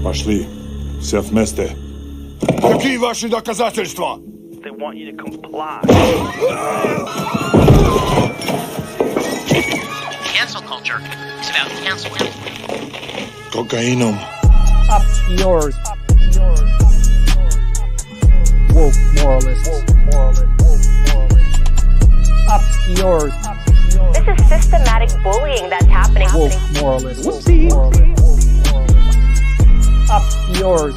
Пошли. Все вместе. Какие ваши доказательства? They want you to comply. Cancel culture is about canceling. Cocainum. Up yours. Woke moralists. Up yours. This is systematic bullying that's happening. Woke moralists. Up yours.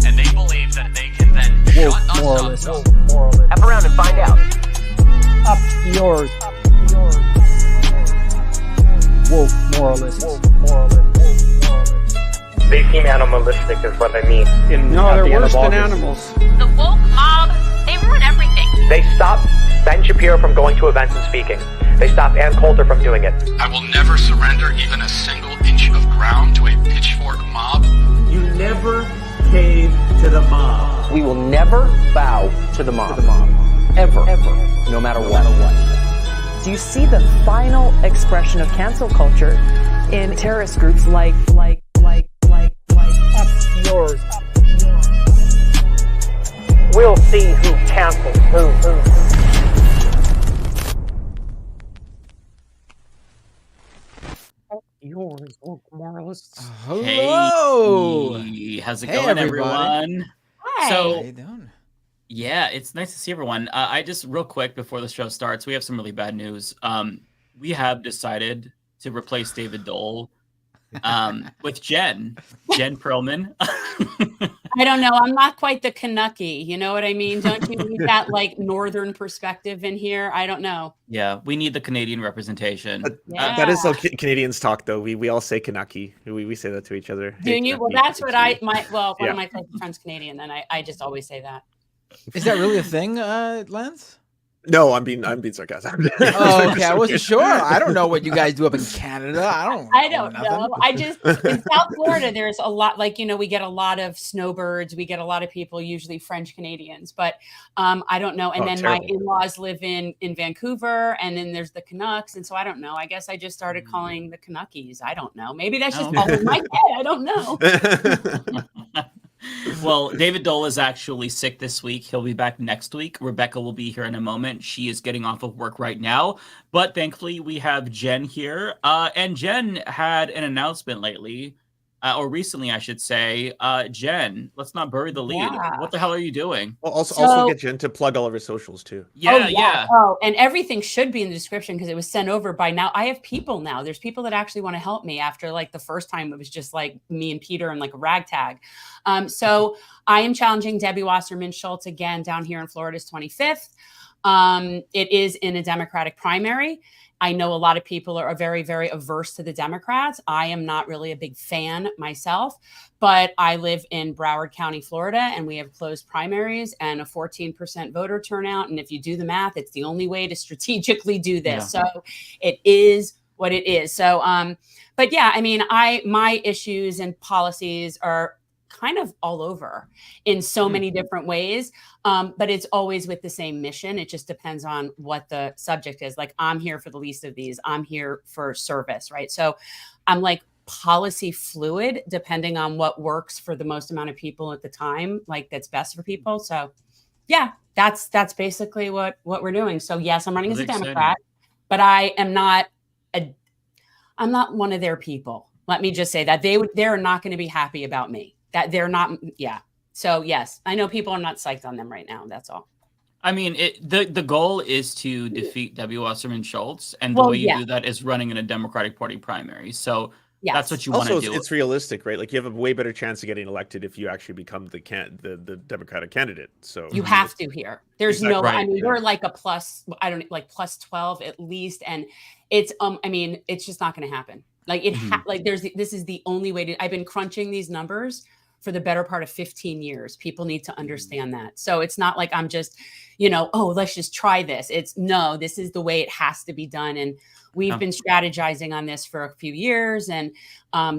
And they believe that they can then Woke shut us moralists. up. F around and find out. Up yours. Woke moralists. They seem animalistic is what I mean. No, they're worse than animals. The woke mob, they ruin everything. They stop Ben Shapiro from going to events and speaking. They stop Ann Coulter from doing it. I will never surrender even a single inch of ground to a pitchfork mob. You never cave to the mob. We will never bow to the mob. Ever. No matter what. Do you see the final expression of cancel culture in terrorist groups like Up yours. We'll see who cancels who. Yours, woke moralists. Hello. Hey, how's it Hey, going, everybody. everyone? Hi. So, How you doing? yeah, it's nice to see everyone. I just real quick before the show starts, we have some really bad news. We have decided to replace David Dole with Jen Perlman. I don't know. I'm not quite the Canucky. You know what I mean? Don't you need that like northern perspective in here? I don't know. Yeah, we need the Canadian representation. Yeah. That is how Canadians talk, though. We all say Kanaki. We say that to each other. Do Hey, you? Well, Kanaki. that's what one Yeah. of my close friends Canadian, and I just always say that. Is that really a thing, Lance? No, I'm being sarcastic. Oh, okay. I wasn't sure. I don't know what you guys do up in Canada. I don't know. I just in South Florida, there's a lot we get a lot of snowbirds. We get a lot of people, usually French Canadians, but I don't know. And then terrible. my in-laws live in Vancouver, and then there's the Canucks, and so I don't know. I guess I just started calling the Canuckies. I don't know. Maybe that's just all in my head. I don't know. Well, David Dole is actually sick this week. He'll be back next week. Rebecca will be here in a moment. She is getting off of work right now. But thankfully, we have Jen here. And Jen had an announcement lately, or recently, I should say. Jen, let's not bury the lead. Yeah. What the hell are you doing? Well, also get Jen to plug all of her socials, too. Yeah. Oh, and everything should be in the description because it was sent over by now. I have people now. There's people that actually want to help me after like the first time it was just like me and Peter and like a ragtag. So I am challenging Debbie Wasserman Schultz again down here in Florida's 25th. It is in a Democratic primary. I know a lot of people are very, very averse to the Democrats. I am not really a big fan myself, but I live in Broward County, Florida, and we have closed primaries and a 14% voter turnout. And if you do the math, it's the only way to strategically do this. Yeah. So it is what it is. So, but yeah, I mean, my issues and policies are kind of all over in so many different ways. But it's always with the same mission. It just depends on what the subject is. Like, I'm here for the least of these. I'm here for service, right? So I'm like policy fluid, depending on what works for the most amount of people at the time, like that's best for people. So yeah, that's basically what we're doing. So yes, I'm running as a Democrat, but I am not I'm not one of their people. Let me just say that they're not going to be happy about me. That they're not. Yeah. So yes, I know people are not psyched on them right now. That's all. I mean, the goal is to defeat Debbie Wasserman Schultz, and the way you do that is running in a Democratic Party primary. So that's what you want to do. Also, it's realistic, right? Like, you have a way better chance of getting elected if you actually become the Democratic candidate. So you have to here. There's no. Right. I mean, we're like a plus. I don't like plus 12 at least, and it's I mean, it's just not going to happen. Like this is the only way to. I've been crunching these numbers for the better part of 15 years. People need to understand that. So it's not like I'm just, let's just try this. This is the way it has to be done. And we've been strategizing on this for a few years. And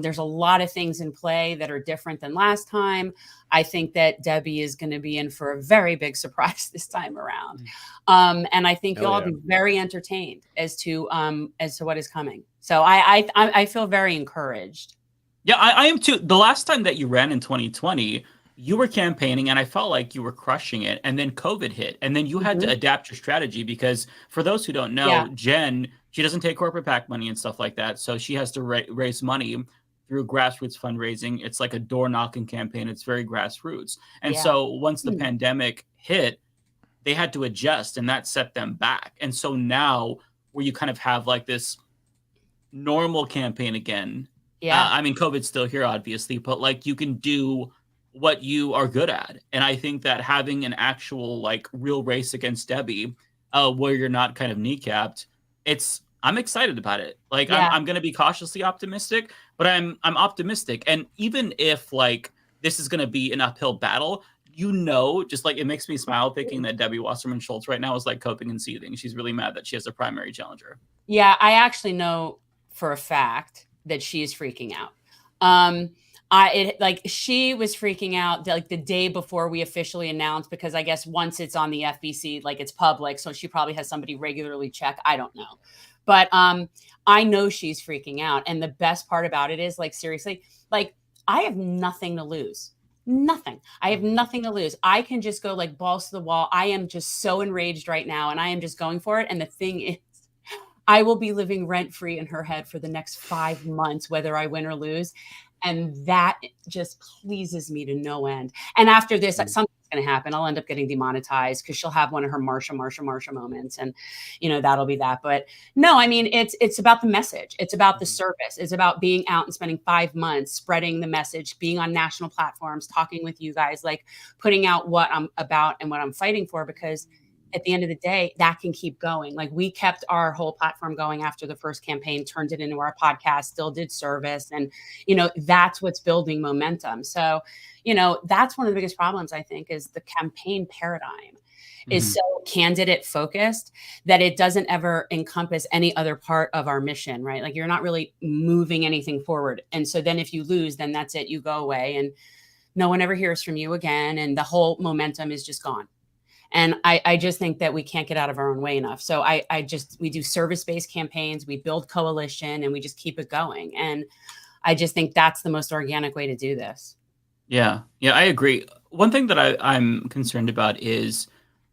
there's a lot of things in play that are different than last time. I think that Debbie is going to be in for a very big surprise this time around. And I think you'll all be very entertained as to what is coming. So I feel very encouraged. Yeah, I am too. The last time that you ran in 2020, you were campaigning and I felt like you were crushing it. And then COVID hit. And then you had to adapt your strategy because for those who don't know, Jen, she doesn't take corporate PAC money and stuff like that. So she has to raise money through grassroots fundraising. It's like a door knocking campaign. It's very grassroots. And so once the pandemic hit, they had to adjust and that set them back. And so now where you kind of have like this normal campaign again. I mean, COVID's still here, obviously, but like you can do what you are good at. And I think that having an actual like real race against Debbie, where you're not kind of kneecapped, I'm excited about it. Like I'm going to be cautiously optimistic, but I'm optimistic. And even if like this is going to be an uphill battle, just like it makes me smile thinking that Debbie Wasserman Schultz right now is like coping and seething. She's really mad that she has a primary challenger. Yeah, I actually know for a fact that she's freaking out. She was freaking out like the day before we officially announced, because I guess once it's on the FBC, like it's public. So she probably has somebody regularly check. I don't know. But I know she's freaking out. And the best part about it is like, seriously, like I have nothing to lose. Nothing. I have nothing to lose. I can just go like balls to the wall. I am just so enraged right now and I am just going for it. And the thing is, I will be living rent-free in her head for the next 5 months, whether I win or lose. And that just pleases me to no end. And after this, something's going to happen. I'll end up getting demonetized because she'll have one of her Marsha moments. And, that'll be that. But no, I mean, it's about the message. It's about the service. It's about being out and spending 5 months spreading the message, being on national platforms, talking with you guys, like putting out what I'm about and what I'm fighting for, because at the end of the day, that can keep going. Like we kept our whole platform going after the first campaign, turned it into our podcast, still did service. And, that's what's building momentum. So, that's one of the biggest problems, I think, is the campaign paradigm is so candidate focused that it doesn't ever encompass any other part of our mission, right? Like you're not really moving anything forward. And so then if you lose, then that's it, you go away and no one ever hears from you again. And the whole momentum is just gone. And I just think that we can't get out of our own way enough. So we do service-based campaigns, we build coalition, and we just keep it going. And I just think that's the most organic way to do this. Yeah, I agree. One thing that I'm concerned about is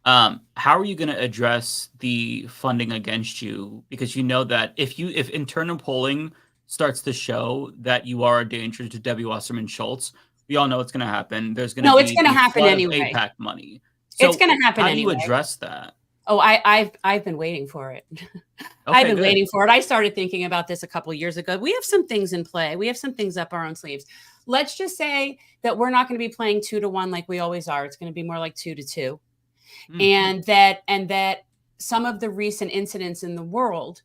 how are you going to address the funding against you? Because you know that if internal polling starts to show that you are a danger to Debbie Wasserman Schultz, we all know what's going to happen. There's going to be it's going to happen anyway. AIPAC money. So it's going to happen anyway. How do you address that? Oh, I've been waiting for it. I've been waiting for it. I started thinking about this a couple of years ago. We have some things in play. We have some things up our own sleeves. Let's just say that we're not going to be playing 2-1 like we always are. It's going to be more like 2-2. And that some of the recent incidents in the world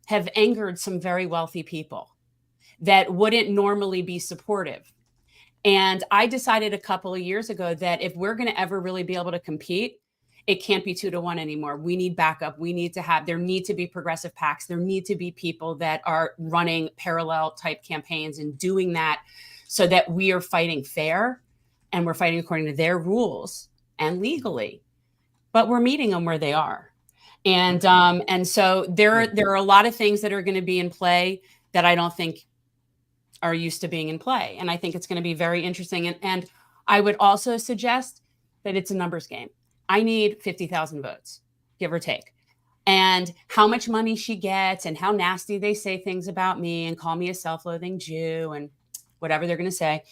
have angered some very wealthy people that wouldn't normally be supportive. And I decided a couple of years ago that if we're going to ever really be able to compete, it can't be 2-1 anymore. We need backup. There need to be progressive PACs. There need to be people that are running parallel type campaigns and doing that so that we are fighting fair and we're fighting according to their rules and legally, but we're meeting them where they are. And so there are a lot of things that are going to be in play that I don't think are used to being in play. And I think it's going to be very interesting. And I would also suggest that it's a numbers game. I need 50,000 votes, give or take. And how much money she gets and how nasty they say things about me and call me a self-loathing Jew and whatever they're going to say,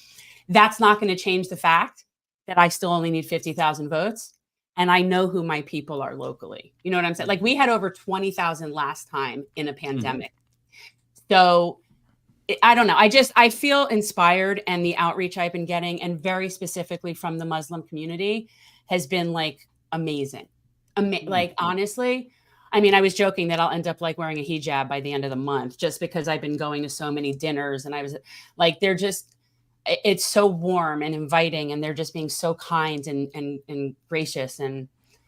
that's not going to change the fact that I still only need 50,000 votes. And I know who my people are locally. You know what I'm saying? Like we had over 20,000 last time in a pandemic. So I don't know. I feel inspired, and the outreach I've been getting, and very specifically from the Muslim community, has been like amazing. Like honestly, I mean, I was joking that I'll end up like wearing a hijab by the end of the month just because I've been going to so many dinners, and I was like, it's so warm and inviting, and they're just being so kind and gracious, and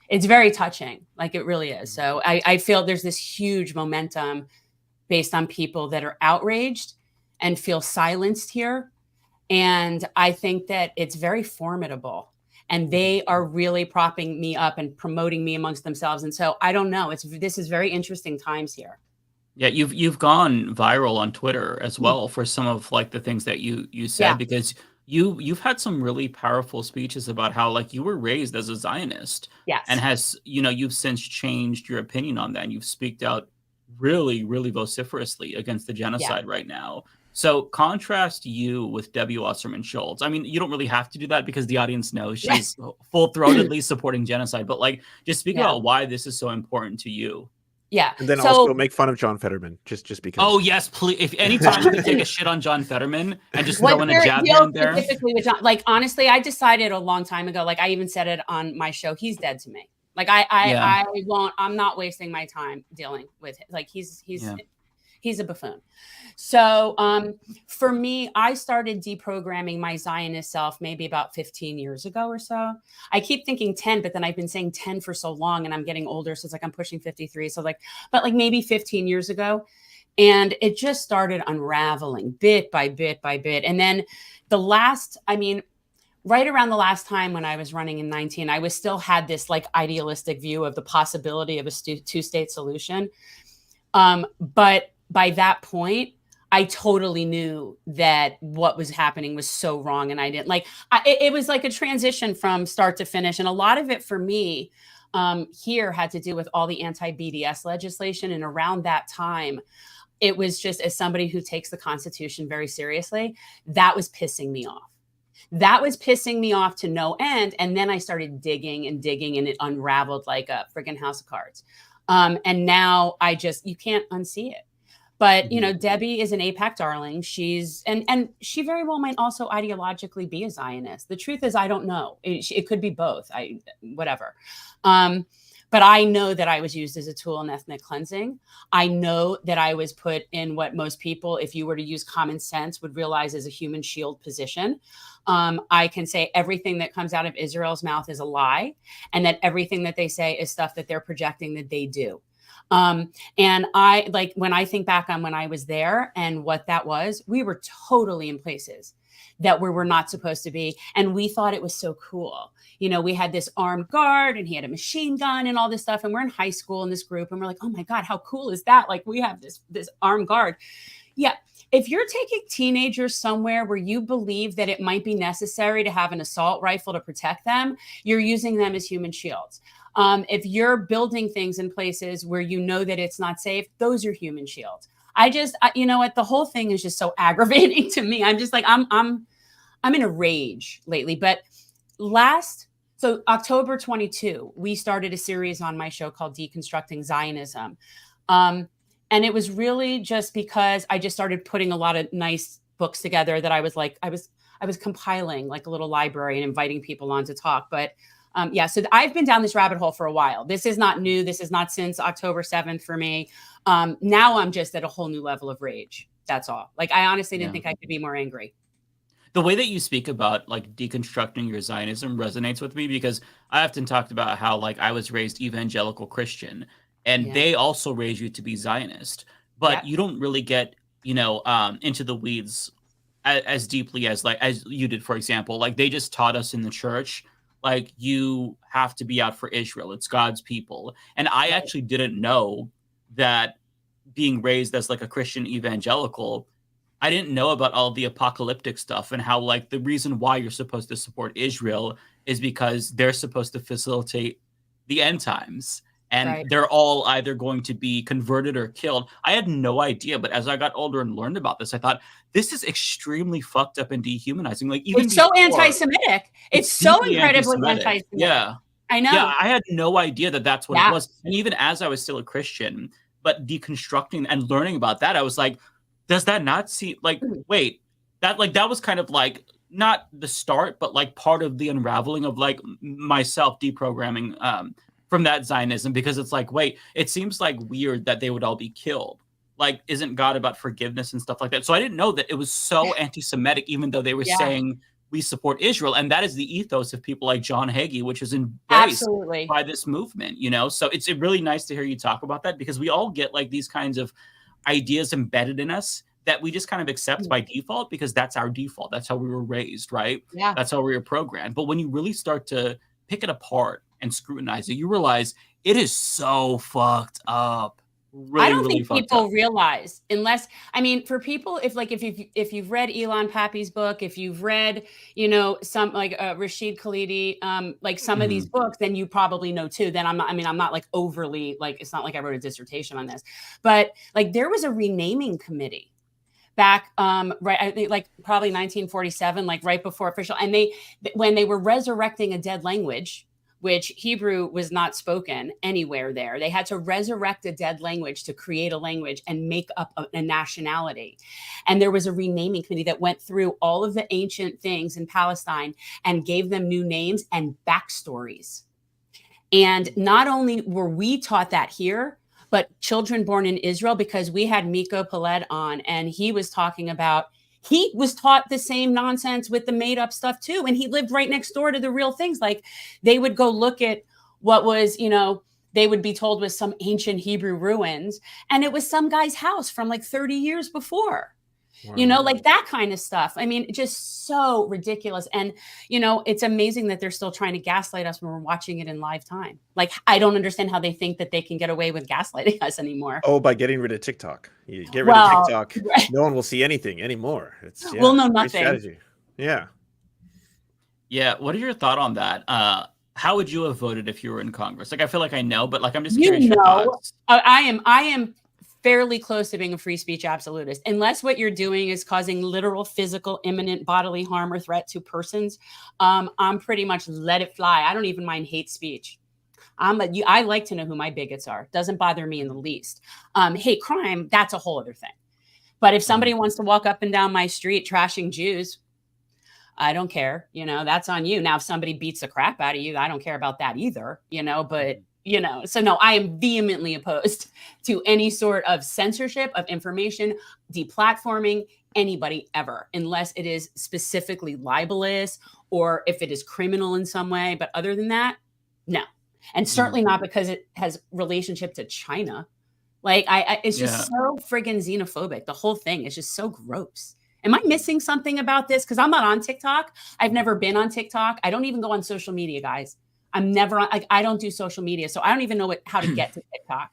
it's very touching. Like it really is. So I feel there's this huge momentum based on people that are outraged and feel silenced here. And I think that it's very formidable, and they are really propping me up and promoting me amongst themselves. And so I don't know, this is very interesting times here. Yeah, you've gone viral on Twitter as well for some of like the things that you said, Yeah. because you've had some really powerful speeches about how like you were raised as a Zionist, and Yes. you've since changed your opinion on that, and you've speaked out really, really vociferously against the Yeah. genocide right now. So contrast you with Debbie Wasserman Schultz. I mean, you don't really have to do that because the audience knows she's full-throatedly supporting genocide, but like just speak Yeah. about why this is so important to you. Yeah. And then So- also make fun of John Fetterman, just because. Oh yes, please. If anytime you can take a shit on John Fetterman and just throw in a jab here and there. Specifically with John, like honestly, I decided a long time ago. Like I even said it on my show. He's dead to me. Like I won't. I'm not wasting my time dealing with him. Like he's a buffoon. So for me, I started deprogramming my Zionist self maybe about 15 years ago or so. I keep thinking 10, but then I've been saying 10 for so long and I'm getting older. So it's like I'm pushing 53. So but maybe 15 years ago. And it just started unraveling bit by bit by bit. And then right around the last time when I was running in 19, I still had this like idealistic view of the possibility of a two-state solution. But by that point, I totally knew that what was happening was so wrong. And I didn't it was like a transition from start to finish. And a lot of it for me here had to do with all the anti-BDS legislation. And around that time, it was just, as somebody who takes the Constitution very seriously, that was pissing me off. That was pissing me off to no end. And then I started digging and digging, and it unraveled like a friggin' house of cards. And now you can't unsee it. But, Debbie is an AIPAC darling. And she very well might also ideologically be a Zionist. The truth is, I don't know. It could be both. Whatever. But I know that I was used as a tool in ethnic cleansing. I know that I was put in what most people, if you were to use common sense, would realize is a human shield position. I can say everything that comes out of Israel's mouth is a lie, and that everything that they say is stuff that they're projecting that they do. And when I think back on when I was there and what that was, we were totally in places that we were not supposed to be. And we thought it was so cool. We had this armed guard and he had a machine gun and all this stuff. And we're in high school in this group and we're like, oh my God, how cool is that? Like we have this armed guard. Yeah. If you're taking teenagers somewhere where you believe that it might be necessary to have an assault rifle to protect them, you're using them as human shields. If you're building things in places where you know that it's not safe, those are human shields. You know what? The whole thing is just so aggravating to me. I'm just like, I'm in a rage lately. But so October 22, we started a series on my show called Deconstructing Zionism. And it was really just because I just started putting a lot of nice books together that I was compiling like a little library and inviting people on to talk. But so I've been down this rabbit hole for a while. This is not new. This is not since October 7th for me. Now I'm just at a whole new level of rage. That's all. Like, I honestly didn't think I could be more angry. The way that you speak about like deconstructing your Zionism resonates with me, because I often talked about how like I was raised evangelical Christian, and they also raise you to be Zionist, but you don't really get, into the weeds as deeply as you did, for example. Like they just taught us in the church, like you have to be out for Israel. It's God's people. And I actually didn't know that, being raised as like a Christian evangelical, I didn't know about all the apocalyptic stuff and how like the reason why you're supposed to support Israel is because they're supposed to facilitate the end times. And they're all either going to be converted or killed. I had no idea, but as I got older and learned about this, I thought this is extremely fucked up and dehumanizing. Like even it's so anti-Semitic. It's so incredibly anti-Semitic. Yeah, I know. Yeah, I had no idea that that's what it was. And even as I was still a Christian, but deconstructing and learning about that, I was like, does that not seem like? Wait, that was kind of like not the start, but like part of the unraveling of like myself deprogramming. From that Zionism, because it's like, wait, it seems like weird that they would all be killed. Like, isn't God about forgiveness and stuff like that? So I didn't know that it was so anti-Semitic, even though they were saying we support Israel. And that is the ethos of people like John Hagee, which is embraced by this movement, So it's really nice to hear you talk about that, because we all get like these kinds of ideas embedded in us that we just kind of accept by default, because that's our default. That's how we were raised, right? Yeah. That's how we were programmed. But when you really start to pick it apart and scrutinize it, you realize it is so fucked up. I don't really think fucked people up. realize, unless, I mean, for people, if you've read Elon Pappy's book, if you've read, some like Rashid Khalidi, like some of these books, then you probably know too. Then I'm not like overly, like, it's not like I wrote a dissertation on this, but like there was a renaming committee back, right, I think like probably 1947, like right before official, and when they were resurrecting a dead language, which Hebrew was not spoken anywhere there. They had to resurrect a dead language to create a language and make up a nationality. And there was a renaming committee that went through all of the ancient things in Palestine and gave them new names and backstories. And not only were we taught that here, but children born in Israel, because we had Miko Peled on, and he was talking about, he was taught the same nonsense with the made up stuff too. And he lived right next door to the real things. Like they would go look at what was, they would be told was some ancient Hebrew ruins. And it was some guy's house from like 30 years before. Wow. Like that kind of stuff. I mean, just so ridiculous. And, it's amazing that they're still trying to gaslight us when we're watching it in live time. Like, I don't understand how they think that they can get away with gaslighting us anymore. Oh, by getting rid of TikTok. You get rid of TikTok, right. No one will see anything anymore. We'll know nothing. Strategy. Yeah. Yeah. What are your thoughts on that? How would you have voted if you were in Congress? Like, I feel like I know, but like, I'm just curious. Your thoughts. I am fairly close to being a free speech absolutist, unless what you're doing is causing literal, physical, imminent bodily harm or threat to persons. I'm pretty much let it fly. I don't even mind hate speech. I like to know who my bigots are. Doesn't bother me in the least. Hate crime, that's a whole other thing. But if somebody wants to walk up and down my street trashing Jews, I don't care. That's on you. Now, if somebody beats the crap out of you, I don't care about that either. But so no, I am vehemently opposed to any sort of censorship of information, deplatforming anybody ever, unless it is specifically libelous or if it is criminal in some way. But other than that, no. And certainly not because it has relationship to China. Like it's just so friggin' xenophobic. The whole thing is just so gross. Am I missing something about this? Because I'm not on TikTok. I've never been on TikTok. I don't even go on social media, guys. I'm never on, I don't do social media, so I don't even know how to get to TikTok.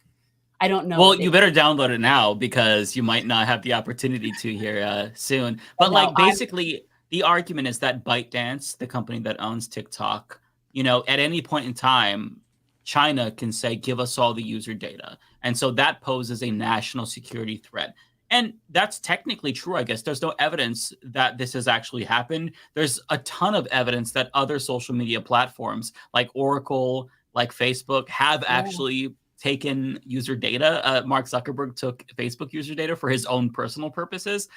I don't know. Well, you better download it now because you might not have the opportunity to here soon. But basically, the argument is that ByteDance, the company that owns TikTok, at any point in time, China can say, give us all the user data. And so that poses a national security threat. And that's technically true, I guess. There's no evidence that this has actually happened. There's a ton of evidence that other social media platforms like Oracle, like Facebook, have actually taken user data. Mark Zuckerberg took Facebook user data for his own personal purposes.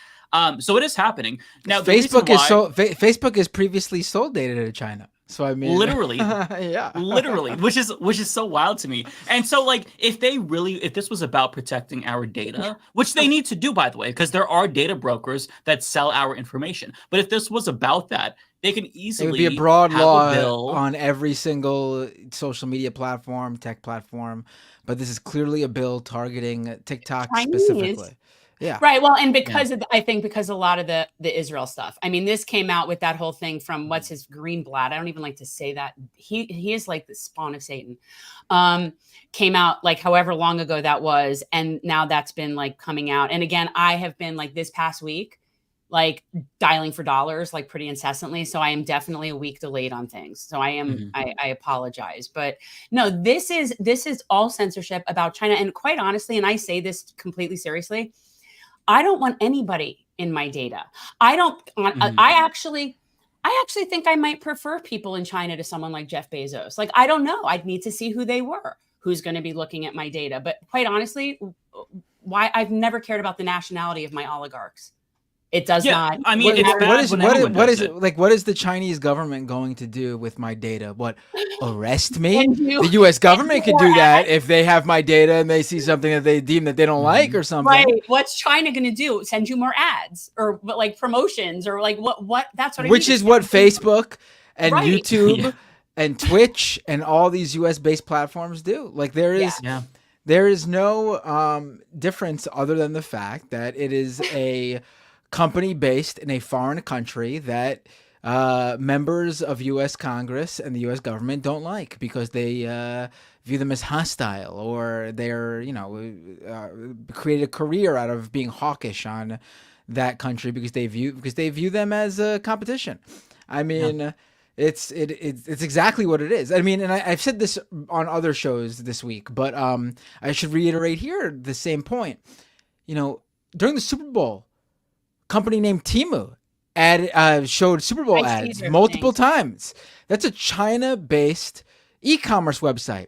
So it is happening. Now, Facebook has previously sold data to China. So I mean, literally, literally, which is so wild to me. And so, like, if this was about protecting our data, which they need to do, by the way, because there are data brokers that sell our information. But if this was about that, they can easily. It would be a broad law on every single social media platform, tech platform. But this is clearly a bill targeting TikTok specifically. Yeah. Right. Well, and because I think because a lot of the Israel stuff. I mean, this came out with that whole thing from what's his Greenblatt. I don't even like to say that. He is like the spawn of Satan. Came out like however long ago that was, and now that's been like coming out. And again, I have been like this past week, like dialing for dollars like pretty incessantly. So I am definitely a week delayed on things. So I am I apologize. But no, this is all censorship about China. And quite honestly, and I say this completely seriously, I don't want anybody in my data. I don't. I actually think I might prefer people in China to someone like Jeff Bezos. Like, I don't know. I'd need to see who they were, who's going to be looking at my data. But quite honestly, why I've never cared about the nationality of my oligarchs. It does not. I mean, what is the Chinese government going to do with my data? What, arrest me? The U.S. government could do that if they have my data and they see something that they deem that they don't like or something. Right. What's China going to do? Send you more ads or like promotions or like what? That's what. Which is what Facebook and YouTube and Twitch and all these U.S. based platforms do. Like there is no difference other than the fact that it is a company based in a foreign country that members of U.S. Congress and the U.S. government don't like because they view them as hostile, or they're, create a career out of being hawkish on that country because they view them as a competition. I mean, it's exactly what it is. I mean, and I've said this on other shows this week, but I should reiterate here the same point. During the Super Bowl, a company named Temu showed Super Bowl ads multiple times. That's a China-based e-commerce website.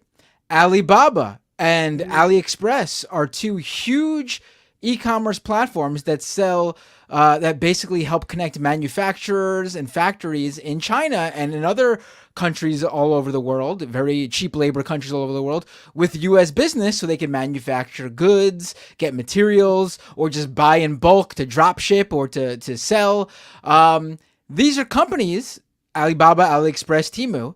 Alibaba and AliExpress are two huge e-commerce platforms that sell, that basically help connect manufacturers and factories in China and in other countries all over the world, very cheap labor countries all over the world, with U.S. business so they can manufacture goods, get materials, or just buy in bulk to drop ship or to sell. These are companies, Alibaba, AliExpress, Temu,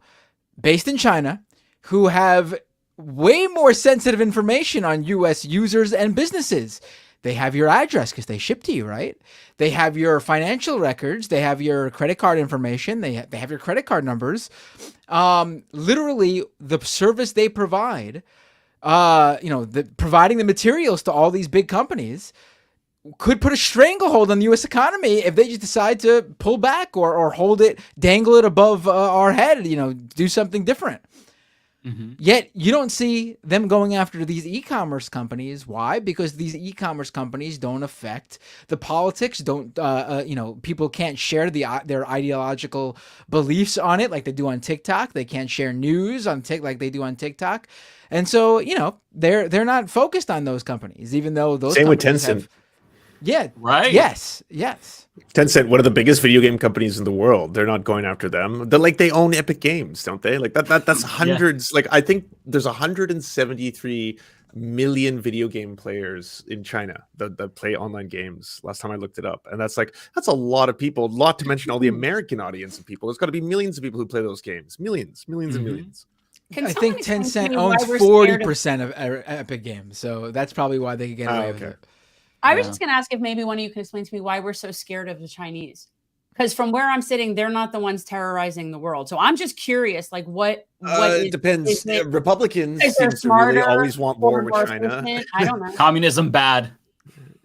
based in China, who have way more sensitive information on U.S. users and businesses. They have your address because they ship to you, right? They have your financial records. They have your credit card information. They have your credit card numbers. Literally, the service they provide, providing the materials to all these big companies could put a stranglehold on the U.S. economy if they just decide to pull back or hold it, dangle it above our head, do something different. Mm-hmm. Yet you don't see them going after these e-commerce companies. Why? Because these e-commerce companies don't affect the politics. People can't share their ideological beliefs on it like they do on TikTok. They can't share news on TikTok like they do on TikTok. And so, they're not focused on those companies, even though those same with companies Tencent. Yeah. Right. Yes. Tencent, one of the biggest video game companies in the world. They're not going after them. They own Epic Games, don't they? That's hundreds. Yeah. I think there's 173 million video game players in China that play online games. Last time I looked it up, and that's a lot of people. Not to mention all the American audience of people. There's got to be millions of people who play those games. Millions and millions. I think Tencent owns 40% of Epic Games, so that's probably why they can get away with it. I was just going to ask if maybe one of you could explain to me why we're so scared of the Chinese. Because from where I'm sitting, they're not the ones terrorizing the world. So I'm just curious, what it depends. Republicans seem to really always want war with China. I don't know. Communism bad.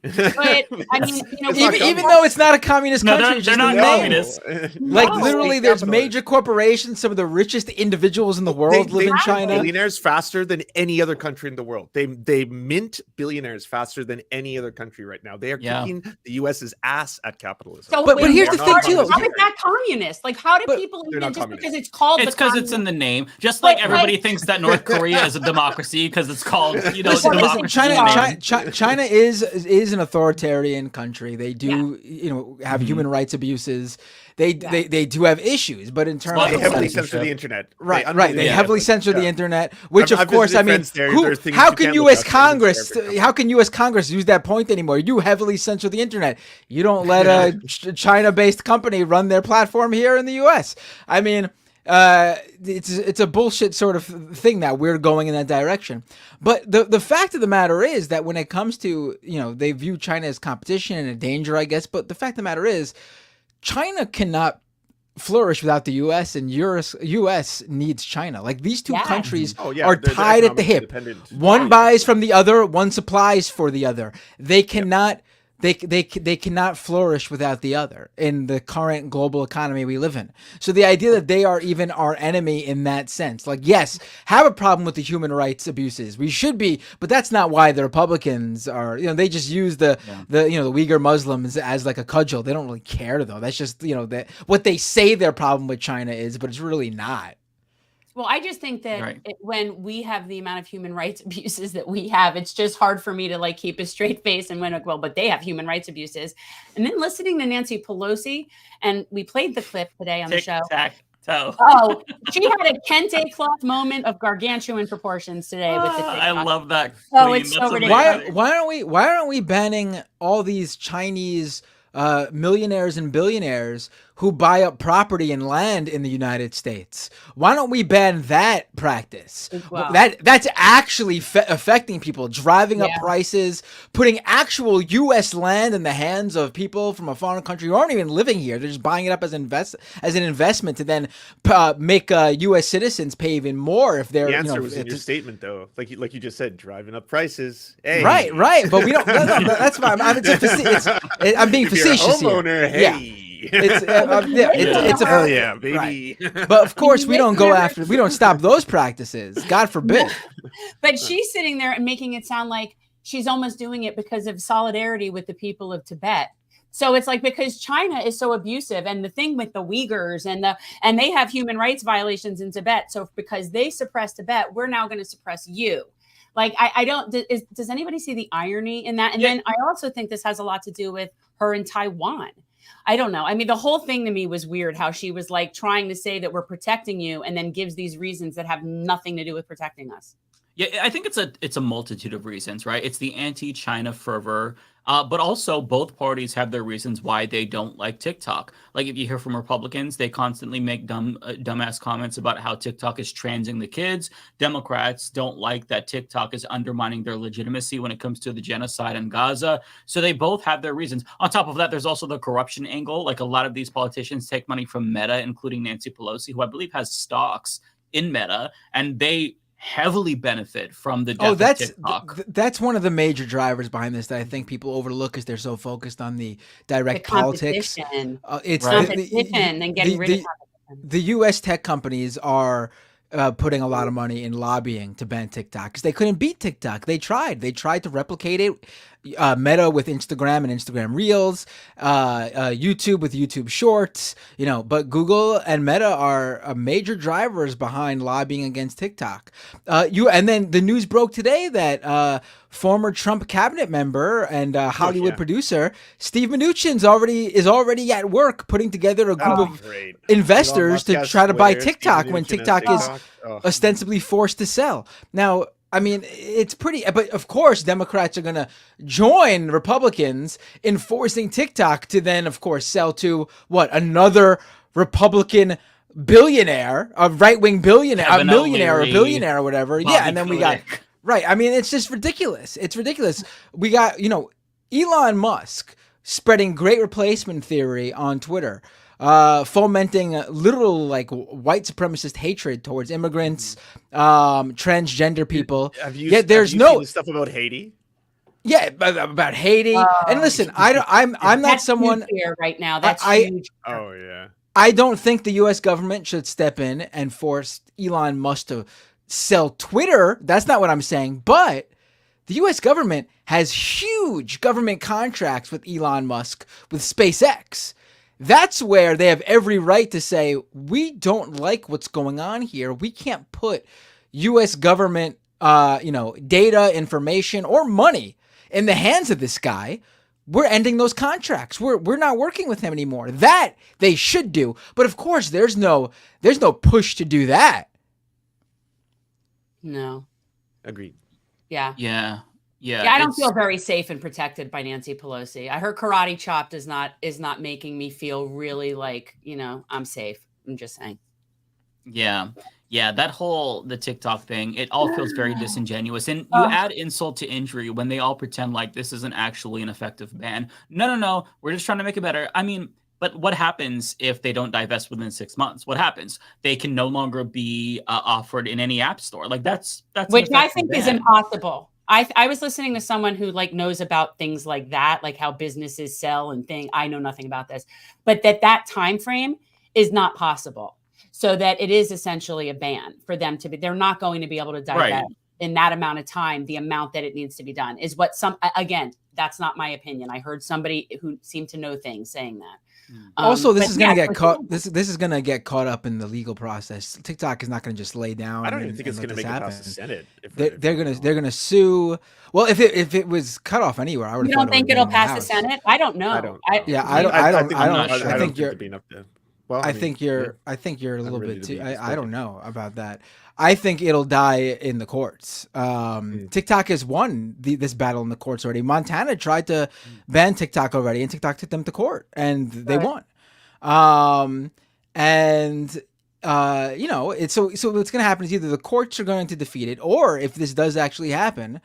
But I mean, even though it's not a communist country, they're not communists. Literally, there's major corporations. Some of the richest individuals in the world live in China. Billionaires faster than any other country in the world. They mint billionaires faster than any other country right now. They are kicking the U.S.'s ass at capitalism. So, but here's the thing too. How is that communist? How do people even just because it's called? It's because it's in the name. Just like everybody thinks that North Korea is a democracy because it's called democracy. China is an authoritarian country. They do, have human rights abuses. They do have issues, but in terms of heavily censor the internet, right? They heavily censor the internet, which of course, I mean, how can U.S. Congress use that point anymore? You heavily censor the internet. You don't let a China-based company run their platform here in the U.S. I mean. It's a bullshit sort of thing that we're going in that direction. But the fact of the matter is that when it comes to, they view China as competition and a danger, I guess. But the fact of the matter is, China cannot flourish without the U.S. and U.S. needs China. These two countries are tied at the hip. One buys from the other, one supplies for the other. They cannot. They cannot flourish without the other in the current global economy we live in. So the idea that they are even our enemy in that sense, yes, have a problem with the human rights abuses. We should be, but that's not why the Republicans are. They just use the Uyghur Muslims as a cudgel. They don't really care though. That's just what they say their problem with China is, but it's really not. Well, I just think that when we have the amount of human rights abuses that we have, it's just hard for me to keep a straight face and but they have human rights abuses. And then listening to Nancy Pelosi, and we played the clip today on the show. Tic-tac-toe. Oh, she had a kente cloth moment of gargantuan proportions today with the TikTok. I love that. Oh, it's so ridiculous. Why aren't we banning all these Chinese millionaires and billionaires who buy up property and land in the United States. Why don't we ban that practice? Wow. That's actually affecting people, driving up prices, putting actual U.S. land in the hands of people from a foreign country who aren't even living here. They're just buying it up as an investment to then make U.S. citizens pay even more if they're. The answer was in your statement, though, like you just said, driving up prices. Hey. Right, but we don't. That's why I'm being facetious here. Hey. Yeah. It's a hell yeah, baby. Right. But of course, we don't stop those practices. God forbid. But she's sitting there and making it sound like she's almost doing it because of solidarity with the people of Tibet. So it's like, because China is so abusive, and the thing with the Uyghurs and they have human rights violations in Tibet. So because they suppress Tibet, we're now going to suppress you. Like, I don't, does anybody see the irony in that? And then I also think this has a lot to do with her in Taiwan. I don't know. I mean, the whole thing to me was weird, how she was like trying to say that we're protecting you and then gives these reasons that have nothing to do with protecting us. Yeah, I think it's a multitude of reasons, right? It's the anti-China fervor, but also both parties have their reasons why they don't like TikTok. Like, if you hear from Republicans, they constantly make dumbass comments about how TikTok is transing the kids. Democrats don't like that TikTok is undermining their legitimacy when it comes to the genocide in Gaza. So they both have their reasons. On top of that, there's also the corruption angle. Like, a lot of these politicians take money from Meta, including Nancy Pelosi, who I believe has stocks in Meta, and they heavily benefit from the death of TikTok. That's one of the major drivers behind this that I think people overlook because they're so focused on the direct politics. It's competition and getting rid of competition. The U.S. tech companies are putting a lot of money in lobbying to ban TikTok because they couldn't beat TikTok. They tried to replicate it. Meta with Instagram and Instagram Reels, YouTube with YouTube Shorts, but Google and Meta are major drivers behind lobbying against TikTok. And then the news broke today that former Trump cabinet member and Hollywood producer Steve Mnuchin is already at work putting together a group of investors to try to buy TikTok when TikTok is ostensibly forced to sell. Now, I mean, it's pretty, but of course, Democrats are going to join Republicans in forcing TikTok to then, of course, sell to another Republican billionaire, a right-wing billionaire, a millionaire, or a billionaire or whatever. Bobby and then we got, right. I mean, it's just ridiculous. It's ridiculous. We got, Elon Musk spreading great replacement theory on Twitter. Fomenting literal white supremacist hatred towards immigrants, transgender people. Have you seen the stuff about Haiti? Yeah, about Haiti. And listen, I'm not someone here right now. That's huge. Oh yeah. I don't think the U.S. government should step in and force Elon Musk to sell Twitter. That's not what I'm saying. But the U.S. government has huge government contracts with Elon Musk with SpaceX. That's where they have every right to say, we don't like what's going on here. We can't put U.S. government, data, information, or money in the hands of this guy. We're ending those contracts. We're not working with him anymore. That they should do. But of course, there's no push to do that. No. Agreed. Yeah. Yeah. Yeah, I don't feel very safe and protected by Nancy Pelosi. Her karate chop is not making me feel really like, I'm safe. I'm just saying. Yeah. The TikTok thing, it all feels very disingenuous. And you add insult to injury when they all pretend like this isn't actually an effective ban. No. We're just trying to make it better. I mean, but what happens if they don't divest within 6 months? What happens? They can no longer be offered in any app store. Like that's which I think is impossible. I was listening to someone who knows about things like that, like how businesses sell and things. I know nothing about this, but that time frame is not possible. So that it is essentially a ban for them to be. They're not going to be able to divest in that amount of time. The amount that it needs to be done is what again. That's not my opinion. I heard somebody who seemed to know things saying that. Also, this is going to get caught. This is going to get caught up in the legal process. TikTok is not going to just lay down. I don't even think it's going to make it past the Senate. They're going to sue. Well, if it was cut off anywhere, I would. You don't think it'll pass the Senate? I don't know. I think you're. Well, I think you're a little bit too. I don't know about that. I think it'll die in the courts. TikTok has won this battle in the courts already. Montana tried to ban TikTok already, and TikTok took them to court, and they won. And it's so what's going to happen is either the courts are going to defeat it, or if this does actually happen,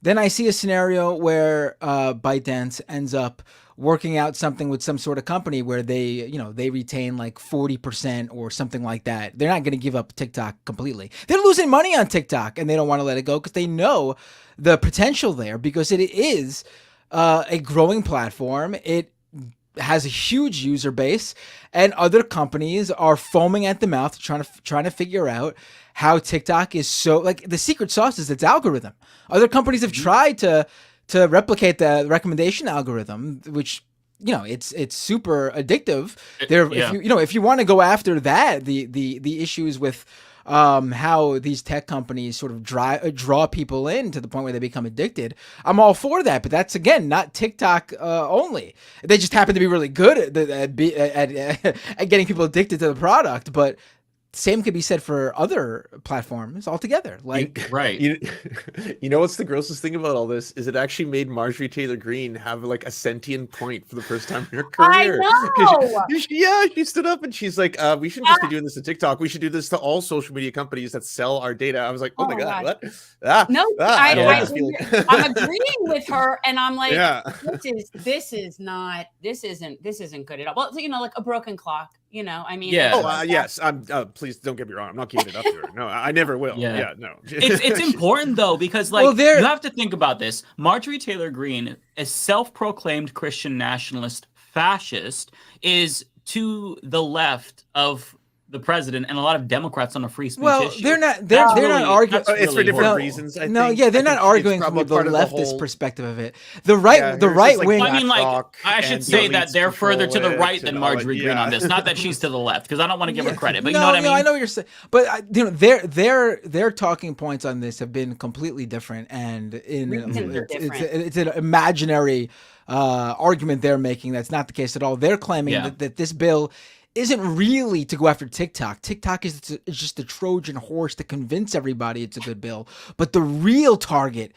then I see a scenario where ByteDance ends up working out something with some sort of company where they retain like 40% or something like that. They're not going to give up TikTok completely. They're losing money on TikTok and they don't want to let it go because they know the potential there, because it is a growing platform. It has a huge user base, and other companies are foaming at the mouth trying to figure out how TikTok is so, like, the secret sauce is its algorithm. Other companies have tried to replicate the recommendation algorithm, which, it's super addictive. If you want to go after that, the issues with how these tech companies sort of draw people in to the point where they become addicted, I'm all for that. But that's, again, not TikTok only. They just happen to be really good at getting people addicted to the product. But same could be said for other platforms altogether. Like, right. You know what's the grossest thing about all this is it actually made Marjorie Taylor Greene have like a sentient point for the first time in her career. I know. She stood up and she's like, we shouldn't just be doing this to TikTok. We should do this to all social media companies that sell our data. I was like, oh my God, what? I'm agreeing with her, and I'm like, this isn't good at all. Well, like a broken clock. I mean, yes. I'm. Please don't get me wrong. I'm not giving it up to her. No, I never will. Yeah, no. It's important though, because you have to think about this. Marjorie Taylor Greene, a self-proclaimed Christian nationalist fascist, is to the left of the president and a lot of Democrats on a free speech issue. They're not arguing. It's for different reasons. They're not arguing from the leftist perspective of it. The right wing. I mean, I should say that they're further to the right than Marjorie Greene on this. Not that she's to the left, because I don't want to give her credit. But you know what I mean? I know what you're saying. But their talking points on this have been completely different, and it's an imaginary argument they're making. That's not the case at all. They're claiming that this bill isn't really to go after TikTok. TikTok is just the Trojan horse to convince everybody it's a good bill. But the real target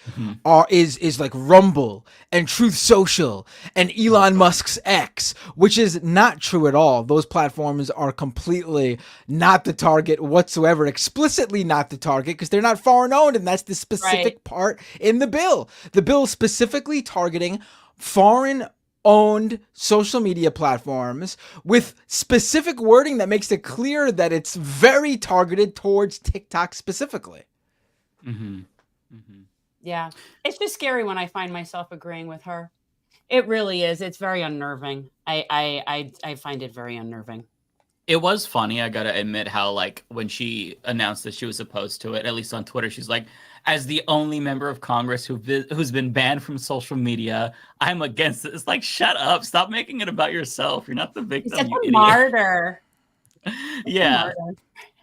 is like Rumble and Truth Social and Elon Musk's X, which is not true at all. Those platforms are completely not the target whatsoever, explicitly not the target, because they're not foreign owned, and that's the specific part in the bill. The bill is specifically targeting foreign owned social media platforms with specific wording that makes it clear that it's very targeted towards TikTok specifically. Yeah. It's just scary when I find myself agreeing with her. It really is. It's very unnerving. I find it very unnerving. It was funny, I gotta admit, how when she announced that she was opposed to it, at least on Twitter, she's like, as the only member of Congress who's been banned from social media, I'm against it. It's like, shut up. Stop making it about yourself. You're not the victim. It's a martyr. Yeah.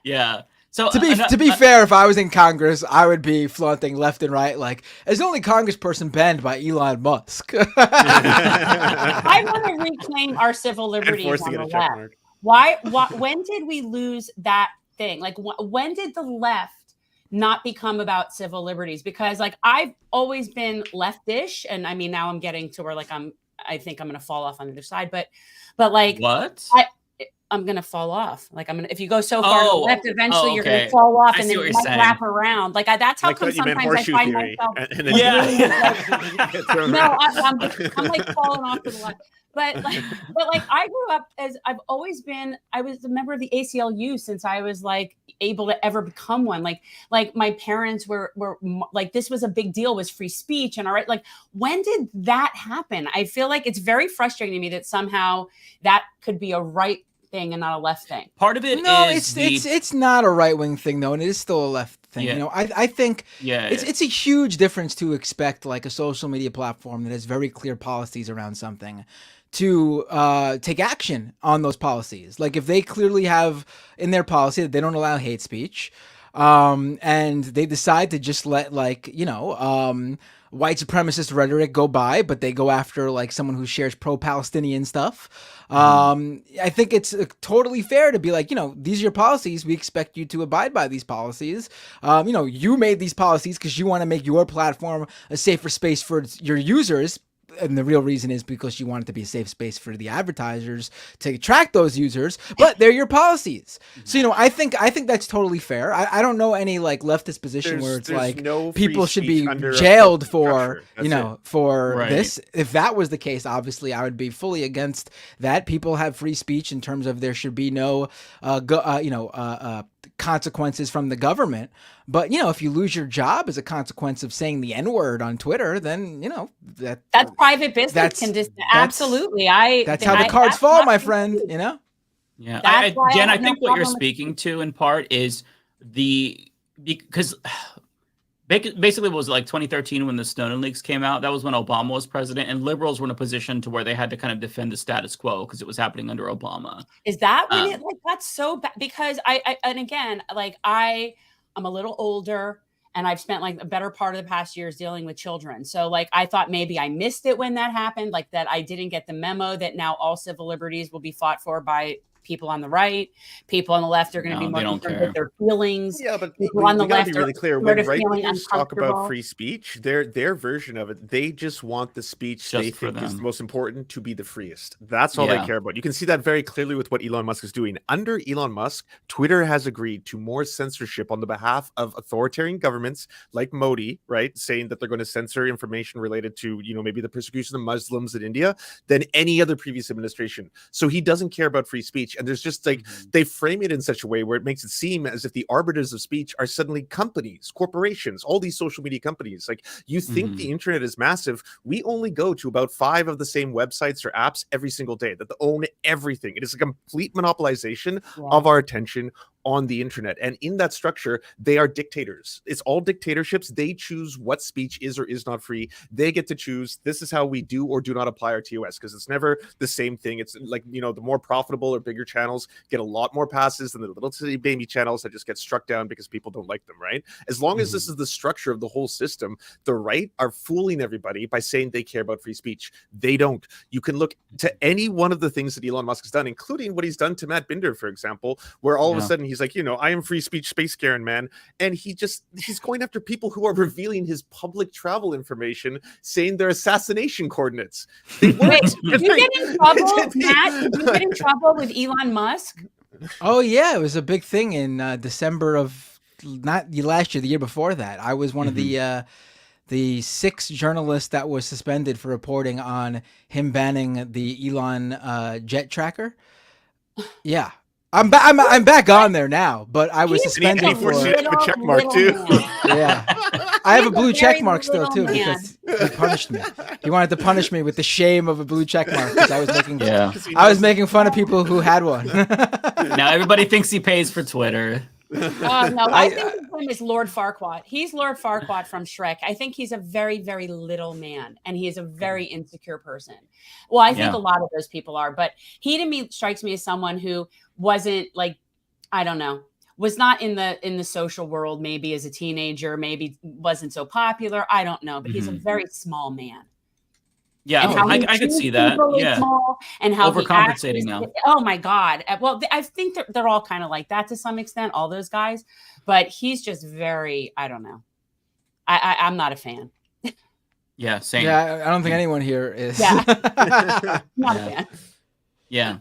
Yeah. So to be fair, if I was in Congress, I would be flaunting left and right, like, as the only congressperson banned by Elon Musk. I want to reclaim our civil liberties on the left. Why? When did we lose that thing? Like, when did the left not become about civil liberties? Because I've always been leftish, and I mean, now I'm getting to where I think I'm going to fall off on the other side, but what? I'm going to fall off. If you go so far to the left, eventually you're going to fall off, and then you might wrap around. That's how come sometimes I find myself. No, I'm falling off to the left. But I grew up I was a member of the ACLU since I was able to ever become one. My parents were this was a big deal, was free speech. And all right, when did that happen? I feel like it's very frustrating to me that somehow that could be a right thing and not a left thing. Part of it it's not a right wing thing though, and it is still a left thing. Yeah. I think it's a huge difference to expect a social media platform that has very clear policies around something to take action on those policies. If they clearly have in their policy that they don't allow hate speech, and they decide to just let white supremacist rhetoric go by, but they go after someone who shares pro-Palestinian stuff. I think it's totally fair to be these are your policies. We expect you to abide by these policies. You made these policies because you want to make your platform a safer space for your users. and the real reason is because you want it to be a safe space for the advertisers to attract those users, but they're your policies. So, I think that's totally fair. I don't know any like leftist position where it's like no people should be under jailed for, Right. this. If that was the case, obviously I would be fully against that. People have free speech in terms of there should be no, consequences from the government. But, if you lose your job as a consequence of saying the N-word on Twitter, then, that's private business. Absolutely. That's how the cards fall, my friend, Yeah. Jen, I think what you're speaking to in part is because basically it was like 2013 when the Snowden leaks came out. That was when Obama was president, and liberals were in a position to where they had to kind of defend the status quo because it was happening under Obama. Is that when it like that's so bad? Because I'm a little older, and I've spent like a better part of the past years dealing with children. So like I thought maybe I missed it when that happened, like that I didn't get the memo that now all civil liberties will be fought for by people on the right. People on the left are going to be more concerned with their feelings. Yeah, but people on the left be really clear. When right-wingers talk about free speech, their version of it, they just want the speech they think is the most important to be the freest. That's all they care about. You can see that very clearly with what Elon Musk is doing. Under Elon Musk, Twitter has agreed to more censorship on the behalf of authoritarian governments like Modi, right, saying that they're going to censor information related to, maybe the persecution of Muslims in India than any other previous administration. So he doesn't care about free speech. And there's just like, they frame it in such a way where it makes it seem as if the arbiters of speech are suddenly companies, corporations, all these social media companies. Like, you think the internet is massive. We only go to about 5 of the same websites or apps every single day that own everything. It is a complete monopolization of our attention on the internet. And in that structure, they are dictators. It's all dictatorships. They choose what speech is or is not free. They get to choose, this is how we do or do not apply our TOS, because it's never the same thing. It's like, the more profitable or bigger channels get a lot more passes than the little city baby channels that just get struck down because people don't like them, right? As long as this is the structure of the whole system, the right are fooling everybody by saying they care about free speech. They don't. You can look to any one of the things that Elon Musk has done, including what he's done to Matt Binder, for example, where all of a sudden he's like, I am free speech space Karen, man. And he's going after people who are revealing his public travel information, saying they're assassination coordinates. Wait, did you get in trouble, Matt? Did you get in trouble with Elon Musk? Oh, yeah. It was a big thing in December of not last year, the year before that. I was one of the 6 journalists that was suspended for reporting on him banning the Elon jet tracker. Yeah. I'm back on there now, but I was suspended for a check mark too. Yeah, I have a blue check mark still too because he punished me. He wanted to punish me with the shame of a blue check mark because I was making fun of people who had one. Now everybody thinks he pays for Twitter. No, I think his name is Lord Farquaad. He's Lord Farquaad from Shrek. I think he's a very, very little man, and he is a very insecure person. Well, I think a lot of those people are, but he to me strikes me as someone who wasn't like, I don't know, was not in the social world. Maybe as a teenager, maybe wasn't so popular. I don't know, but he's a very small man. Yeah, I could see that. Yeah, small, and how overcompensating now. Oh my God! Well, I think they're all kind of like that to some extent, all those guys. But he's just very, I don't know. I'm not a fan. Yeah, same. Yeah, I don't think anyone here is. Yeah, not a fan. Yeah.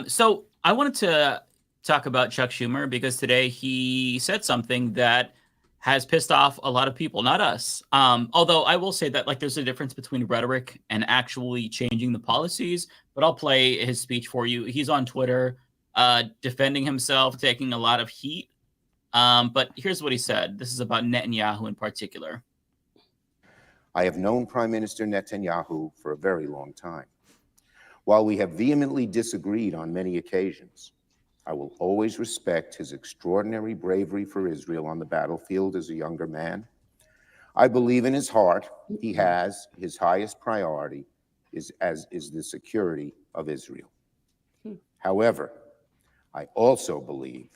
So I wanted to talk about Chuck Schumer because today he said something that has pissed off a lot of people, not us. Although I will say that there's a difference between rhetoric and actually changing the policies. But I'll play his speech for you. He's on Twitter defending himself, taking a lot of heat. But here's what he said. This is about Netanyahu in particular. I have known Prime Minister Netanyahu for a very long time. While we have vehemently disagreed on many occasions, I will always respect his extraordinary bravery for Israel on the battlefield as a younger man. I believe in his heart he has his highest priority is the security of Israel. However, I also believe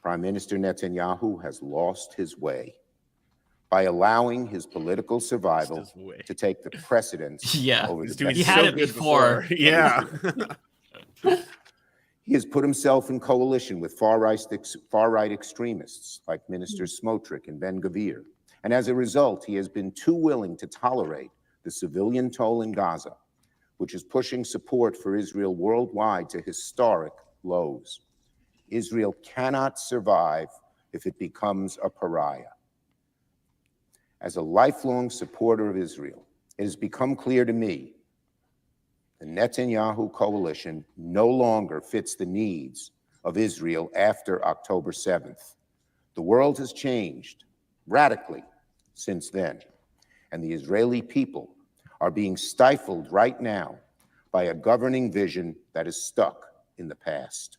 Prime Minister Netanyahu has lost his way by allowing his political survival to take the precedence over the he had it before. Yeah. He has put himself in coalition with far-right extremists like Ministers Smotrich and Ben-Gvir. And as a result, he has been too willing to tolerate the civilian toll in Gaza, which is pushing support for Israel worldwide to historic lows. Israel cannot survive if it becomes a pariah. As a lifelong supporter of Israel, it has become clear to me the Netanyahu coalition no longer fits the needs of Israel after October 7th. The world has changed radically since then, and the Israeli people are being stifled right now by a governing vision that is stuck in the past.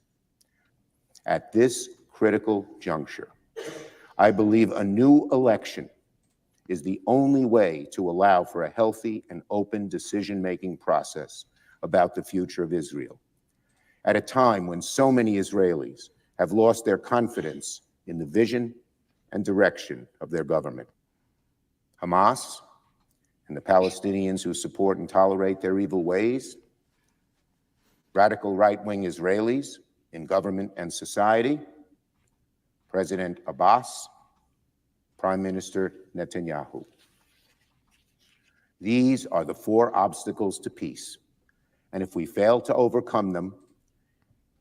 At this critical juncture, I believe a new election is the only way to allow for a healthy and open decision-making process about the future of Israel, at a time when so many Israelis have lost their confidence in the vision and direction of their government. Hamas and the Palestinians who support and tolerate their evil ways, radical right-wing Israelis in government and society, President Abbas, Prime Minister Netanyahu. These are the four obstacles to peace, and if we fail to overcome them,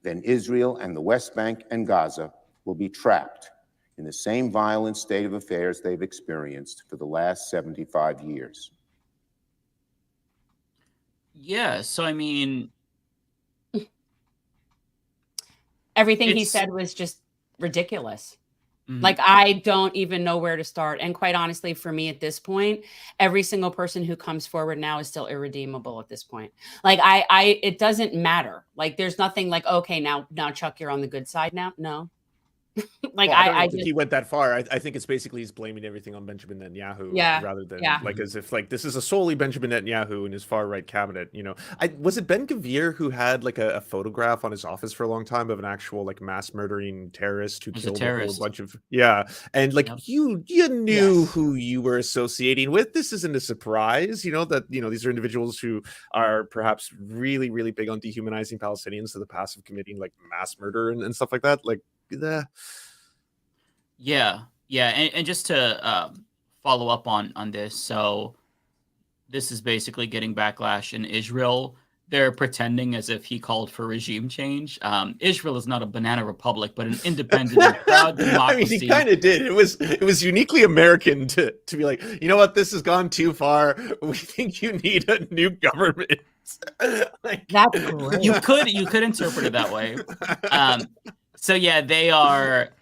then Israel and the West Bank and Gaza will be trapped in the same violent state of affairs they've experienced for the last 75 years. Yeah, so I mean, everything he said was just ridiculous. Mhm. Like, I don't even know where to start. And quite honestly, for me at this point, every single person who comes forward now is still irredeemable at this point. Like, it doesn't matter. Like, there's nothing like, okay, now Chuck, you're on the good side now. No. Like, well, I don't I think just, he went that far. I think it's basically he's blaming everything on Benjamin Netanyahu, Yeah, rather than yeah. like as if like this is a solely Benjamin Netanyahu and his far right cabinet. You know, was it Ben Gvir who had like a photograph on his office for a long time of an actual like mass murdering terrorist who He's a killed a whole terrorist. bunch of and like Yep. you knew who you were associating with. This isn't a surprise, you know, that these are individuals who are perhaps really really big on dehumanizing Palestinians to the pass of committing like mass murder and stuff like that. Like Yeah, and just to follow up on this, so this is basically getting backlash in Israel. They're pretending as if he called for regime change. Israel is not a banana republic, but an independent and proud I mean, democracy. he kind of did. It was uniquely American to be like, you know what, this has gone too far. We think you need a new government. Like, That's great. You could interpret it that way. So yeah, they're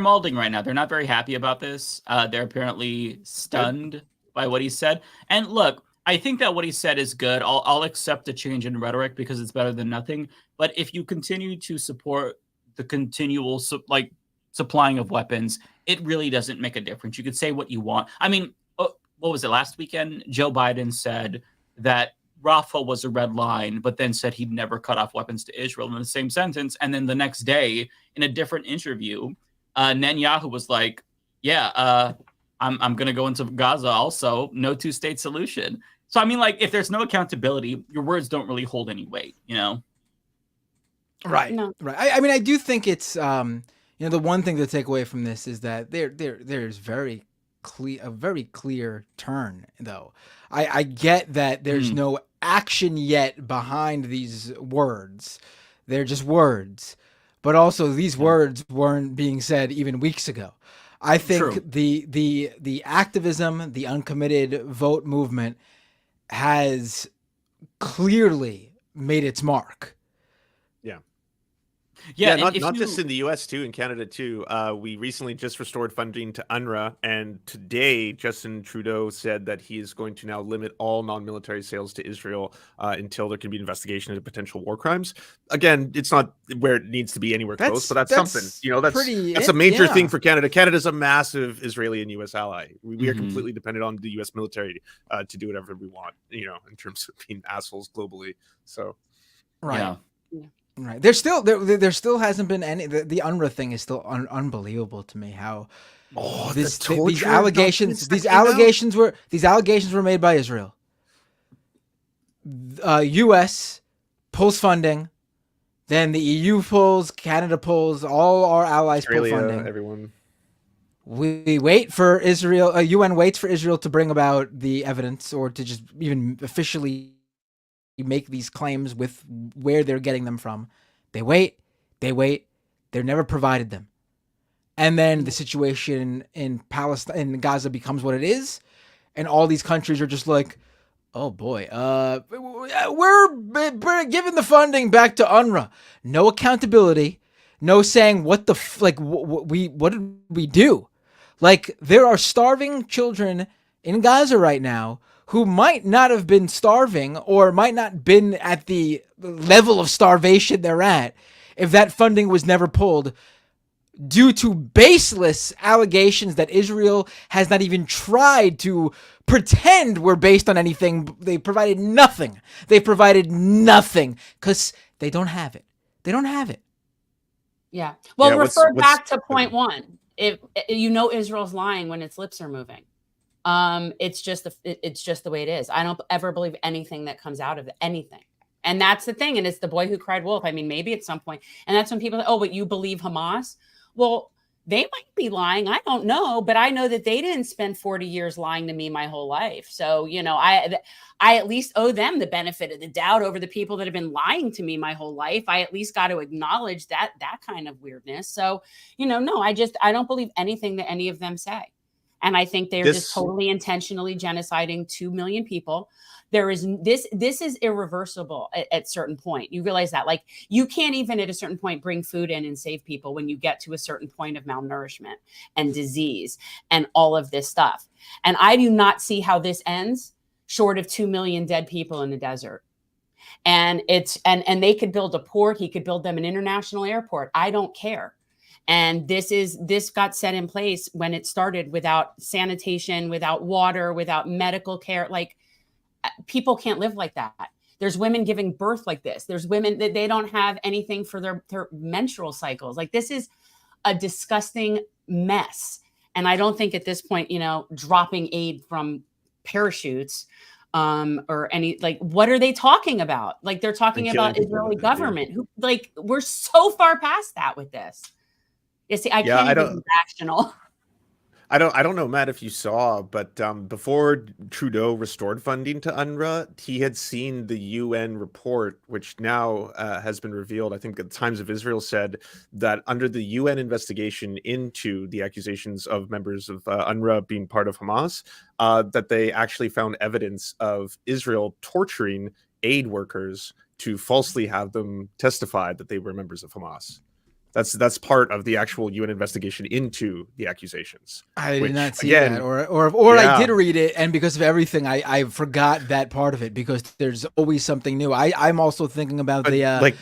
molding right now. They're not very happy about this. They're apparently stunned by what he said. And look, I think that what he said is good. I'll accept the change in rhetoric because it's better than nothing. But if you continue to support the continual supplying of weapons, it really doesn't make a difference. You could say what you want. I mean, what was it last weekend? Joe Biden said that Rafah was a red line, but then said he'd never cut off weapons to Israel in the same sentence. And then the next day, in a different interview, Netanyahu was like, "Yeah, I'm going to go into Gaza also. No two-state solution." So I mean, like, if there's no accountability, your words don't really hold any weight, you know? Right. No. Right. I mean, I do think it's the one thing to take away from this is that there's a very clear turn, though. I get that there's no action yet behind these words. They're just words. But also these words weren't being said even weeks ago. I think the activism, the uncommitted vote movement has clearly made its mark. Yeah, not just in the US too, in Canada too. We recently just restored funding to UNRWA, and today Justin Trudeau said that he is going to now limit all non-military sales to Israel until there can be an investigation into potential war crimes. Again, it's not where it needs to be anywhere close, but that's something. You know, that's a major thing for Canada. Canada's a massive Israeli and US ally. We are completely dependent on the US military to do whatever we want, you know, in terms of being assholes globally. So, right. Yeah. Right. There still hasn't been any. The UNRWA thing is still unbelievable to me. How these allegations were made by Israel. U.S. pulls funding, then the EU pulls, Canada pulls, all our allies Australia, pull funding. everyone. we wait for Israel. UN waits for Israel to bring about the evidence or to just even officially make these claims with where they're getting them from. They wait. They're never provided them. And then the situation in Palestine, in Gaza, becomes what it is. And all these countries are just like, oh boy, we're giving the funding back to UNRWA. No accountability. No saying what did we do? Like, there are starving children in Gaza right now who might not have been starving or might not been at the level of starvation they're at if that funding was never pulled, due to baseless allegations that Israel has not even tried to pretend were based on anything. They provided nothing. Because they don't have it. Yeah. Well, refer back to point one. If Israel's lying when its lips are moving. It's just the way it is. I don't ever believe anything that comes out of anything. And that's the thing. And it's the boy who cried wolf. I mean, maybe at some point. And that's when people say, oh, but you believe Hamas? Well, they might be lying. I don't know. But I know that they didn't spend 40 years lying to me my whole life. So, I at least owe them the benefit of the doubt over the people that have been lying to me my whole life. I at least got to acknowledge that kind of weirdness. So, no, I don't believe anything that any of them say. And I think they're just totally intentionally genociding 2 million people. This is irreversible at a certain point. You realize that, like, you can't even at a certain point bring food in and save people when you get to a certain point of malnourishment and disease and all of this stuff. And I do not see how this ends short of 2 million dead people in the desert. And and they could build a port. He could build them an international airport. I don't care. And this got set in place when it started without sanitation, without water, without medical care. Like, people can't live like that. There's women giving birth like this. There's women that they don't have anything for their menstrual cycles. Like, this is a disgusting mess. And I don't think at this point, dropping aid from parachutes or any, like, what are they talking about? Like, they're talking about Israeli government who, like, we're so far past that with this. You see, I can't even be rational. I don't know, Matt, if you saw, but before Trudeau restored funding to UNRWA, he had seen the UN report, which now has been revealed. I think at the Times of Israel said that under the UN investigation into the accusations of members of UNRWA being part of Hamas, that they actually found evidence of Israel torturing aid workers to falsely have them testify that they were members of Hamas. That's part of the actual UN investigation into the accusations. I did not see that, or I did read it, and because of everything, I forgot that part of it because there's always something new. I'm also thinking about that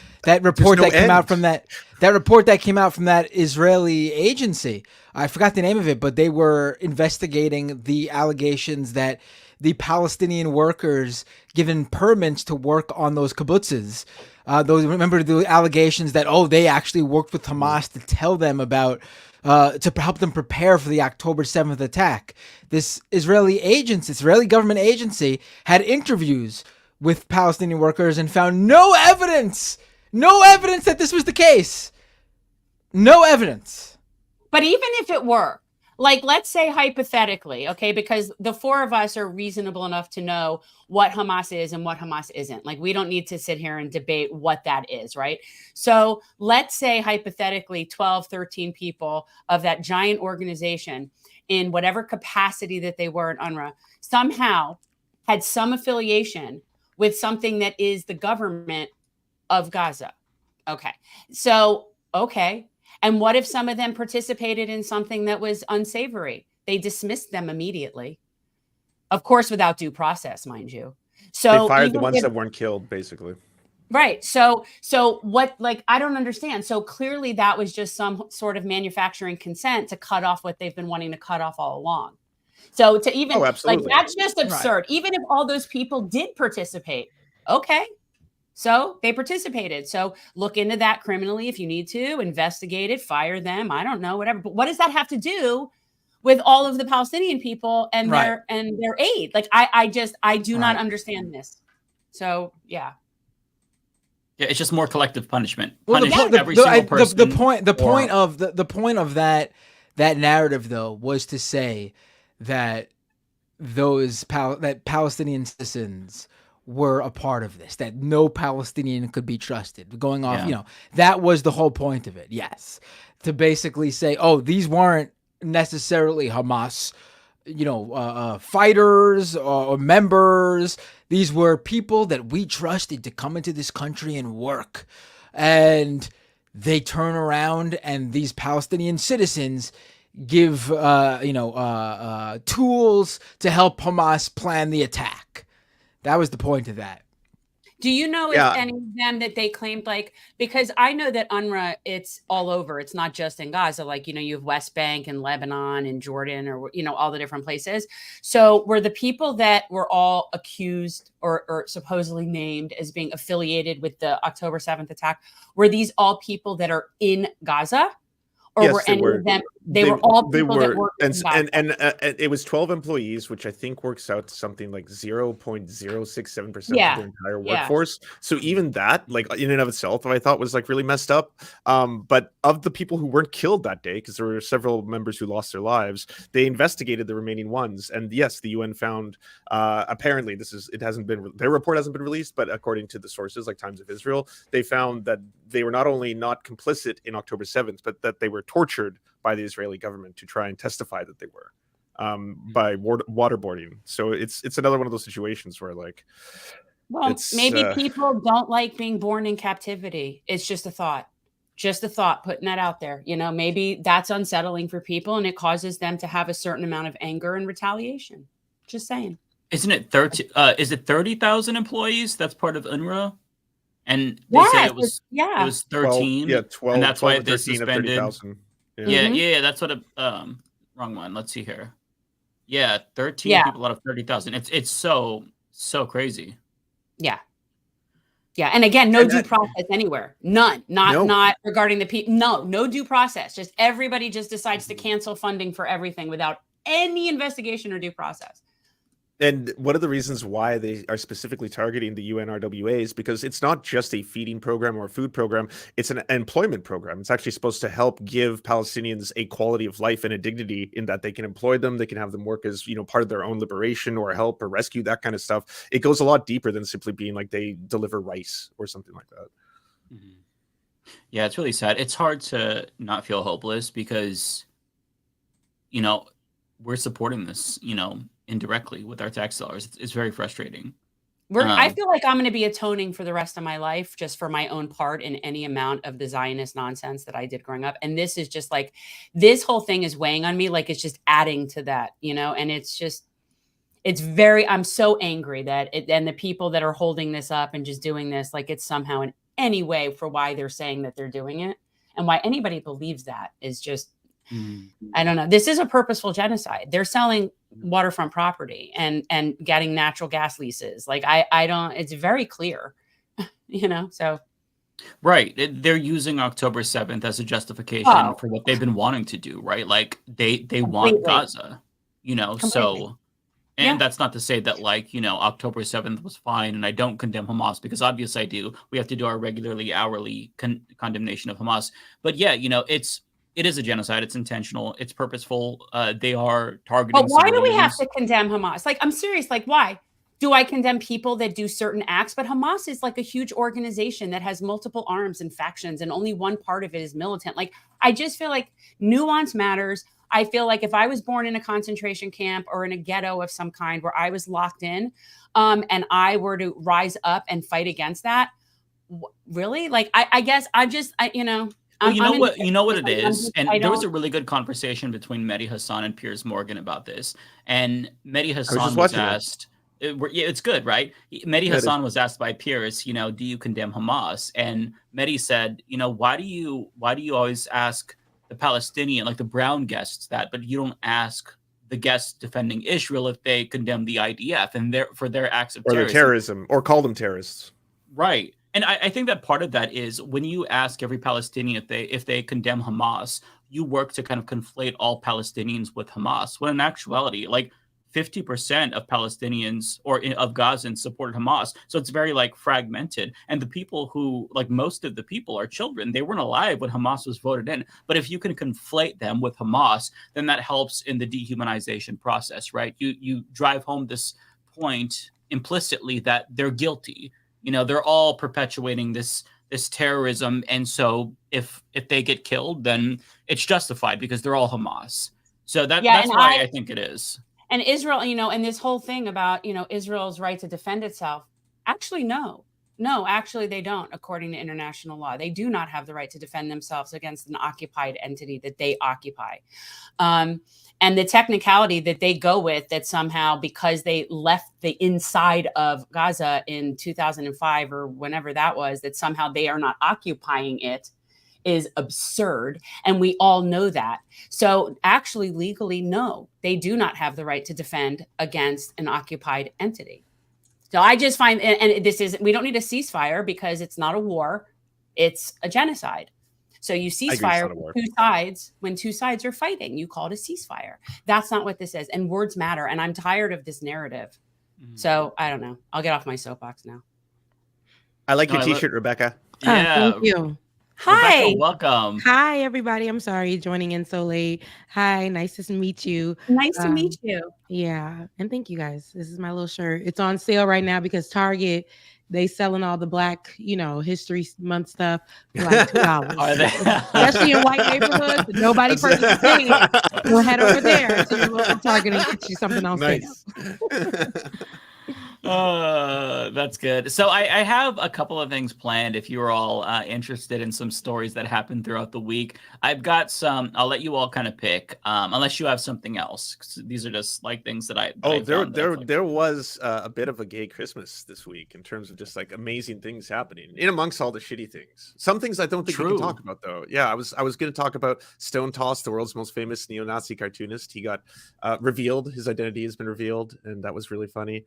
report that came out from that report that came out from that Israeli agency. I forgot the name of it, but they were investigating the allegations that the Palestinian workers given permits to work on those kibbutzes. Remember the allegations that, they actually worked with Hamas to tell them about, to help them prepare for the October 7th attack. This Israeli government agency had interviews with Palestinian workers and found no evidence that this was the case. No evidence. But even if it were, like, let's say hypothetically, okay, because the four of us are reasonable enough to know what Hamas is and what Hamas isn't. Like, we don't need to sit here and debate what that is, right? So let's say hypothetically 12, 13 people of that giant organization in whatever capacity that they were at UNRWA somehow had some affiliation with something that is the government of Gaza. Okay. So, okay. And what if some of them participated in something that was unsavory? They dismissed them immediately. Of course, without due process, mind you. So they fired the ones that weren't killed, basically. Right. So what, like, I don't understand. So clearly that was just some sort of manufacturing consent to cut off what they've been wanting to cut off all along. So to even, like, that's just absurd. Right. Even if all those people did participate, okay. So they participated. So look into that criminally if you need to, investigate it, fire them. I don't know, whatever. But what does that have to do with all of the Palestinian people and their aid? Like, I do not understand this. So yeah. Yeah, it's just more collective punishment. Well, Punish every single person. The point of that That narrative, though, was to say that that Palestinian citizens were a part of this, that no Palestinian could be trusted. Going off, that was the whole point of it. Yes, to basically say, oh, these weren't necessarily Hamas, fighters or members. These were people that we trusted to come into this country and work, and they turn around and these Palestinian citizens give tools to help Hamas plan the attack. That was the point of that. Do you know if any of them that they claimed, like, because I know that UNRWA, it's all over. It's not just in Gaza. Like, you have West Bank and Lebanon and Jordan, or, all the different places. So were the people that were all accused or supposedly named as being affiliated with the October 7th attack, were these all people that are in Gaza? Or yes, were any of them? They were all people that worked in Gaza. And it was 12 employees, which I think works out to something like 0.067% of the entire workforce. So even that, like in and of itself, I thought was like really messed up. But of the people who weren't killed that day, because there were several members who lost their lives, they investigated the remaining ones. And yes, the UN found apparently their report hasn't been released, but according to the sources like Times of Israel, they found that they were not only not complicit in October 7th, but that they were tortured by the Israeli government to try and testify that they were by waterboarding. So it's another one of those situations where maybe people don't like being born in captivity. It's just a thought, putting that out there. Maybe that's unsettling for people and it causes them to have a certain amount of anger and retaliation. Just saying. Isn't it 30,000 employees that's part of UNRWA? And they said it was 13. 12. And that's 12 why they suspended. Yeah, that's what wrong one. Let's see here. Yeah, 13 people out of 30,000. It's so crazy. Yeah. Yeah, and again, no due process anywhere. None. Not regarding the people. No due process. Just everybody just decides to cancel funding for everything without any investigation or due process. And one of the reasons why they are specifically targeting the UNRWA is because it's not just a feeding program or a food program. It's an employment program. It's actually supposed to help give Palestinians a quality of life and a dignity in that they can employ them. They can have them work as, part of their own liberation or help or rescue, that kind of stuff. It goes a lot deeper than simply being like they deliver rice or something like that. Mm-hmm. Yeah, it's really sad. It's hard to not feel hopeless because, we're supporting this, indirectly with our tax dollars. It's very frustrating. I feel like I'm going to be atoning for the rest of my life just for my own part in any amount of the Zionist nonsense that I did growing up. And this is just like, this whole thing is weighing on me. Like it's just adding to that, and I'm so angry and the people that are holding this up and just doing this, like it's somehow in any way for why they're saying that they're doing it and why anybody believes that is just, I don't know. This is a purposeful genocide. They're selling waterfront property and getting natural gas leases. Like I don't, it's very clear, so. Right. They're using October 7th as a justification for what they've been wanting to do, right? Like they want Gaza, so, and that's not to say that October 7th was fine and I don't condemn Hamas because obviously I do. We have to do our regularly hourly condemnation of Hamas. But yeah, it is a genocide. It's intentional. It's purposeful. They are targeting. But why do we have to condemn Hamas? Like, I'm serious. Like, why? Do I condemn people that do certain acts? But Hamas is like a huge organization that has multiple arms and factions, and only one part of it is militant. Like, I just feel like nuance matters. I feel like if I was born in a concentration camp or in a ghetto of some kind where I was locked in, and I were to rise up and fight against that, really? Like, I guess I just, Well, you know what it is, and there was a really good conversation between Mehdi Hassan and Piers Morgan about this. And Mehdi Hassan was asked, it's good, right? Mehdi Hassan was asked by Piers, do you condemn Hamas? And Mehdi said, why do you always ask the Palestinian, like the brown guests, that, but you don't ask the guests defending Israel if they condemn the IDF and for their acts of terrorism or call them terrorists, right? And I think that part of that is when you ask every Palestinian if they condemn Hamas, you work to kind of conflate all Palestinians with Hamas. When in actuality, like 50% of Palestinians of Gazans supported Hamas. So it's very like fragmented. And the people who, like most of the people are children. They weren't alive when Hamas was voted in. But if you can conflate them with Hamas, then that helps in the dehumanization process, right? You drive home this point implicitly that they're guilty. They're all perpetuating this terrorism. And so if they get killed, then it's justified because they're all Hamas. So that's why I think it is. And Israel, and this whole thing about, Israel's right to defend itself, actually, no, actually they don't, according to international law. They do not have the right to defend themselves against an occupied entity that they occupy. And the technicality that they go with, that somehow because they left the inside of Gaza in 2005 or whenever that was, that somehow they are not occupying it, is absurd. And we all know that. So actually, legally, no, they do not have the right to defend against an occupied entity. So I just find, and we don't need a ceasefire because it's not a war, it's a genocide. So you ceasefire when two sides are fighting, you call it a ceasefire. That's not what this is. And words matter. And I'm tired of this narrative. So I don't know. I'll get off my soapbox now. I like your t-shirt, Rebecca. Yeah. Thank you. Hi. Rebecca, welcome. Hi, everybody. I'm sorry joining in so late. Hi, nice to meet you. Nice to meet you. Yeah. And thank you guys. This is my little shirt. It's on sale right now because Target, they selling all the Black, History Month stuff for like $2. Are they? Especially in white neighborhoods. Nobody purchases it. We'll head over there to your local Target and get you something on sale. That's good. So I have a couple of things planned if you're all interested in some stories that happened throughout the week. I've got some. I'll let you all kind of pick, unless you have something else. 'Cause these are just like things that I. There was a bit of a gay Christmas this week in terms of just like amazing things happening in amongst all the shitty things. Some things I don't think we can talk about though. Yeah, I was going to talk about Stone Toss, the world's most famous neo-Nazi cartoonist. He got revealed. His identity has been revealed, and that was really funny.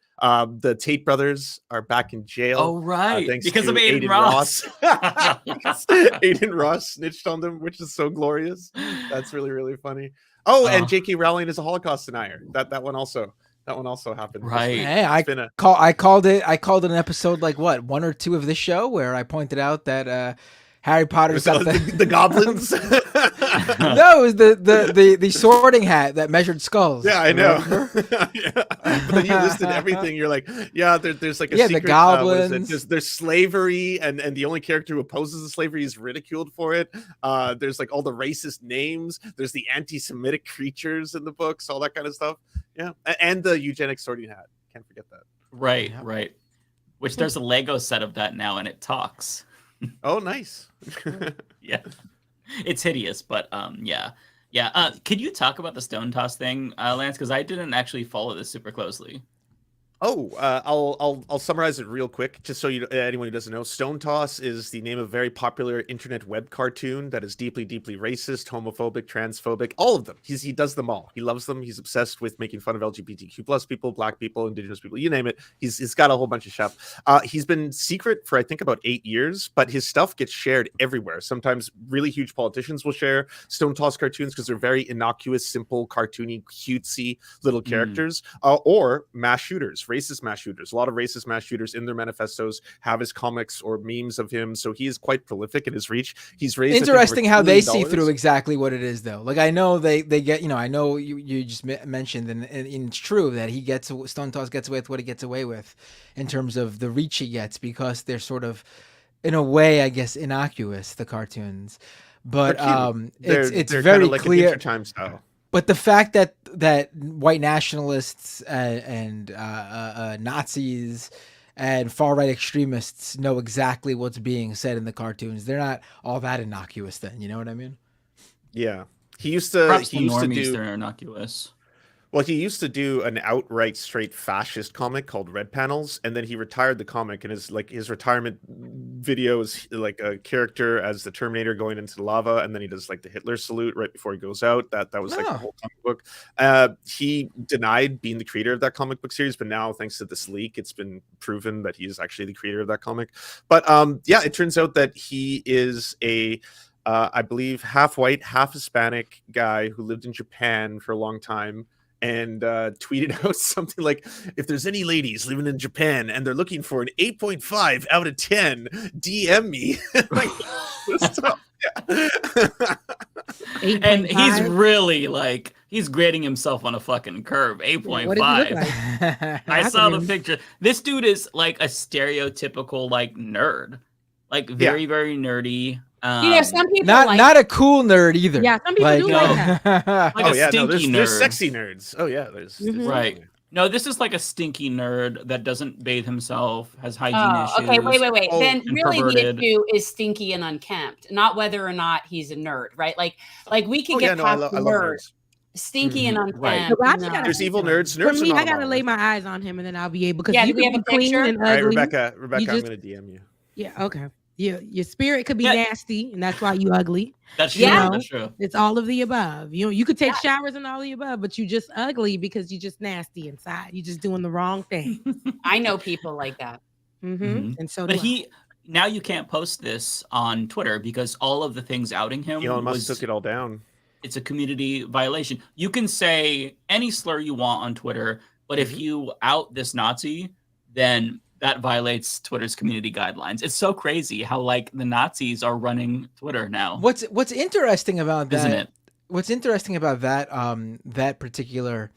The Tate brothers are back in jail. Oh, right. Because of Aiden Ross. Aiden Ross snitched on them, which is so glorious. That's really, really funny. Oh, and J.K. Rowling is a Holocaust denier. That one also happened. Right. Hey, I called it an episode like what, 1 or 2 of this show where I pointed out that Harry Potter's got the goblins. No, it was the sorting hat that measured skulls. Yeah, I know. Yeah. But then you listed everything. You're like, yeah, there's like a secret. The goblins. There's slavery, and the only character who opposes the slavery is ridiculed for it. There's like all the racist names. There's the anti-Semitic creatures in the books, all that kind of stuff. Yeah, and the eugenic sorting hat. Can't forget that. Right, right. Which there's a Lego set of that now, and it talks. Oh, nice. Yeah, it's hideous, but yeah. Could you talk about the Stone Toss thing, Lance? Because I didn't actually follow this super closely. Oh, I'll summarize it real quick, just so anyone who doesn't know. Stone Toss is the name of a very popular internet web cartoon that is deeply, deeply racist, homophobic, transphobic, all of them. He does them all. He loves them. He's obsessed with making fun of LGBTQ plus people, Black people, Indigenous people, you name it. He's got a whole bunch of stuff. He's been secret for I think about 8 years, but his stuff gets shared everywhere. Sometimes really huge politicians will share Stone Toss cartoons because they're very innocuous, simple, cartoony, cutesy little characters, or mass shooters. Racist mass shooters. A lot of racist mass shooters in their manifestos have his comics or memes of him, so he is quite prolific in his reach. He's raised interesting how they see through exactly what it is, though. Like I know they get, I know you just mentioned, and it's true that Stone Toss gets away with what he gets away with in terms of the reach he gets because they're sort of, in a way, I guess, innocuous, the cartoons. But it's very like clear. An Time style. But the fact that white nationalists and Nazis and far-right extremists know exactly what's being said in the cartoons, they're not all that innocuous then, you know what I mean? Yeah. He used to do they're innocuous. Well, he used to do an outright straight fascist comic called Red Panels, and then he retired the comic, and his retirement video is like a character as the Terminator going into the lava, and then he does like the Hitler salute right before he goes out. That was like the whole comic book. He denied being the creator of that comic book series, but now thanks to this leak, it's been proven that he is actually the creator of that comic. But yeah, it turns out that he is I believe half white, half Hispanic guy who lived in Japan for a long time. and tweeted out something like, if there's any ladies living in Japan and they're looking for an 8.5 out of 10, DM me. And he's really like, he's grading himself on a fucking curve. 8.5. Like? I saw the picture. This dude is like a stereotypical like nerd, like very nerdy. Some people not a cool nerd either. Yeah, some people do like that. Like there's sexy nerds. Oh yeah, there's right. No, this is like a stinky nerd that doesn't bathe himself, has hygiene issues. Okay, wait. Then really perverted. the issue is stinky and unkempt, not whether or not he's a nerd, right? Like we can get past the nerd. Stinky and unkempt. Right. There's evil nerds. For me, I gotta lay my eyes on him, and then I'll be able. Because do we have a picture? And ugly. All right, Rebecca, I'm gonna DM you. Yeah. Okay. Your spirit could be nasty, and that's why you ugly. That's true. That's true. It's all of the above. You could take showers and all of the above, but you just ugly because you just nasty inside. You just doing the wrong thing. I know people like that. And so, but now you can't post this on Twitter because all of the things outing him. Elon Musk took it all down. It's a community violation. You can say any slur you want on Twitter, but if you out this Nazi, then that violates Twitter's community guidelines. It's so crazy how like the Nazis are running Twitter now. What's interesting about that? Isn't it? What's interesting about that that particular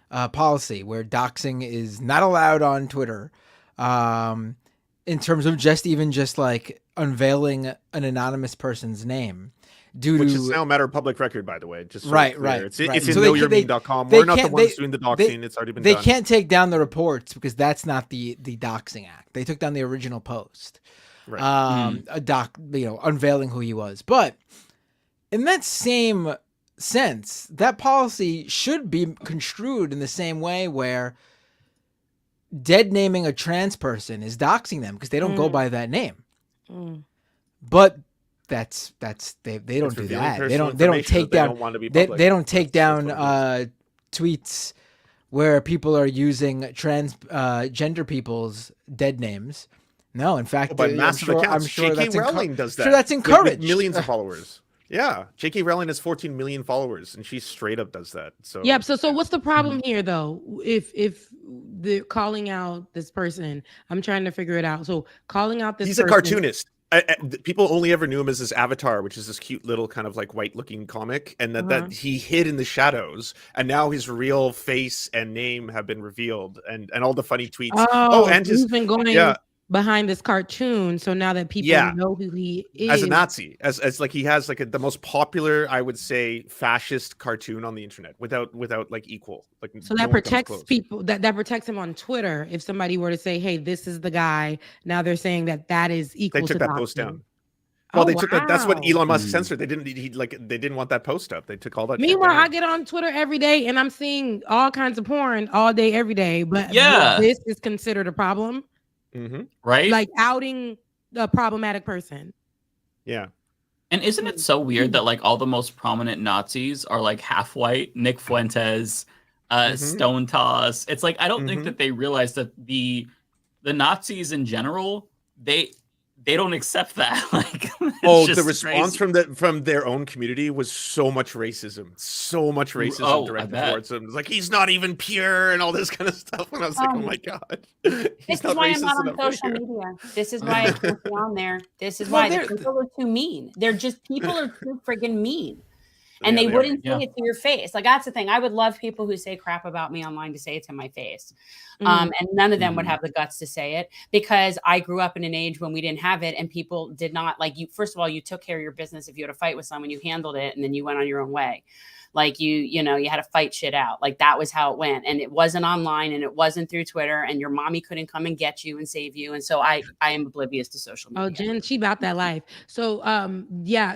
policy where doxing is not allowed on Twitter, in terms of just like unveiling an anonymous person's name. Which is now a matter of public record, by the way. Just right. It's in So knowyourmeme.com. We're not the ones doing the doxing. It's already been done. They can't take down the reports because that's not the doxing act. They took down the original post, right. Unveiling who he was. But in that same sense, that policy should be construed in the same way where dead naming a trans person is doxing them because they don't go by that name. But they don't do that. They don't take down they don't take down tweets where people are using transgender people's dead names. No, in fact, I'm sure J.K. Rowling does that. Sure, that's encouraged. With millions of followers. Yeah, J.K. Rowling has 14 million followers, and she straight up does that. So yeah. So what's the problem here, though? If they're calling out this person, I'm trying to figure it out. So calling out this, he's a cartoonist. People only ever knew him as his avatar, which is this cute little kind of like white looking comic, and that he hid in the shadows, and now his real face and name have been revealed, and all the funny tweets. And he's been going behind this cartoon, so now that people know who he is as a Nazi, as like he has like the most popular, I would say, fascist cartoon on the internet without like equal. Like so that protects people. That protects him on Twitter. If somebody were to say, "Hey, this is the guy," now they're saying that is equal. They took to that post down. Well, they took that. That's what Elon Musk censored. They didn't want that post up. They took all that. Meanwhile, I get on Twitter every day and I'm seeing all kinds of porn all day, every day. But this is considered a problem. Right? Like outing a problematic person. Yeah. And isn't it so weird that like all the most prominent Nazis are like half white? Nick Fuentes, Stone Toss. It's like I don't think that they realize that the Nazis in general, they don't accept that. Like the response from their own community was so much racism directed towards him. It's like he's not even pure and all this kind of stuff. And I was like, oh my god, this is why I'm not on social media. This is why I can't be on there. This is why people are too mean. People are too friggin' mean. And they wouldn't say it to your face. Like that's the thing. I would love people who say crap about me online to say it to my face. And none of them would have the guts to say it because I grew up in an age when we didn't have it and people did not like you. First of all, you took care of your business. If you had a fight with someone, you handled it and then you went on your own way. Like you had to fight shit out. Like that was how it went. And it wasn't online and it wasn't through Twitter and your mommy couldn't come and get you and save you. And so I am oblivious to social media. Oh, Jen, she about that life. So,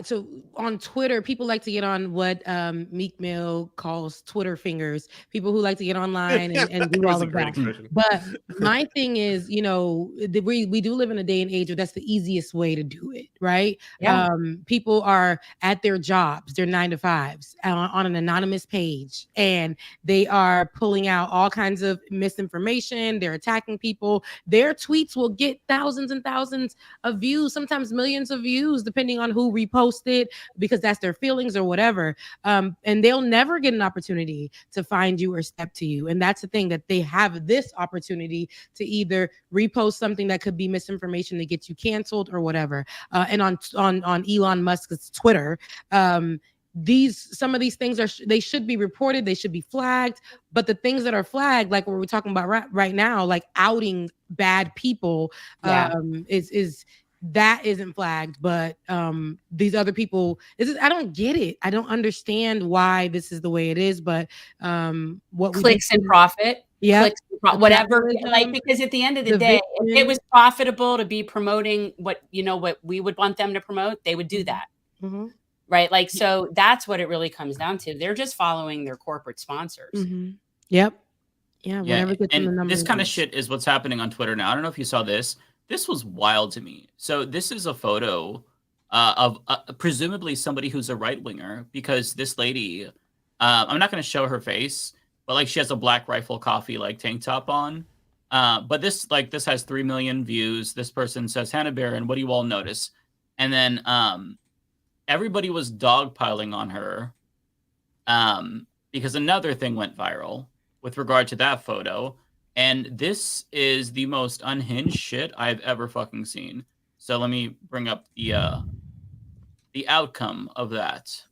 so on Twitter, people like to get on what Meek Mill calls Twitter fingers, people who like to get online and do all of that. But my thing is, we do live in a day and age where that's the easiest way to do it, right? Yeah. People are at their jobs, their 9 to 5s on on an anonymous page and they are pulling out all kinds of misinformation. They're attacking people. Their tweets will get thousands and thousands of views, sometimes millions of views, depending on who reposted, because that's their feelings or whatever. And they'll never get an opportunity to find you or step to you. And that's the thing, that they have this opportunity to either repost something that could be misinformation to get you canceled or whatever. And on Elon Musk's Twitter, some of these things they should be reported, they should be flagged, but the things that are flagged, like what we're talking about right now, like outing bad people, is that isn't flagged, but these other people, I don't get it. I don't understand why this is the way it is, but what clicks and profit. Yeah, whatever, like, because at the end of the day, if it was profitable to be promoting what we would want them to promote, they would do that. Mm-hmm. Right. Like, so that's what it really comes down to. They're just following their corporate sponsors. Mm-hmm. Yep. Yeah. Whatever gets in the numbers. This kind of shit is what's happening on Twitter now. I don't know if you saw this. This was wild to me. So this is a photo of presumably somebody who's a right winger, because this lady, I'm not going to show her face, but like she has a Black Rifle Coffee like tank top on. But this has 3 million views. This person says, Hannah Barron, what do you all notice? And then everybody was dogpiling on her because another thing went viral with regard to that photo. And this is the most unhinged shit I've ever fucking seen. So let me bring up the outcome of that.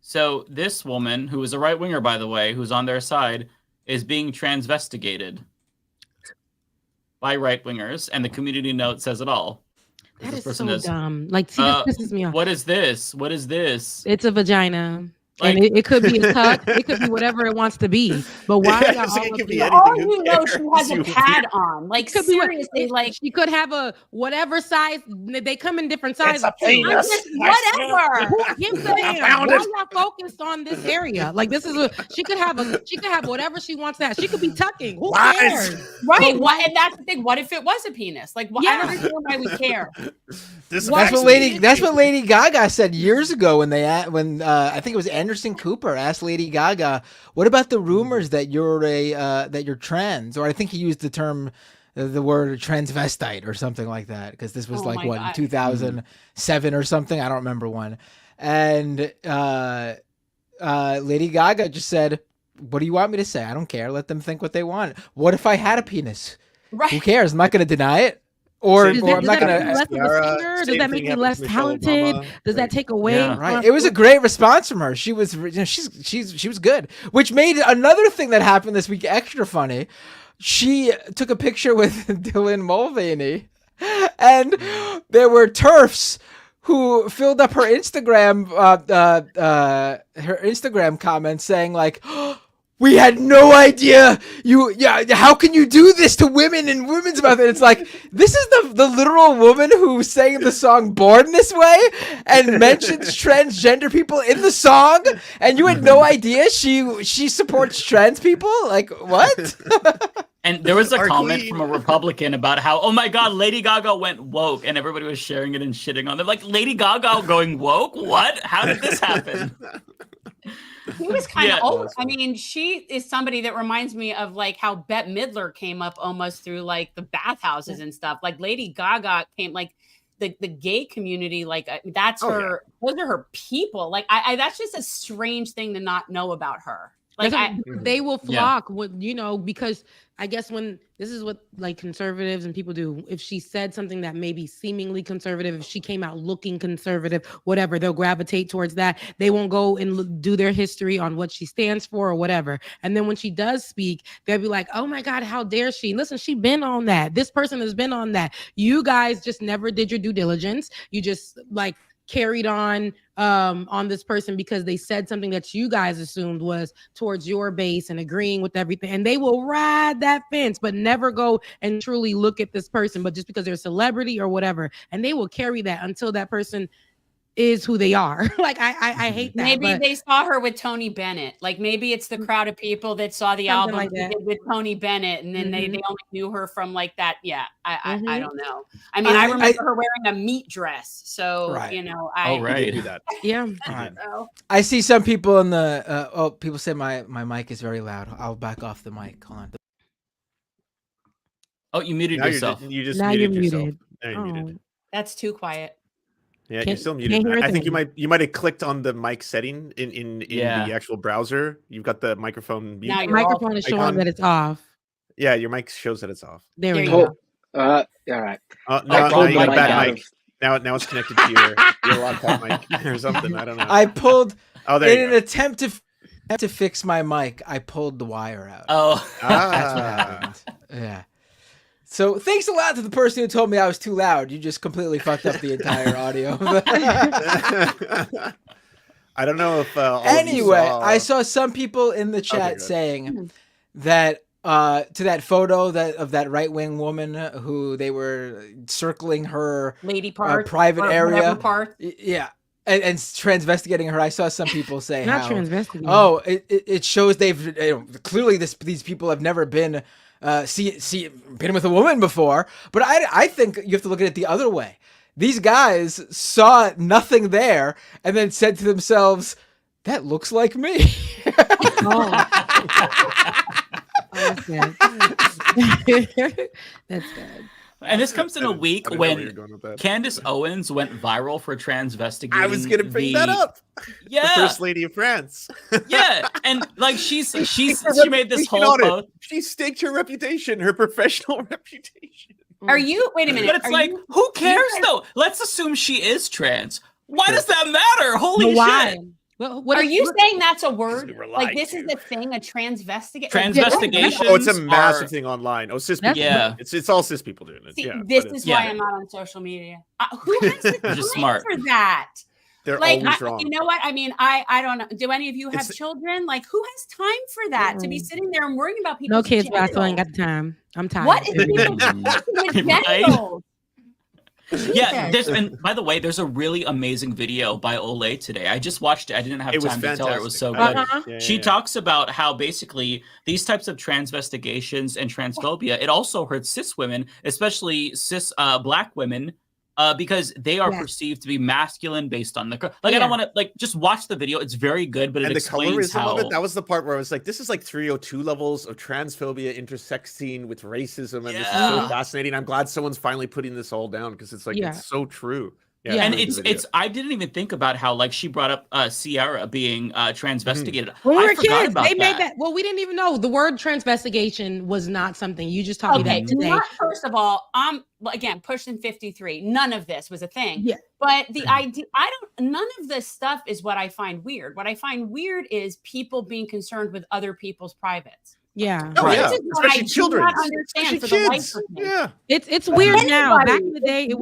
So this woman, who is a right winger, by the way, who's on their side, is being transvestigated by right wingers, and the community note says it all. That is so dumb. Like, see, this pisses me off. What is this? What is this? It's a vagina. Like, and it could be a tuck. It could be whatever it wants to be. But why? She has a pad on. Like, seriously, like she could have a whatever size. They come in different sizes. Whatever. Who gives a damn? Why y'all focused on this area? Like, this is she could have whatever she wants to have. She could be tucking. Who cares? Right. And that's the thing. What if it was a penis? Like, I don't understand why we care. That's what Lady Gaga said years ago when I think it was Anderson Cooper asked Lady Gaga, "What about the rumors that you're that you're trans?" Or I think he used the word transvestite or something like that, because this was in 2007 or something. I don't remember when. And Lady Gaga just said, "What do you want me to say? I don't care. Let them think what they want. What if I had a penis? Right. Who cares? I'm not going to deny it." Or I'm not going to. Does that make you less talented? Does that take away? Yeah, right. It was a great response from her. She was, she was good, which made another thing that happened this week extra funny. She took a picture with Dylan Mulvaney, and there were TERFs who filled up her Instagram, comments saying like, "We had no idea how can you do this to women and women's mouth?" And it's like, this is the literal woman who sang the song Born This Way and mentions transgender people in the song, and you had no idea she supports trans people? Like, what? And there was a comment from a Republican about how, oh my God, Lady Gaga went woke, and everybody was sharing it and shitting on them. Like, Lady Gaga going woke? What? How did this happen? He was kind of old. I mean, she is somebody that reminds me of like how Bette Midler came up almost through like the bathhouses and stuff. Like Lady Gaga came like the gay community, like that's her. Those are her people. Like I that's just a strange thing to not know about her. Like they will flock with, because I guess when this is what like conservatives and people do, if she said something that may be seemingly conservative, if she came out looking conservative, whatever, they'll gravitate towards that. They won't go and do their history on what she stands for or whatever. And then when she does speak, they'll be like, oh my God, how dare she? Listen, she been on that. This person has been on that. You guys just never did your due diligence. You just like carried on this person because they said something that you guys assumed was towards your base and agreeing with everything. And they will ride that fence, but never go and truly look at this person, but just because they're a celebrity or whatever. And they will carry that until that person is who they are. Like I hate that. Maybe but they saw her with Tony Bennett. Like maybe it's the crowd of people that saw the album like she did with Tony Bennett, and then they only knew her from like that. Yeah, I don't know. I mean, I remember her wearing a meat dress, so you know, I do that. Yeah. I see some people in the people say my mic is very loud. I'll back off the mic. Hold on. Oh, you muted Now yourself. You just Now muted you're yourself. muted. Now you're muted. That's too quiet. Yeah, you're still muted. I think you might have clicked on the mic setting in the actual browser. You've got the microphone mute. Now your microphone is showing that it's off. Yeah, your mic shows that it's off. There we go. All right. Now you got a bad mic. Now it's connected to your laptop mic or something. I don't know. I pulled there in an attempt to fix my mic. I pulled the wire out. Oh, that's what happened. Yeah. So thanks a lot to the person who told me I was too loud. You just completely fucked up the entire audio. I don't know if anyway, I saw some people in the chat saying that to that photo of that right-wing woman who they were circling her lady part, private area part. Yeah. And transvestigating her. I saw some people say not transvestigating. Oh, it shows they've clearly these people have never been been with a woman before. But I think you have to look at it the other way. These guys saw nothing there and then said to themselves, "That looks like me." That's good. That's good. And this comes in a week when Candace Owens went viral for transvestigating. I was going to bring that up. Yeah, the First Lady of France. Yeah, and like she made this whole post. She staked her reputation, her professional reputation. Are you? Wait a minute. But it's like, who cares though? Let's assume she is trans. Why does that matter? Holy shit! Well, are you saying that's a word? Like this is a thing, a transvestigation? Transvestigation. Oh, it's a massive thing online. Oh, cis people. Yeah, it's all cis people doing it. See, yeah, this is why I'm not on social media. Who has the time smart for that? They're like, always wrong. You know what? I mean, I don't know. Do any of you have children? Like, who has time for that? To be sitting there and worrying about people? No kids, but I still ain't got the time. I'm tired. What is people with genitals? Yeah, and by the way, there's a really amazing video by Olay today. I just watched it. I didn't have time to tell her it was so good. She talks about how basically these types of transvestigations and transphobia, it also hurts cis women, especially cis black women, because they are perceived to be masculine based on the I don't want to just watch the video. It's very good, but it explains how that was the part where I was like, this is like 302 levels of transphobia intersecting with racism, and this is so fascinating. I'm glad someone's finally putting this all down because it's like it's so true. Yeah, and it's I didn't even think about how like she brought up Sierra being transvestigated. When we were kids, they made that. Well, we didn't even know the word transvestigation was not something. You just taught me that today. First of all, I'm again pushing 53. None of this was a thing. Yeah. But the idea, none of this stuff is what I find weird. What I find weird is people being concerned with other people's privates. Yeah. Oh, yeah. Especially children. Understand for the life of me. Yeah. It's weird now. Back in the day, it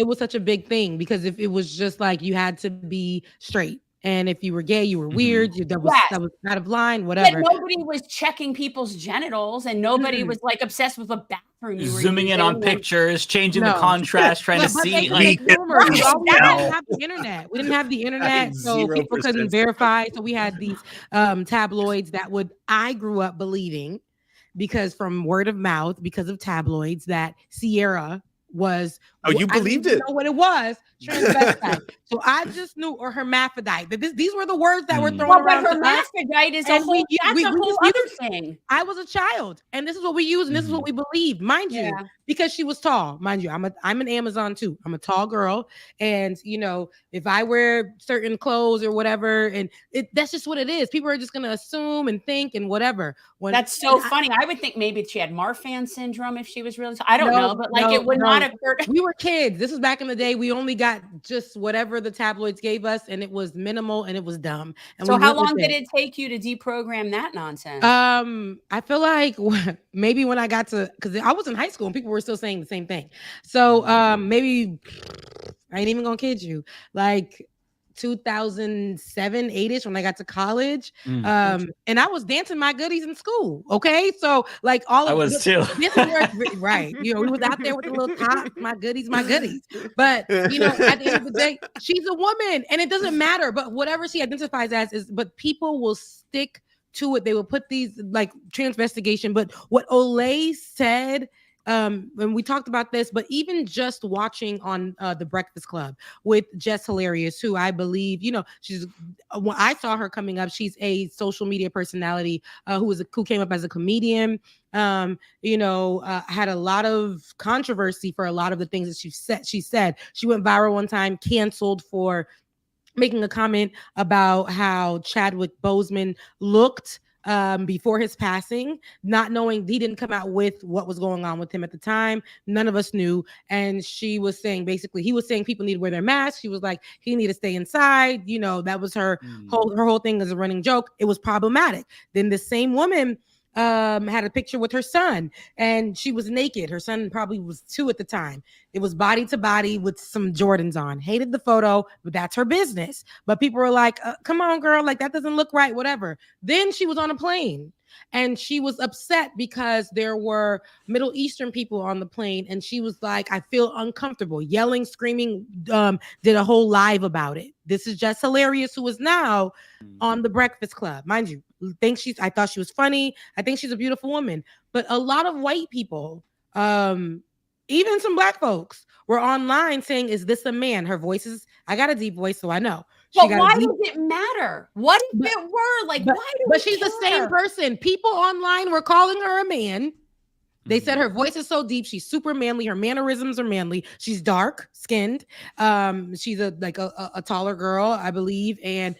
was such a big thing because if it was just like you had to be straight. And if you were gay, you were weird. That was out of line, whatever. But nobody was checking people's genitals, and nobody was like obsessed with a bathroom. You were zooming in on pictures, changing the contrast, trying to see. We didn't have the internet. We didn't have the internet, so people couldn't verify. So we had these tabloids that I grew up believing, because from word of mouth, because of tabloids, that Sierra was. Oh, you believed it? Know what it was? Transvestite. So I just knew, or hermaphrodite. But these were the words that were thrown around. But hermaphrodite is a whole other thing. I was a child, and this is what we use, and this is what we believe, mind you, because she was tall, mind you. I'm an Amazon too. I'm a tall girl, and if I wear certain clothes or whatever, and that's just what it is. People are just gonna assume and think and whatever. That's so funny. I would think maybe she had Marfan syndrome if she was really tall. I don't know, but it would not occur. We were kids. This was back in the day. We only got just whatever the tabloids gave us, and it was minimal and it was dumb. And so how long did it take you to deprogram that nonsense? I feel like maybe when I got to, because I was in high school and people were still saying the same thing. So maybe I ain't even gonna kid you, like 2007, 8ish when I got to college. And I was dancing my goodies in school. Okay. So like all of I was too. This is where it's right. You know, we was out there with the little top, my goodies. But you know, at the end of the day, she's a woman and it doesn't matter. But whatever she identifies as is, but people will stick to it. They will put these like transvestigation. But what Olay said, when we talked about this, but even just watching on the Breakfast Club with Jess Hilarious, who I believe, you know, she's when I saw her coming up, she's a social media personality who came up as a comedian. You know, had a lot of controversy for a lot of the things that she said. She went viral one time, canceled for making a comment about how Chadwick Boseman looked before his passing, not knowing he didn't come out with what was going on with him at the time. None of us knew. And she was saying, basically, he was saying people need to wear their masks. She was like, he need to stay inside. You know, that was her whole thing as a running joke. It was problematic. Then the same woman had a picture with her son and she was naked. Her son probably was 2 at the time. It was body to body with some Jordans on. Hated the photo, but that's her business. But people were like, come on, girl, like that doesn't look right, whatever. Then she was on a plane and she was upset because there were Middle Eastern people on the plane. And she was like, I feel uncomfortable, yelling, screaming, did a whole live about it. This is Jess Hilarious, who is now on the Breakfast Club. Mind you, I thought she was funny. I think she's a beautiful woman. But a lot of white people, even some black folks, were online saying, is this a man? Her voice is, I got a deep voice, so I know. But why does it matter? What if it were? Like, why do But she's the same person. People online were calling her a man. They said her voice is so deep. She's super manly. Her mannerisms are manly. She's dark skinned. She's a taller girl, I believe. And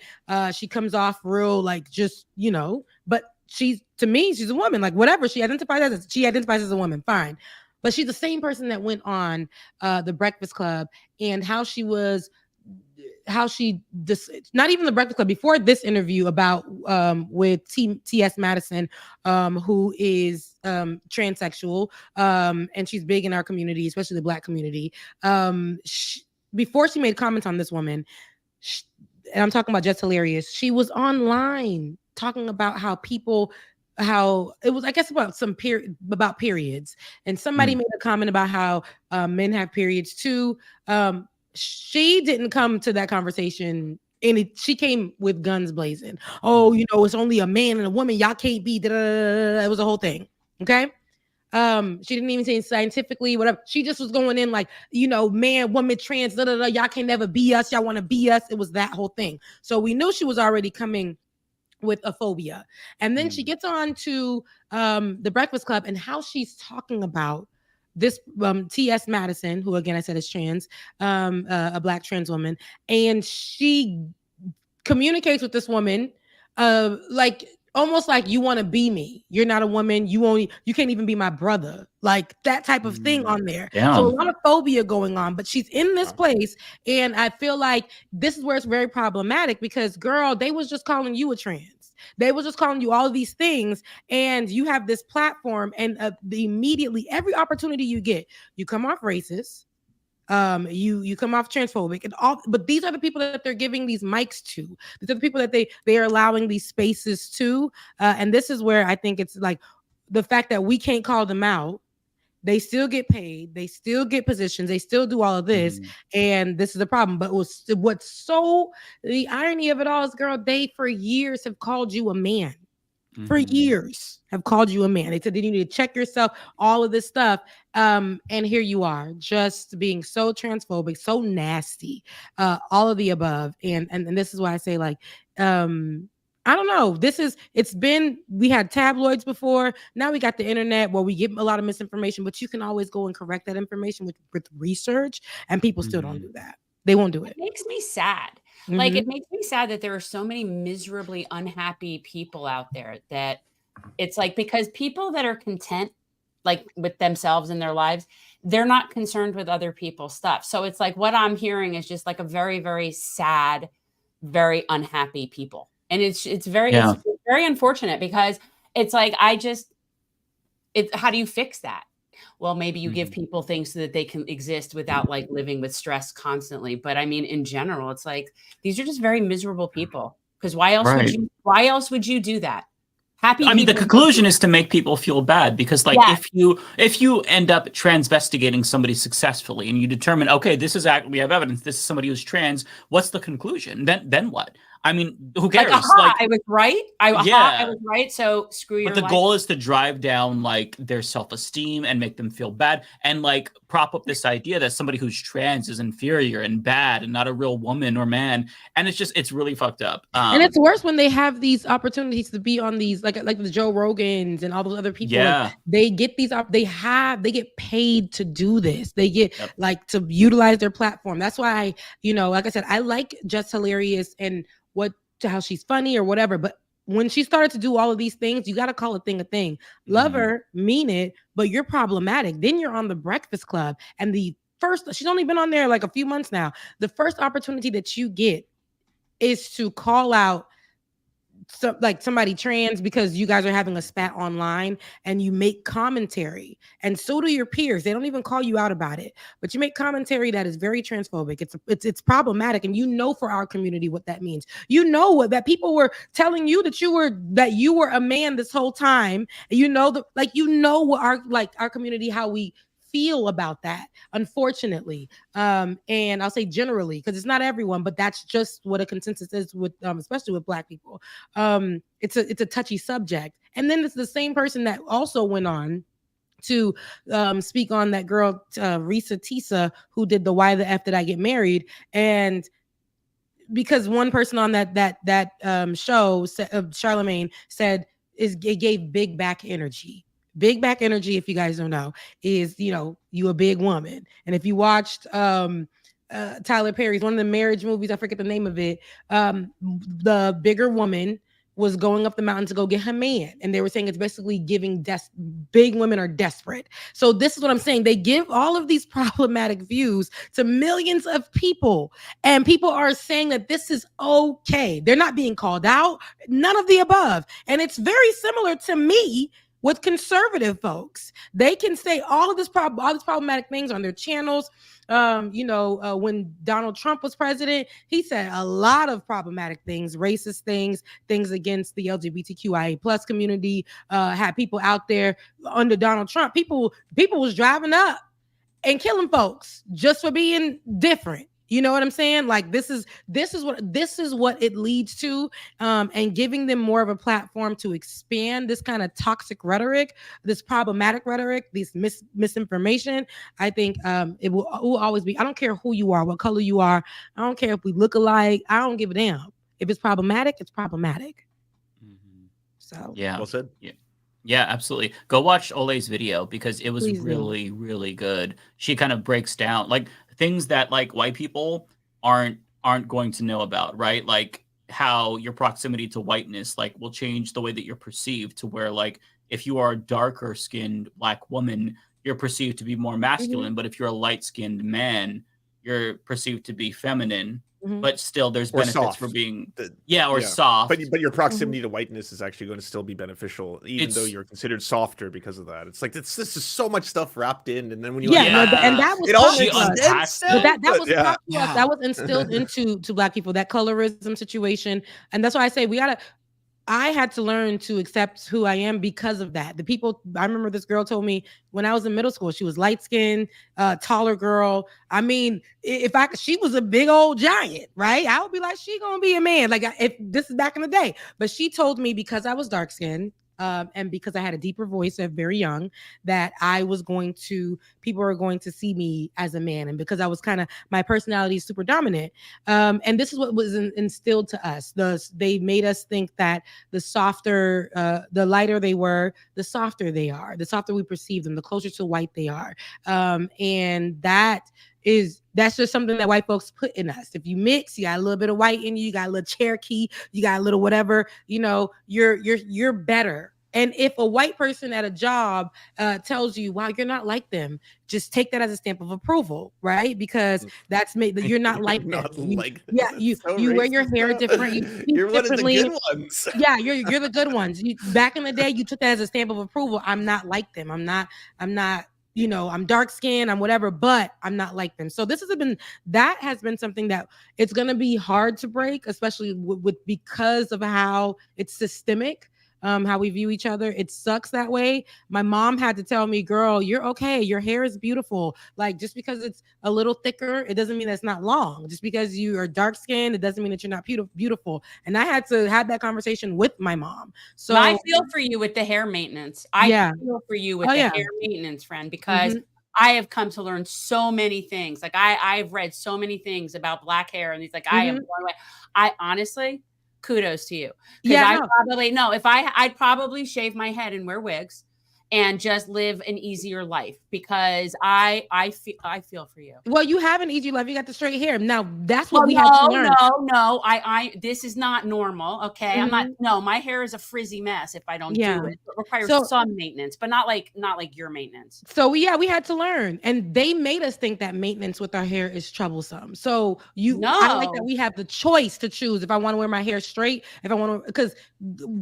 she comes off real, like, just, you know, but to me, she's a woman, like whatever she identifies as a woman. Fine. But she's the same person that went on the Breakfast Club and not even the Breakfast Club, before this interview about with T.S. Madison, who is transsexual, and she's big in our community, especially the Black community. Before she made comments on this woman, and I'm talking about Jess Hilarious, she was online talking about how it was, I guess, about periods, and somebody made a comment about how men have periods too. She didn't come to that conversation, and she came with guns blazing. Oh, you know, it's only a man and a woman. Y'all can't be. It was a whole thing. Okay. She didn't even say scientifically, whatever. She just was going in like, you know, man, woman, trans, y'all can never be us. Y'all want to be us. It was that whole thing. So we knew she was already coming with a phobia. And then she gets on to the Breakfast Club and how she's talking about this T.S. Madison, who again I said is trans, a Black trans woman, and she communicates with this woman like almost like, you want to be me. You're not a woman. You can't even be my brother. Like that type of thing on there. Damn. So a lot of phobia going on, but she's in this place. And I feel like this is where it's very problematic because, girl, they was just calling you a trans. They was just calling you all of these things. And you have this platform and immediately every opportunity you get, you come off racist. You come off transphobic and all, but these are the people that they're giving these mics to. These are the people that they are allowing these spaces to. And this is where I think it's like the fact that we can't call them out. They still get paid. They still get positions. They still do all of this. And this is the problem. But what's so the irony of it all is, girl, they for years have called you a man. For years have called you a man. They said that you need to check yourself, all of this stuff. And here you are, just being so transphobic, so nasty, all of the above. And this is why I say, like, I don't know. We had tabloids before. Now we got the internet where we get a lot of misinformation, but you can always go and correct that information with research. And people still don't do that. They won't do it. It makes me sad. Like, it makes me sad that there are so many miserably unhappy people out there that it's like, because people that are content, like with themselves and their lives, they're not concerned with other people's stuff. So it's like, what I'm hearing is just like a very, very sad, very unhappy people. And it's very unfortunate because it's like, how do you fix that? well, maybe you give people things so that they can exist without like living with stress constantly. But I mean, in general, it's like these are just very miserable people. Because why else would you do that? I mean, the conclusion is to make people feel bad because, like, if you end up transvestigating somebody successfully and you determine, okay, this is we have evidence, this is somebody who's trans. What's the conclusion? Then what? I mean, who cares? I was right. I was right. So screw your life. But the goal is to drive down like their self-esteem and make them feel bad and like prop up this idea that somebody who's trans is inferior and bad and not a real woman or man. And it's really fucked up. And it's worse when they have these opportunities to be on these like the Joe Rogans and all those other people. Yeah. Like, they get these they get paid to do this. They get like to utilize their platform. That's why like I said, I like Just Hilarious and how she's funny or whatever, but when she started to do all of these things, you got to call a thing a thing. Love her, mean it, but you're problematic. Then you're on the Breakfast Club, and she's only been on there like a few months now. The first opportunity that you get is to call out somebody trans because you guys are having a spat online, and you make commentary, and so do your peers. They don't even call you out about it, but you make commentary that is very transphobic. It's problematic, and for our community what that means. That people were telling you that you were a man this whole time. What our community, how we feel about that, unfortunately. And I'll say generally, because it's not everyone, but that's just what a consensus is with especially with Black people. It's a touchy subject. And then it's the same person that also went on to speak on that girl Risa Tisa, who did the Why the F Did I Get Married? And because one person on that show, Charlemagne, said it gave big back energy. Big back energy, if you guys don't know, is you a big woman. And if you watched Tyler Perry's one of the marriage movies, I forget the name of it, the bigger woman was going up the mountain to go get her man, and they were saying it's basically giving big women are desperate. So this is what I'm saying. They give all of these problematic views to millions of people, and people are saying that this is okay. They're not being called out, none of the above. And it's very similar to me with conservative folks. They can say all these problematic things on their channels. When Donald Trump was president, he said a lot of problematic things, racist things against the LGBTQIA plus community. Had people out there under Donald Trump. People was driving up and killing folks just for being different. You know what I'm saying? Like this is what it leads to, and giving them more of a platform to expand this kind of toxic rhetoric, this problematic rhetoric, this misinformation. I think it will always be. I don't care who you are, what color you are. I don't care if we look alike. I don't give a damn. If it's problematic, it's problematic. So yeah, well said. Yeah, absolutely. Go watch Ole's video because it was really, really good. She kind of breaks down like things that like white people aren't going to know about, right? Like how your proximity to whiteness like will change the way that you're perceived, to where like if you are a darker skinned Black woman, you're perceived to be more masculine, but if you're a light skinned man, you're perceived to be feminine. But still, there's benefits for being soft. But your proximity to whiteness is actually going to still be beneficial, even though you're considered softer because of that. It's like this is so much stuff wrapped in, and then when you and that was it all makes sense. That was instilled into Black people, that colorism situation, and that's why I say I had to learn to accept who I am because of that. I remember this girl told me when I was in middle school, she was light skinned, taller girl. I mean, she was a big old giant, right? I would be like, she gonna be a man. Like if this is back in the day, but she told me because I was dark skinned, and because I had a deeper voice at very young, that people were going to see me as a man. And because I was my personality is super dominant. And this is what was instilled to us. They made us think that the softer, the lighter they were, the softer they are, the softer we perceive them, the closer to white they are. And that's just something that white folks put in us. If you mix, you got a little bit of white in you, you got a little Cherokee, you got a little whatever, you're better. And if a white person at a job tells you, wow, you're not like them, just take that as a stamp of approval, right? Because you're not like them. You wear your hair different. You're one of the good ones. Yeah, you're the good ones. Back in the day, you took that as a stamp of approval. I'm not like them. I'm not I'm dark skinned, I'm whatever, but I'm not like them. So that has been something that it's going to be hard to break, especially with because of how it's systemic. How we view each other. It sucks that way. My mom had to tell me, girl, you're okay. Your hair is beautiful. Like, just because it's a little thicker, it doesn't mean that's not long. Just because you are dark skinned, it doesn't mean that you're not beautiful. And I had to have that conversation with my mom. So I feel for you with the hair maintenance. I feel for you with the hair maintenance, friend, because I have come to learn so many things. Like I've read so many things about Black hair, and it's like I am blown away. I honestly, kudos to you. Yeah, I'd probably shave my head and wear wigs and just live an easier life, because I feel for you. Well, you have an easy life. You got the straight hair. Now that's what we have to learn. No. This is not normal. Okay. I'm not. No, my hair is a frizzy mess if I don't do it. It requires some maintenance, but not like your maintenance. So we had to learn, and they made us think that maintenance with our hair is troublesome. So I like that we have the choice to choose if I want to wear my hair straight, if I want to, because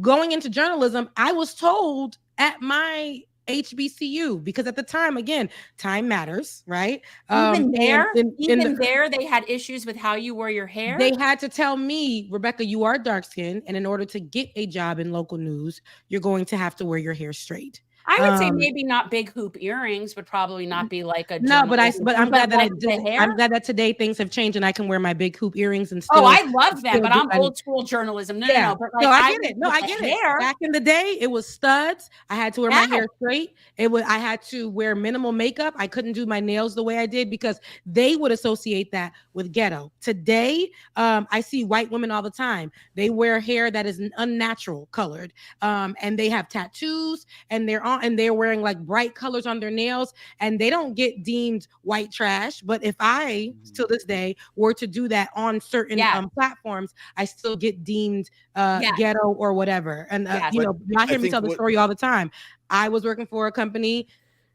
going into journalism, I was told at my HBCU, because at the time, again, time matters, right? Even there, they had issues with how you wore your hair. They had to tell me, Rebecca, you are dark skinned, and in order to get a job in local news, you're going to have to wear your hair straight. I would say maybe not big hoop earrings would probably not be like a no, but I'm glad that I'm glad that today things have changed and I can wear my big hoop earrings and still. Oh, I love them, but I'm old school journalism. No, but like, I get it. No, I get it. Back in the day, it was studs. I had to wear my hair straight. I had to wear minimal makeup. I couldn't do my nails the way I did because they would associate that with ghetto. Today, I see white women all the time. They wear hair that is unnatural colored, and they have tattoos, and they're wearing like bright colors on their nails, and they don't get deemed white trash. But if I, till this day, were to do that on certain platforms, I still get deemed ghetto or whatever. And y'all hear me tell the story all the time. I was working for a company.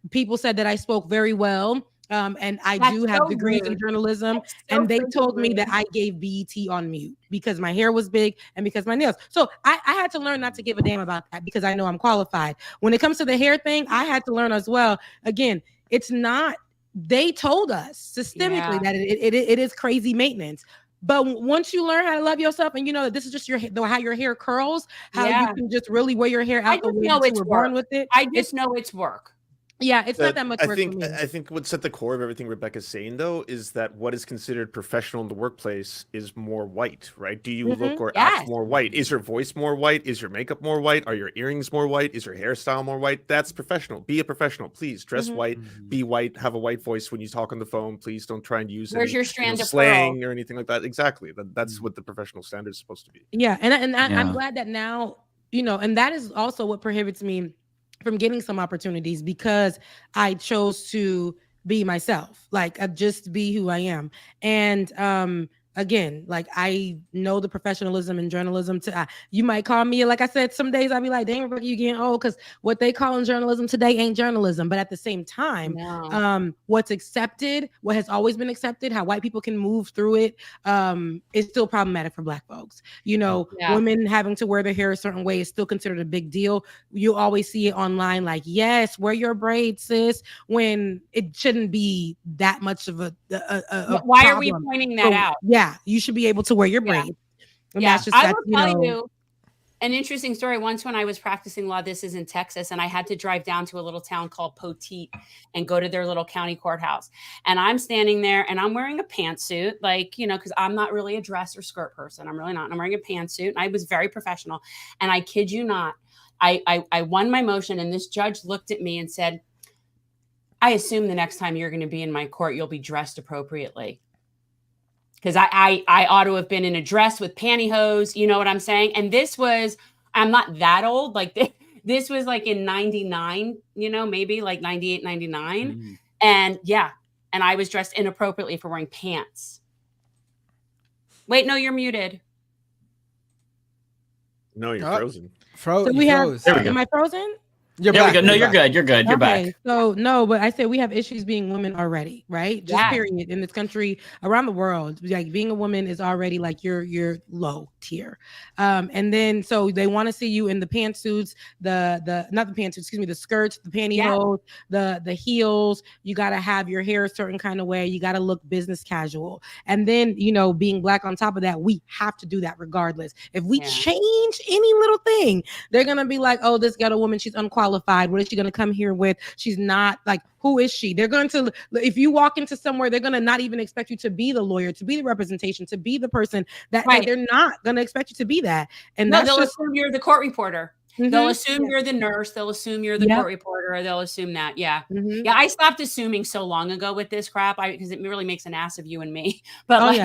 People said that I spoke very well. And I do have degrees in journalism, and they told me that I gave BET on mute because my hair was big and because my nails. So I had to learn not to give a damn about that because I know I'm qualified. When it comes to the hair thing, I had to learn as well. Again, it's not, they told us systemically that it is crazy maintenance. But once you learn how to love yourself, and you know that this is just how your hair curls, how you can just really wear your hair out the way that you were born with it. I just know it's work. Yeah, it's not that much work for me. I think what's at the core of everything Rebecca's saying, though, is that what is considered professional in the workplace is more white, right? Do you look or act more white? Is your voice more white? Is your makeup more white? Are your earrings more white? Is your hairstyle more white? That's professional. Be a professional. Please dress white, be white, have a white voice when you talk on the phone. Please don't try and use your strand of slang or anything like that. Exactly. That's what the professional standard is supposed to be. Yeah, and I'm glad that now, and that is also what prohibits me from getting some opportunities, because I chose to be myself, like just be who I am. And again, like I know the professionalism in journalism. You might call me, like I said, some days I'll be like, dang, Rebecca, you getting old, because what they call in journalism today ain't journalism. But at the same time, what's accepted, what has always been accepted, how white people can move through it, is still problematic for Black folks. Women having to wear their hair a certain way is still considered a big deal. You always see it online, like, yes, wear your braids, sis, when it shouldn't be that much of a why problem. Are we pointing that out? Yeah, you should be able to wear your braids. And that's just I will tell you an interesting story. Once when I was practicing law, this is in Texas, and I had to drive down to a little town called Poteet and go to their little county courthouse. And I'm standing there and I'm wearing a pantsuit, like, because I'm not really a dress or skirt person. I'm really not. And I'm wearing a pantsuit, and I was very professional. And I kid you not, I won my motion, and this judge looked at me and said, I assume the next time you're going to be in my court, you'll be dressed appropriately. Because I ought to have been in a dress with pantyhose, you know what I'm saying? And this was, I'm not that old. Like this was like in 99, maybe like 98, 99. And and I was dressed inappropriately for wearing pants. Wait, no, you're muted. No, you're frozen. So we have, am I frozen? There we go. No, you're good. You're good. You're back. So no, but I said we have issues being women already, right? Just period. In this country, around the world, like being a woman is already like you're low tier. And then so they want to see you in the pantsuits, the skirts, the pantyhose, the heels. You got to have your hair a certain kind of way. You got to look business casual. And then, being Black on top of that, we have to do that regardless. If we change any little thing, they're gonna be like, oh, this ghetto woman, she's unqualified. What is she gonna come here with? She's not like, who is she? They're going to, if you walk into somewhere, they're gonna not even expect you to be the lawyer, to be the representation, to be the person that they're not gonna expect you to be that. And they'll assume you're the court reporter. They'll assume you're the nurse. They'll assume you're the court reporter. They'll assume that. Yeah. Yeah. I stopped assuming so long ago with this crap because it really makes an ass of you and me. But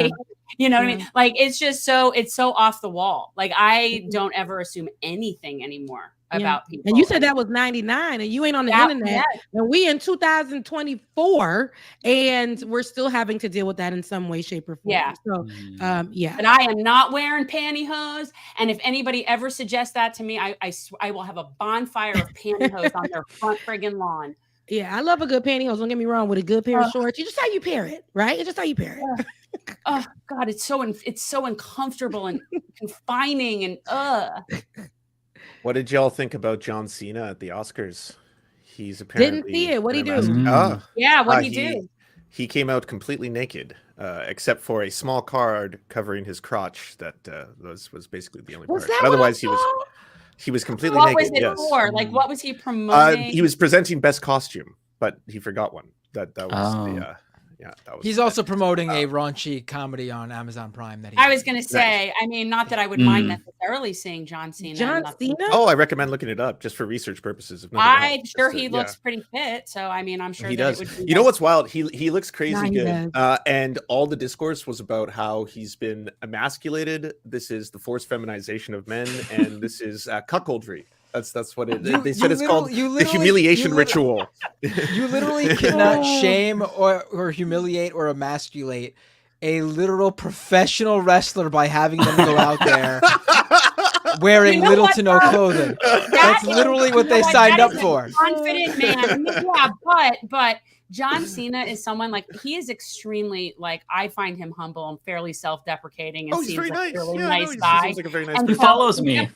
you know what I mean? Like, it's just it's so off the wall. Like, I don't ever assume anything anymore about people. And you said that was 99 and you ain't on the internet. And we in 2024 and we're still having to deal with that in some way, shape, or form. Yeah. So But I am not wearing pantyhose. And if anybody ever suggests that to me, I will have a bonfire of pantyhose on their front friggin' lawn. Yeah, I love a good pantyhose. Don't get me wrong, with a good pair of shorts. You just how you pair it, right? It's just how you pair it. Oh God, it's so uncomfortable and confining and What did y'all think about John Cena at the Oscars? He's apparently didn't see it. What'd he do? What'd he do? He came out completely naked, except for a small card covering his crotch. That was basically the only part. But otherwise, he was completely naked. What was it for? Like, what was he promoting? He was presenting best costume, but he forgot one. That was He's also promoting a raunchy comedy on Amazon Prime. I was going to say, I mean, not that I would mind necessarily seeing John Cena. John Cena? Oh, I recommend looking it up just for research purposes. I'm sure he looks pretty fit. So, I mean, I'm sure he that does. It would be you know what's wild? He looks crazy good. And all the discourse was about how he's been emasculated. This is the forced feminization of men. And this is cuckoldry. That's what it is. They said it's called the humiliation ritual. You literally cannot shame or humiliate or emasculate a literal professional wrestler by having them go out there wearing little to no clothing. That's literally what they signed up for. Confident man. Yeah, but John Cena is someone like, he is extremely, like, I find him humble and fairly self-deprecating and seems like a really nice guy. Seems like a very nice guy. He follows me.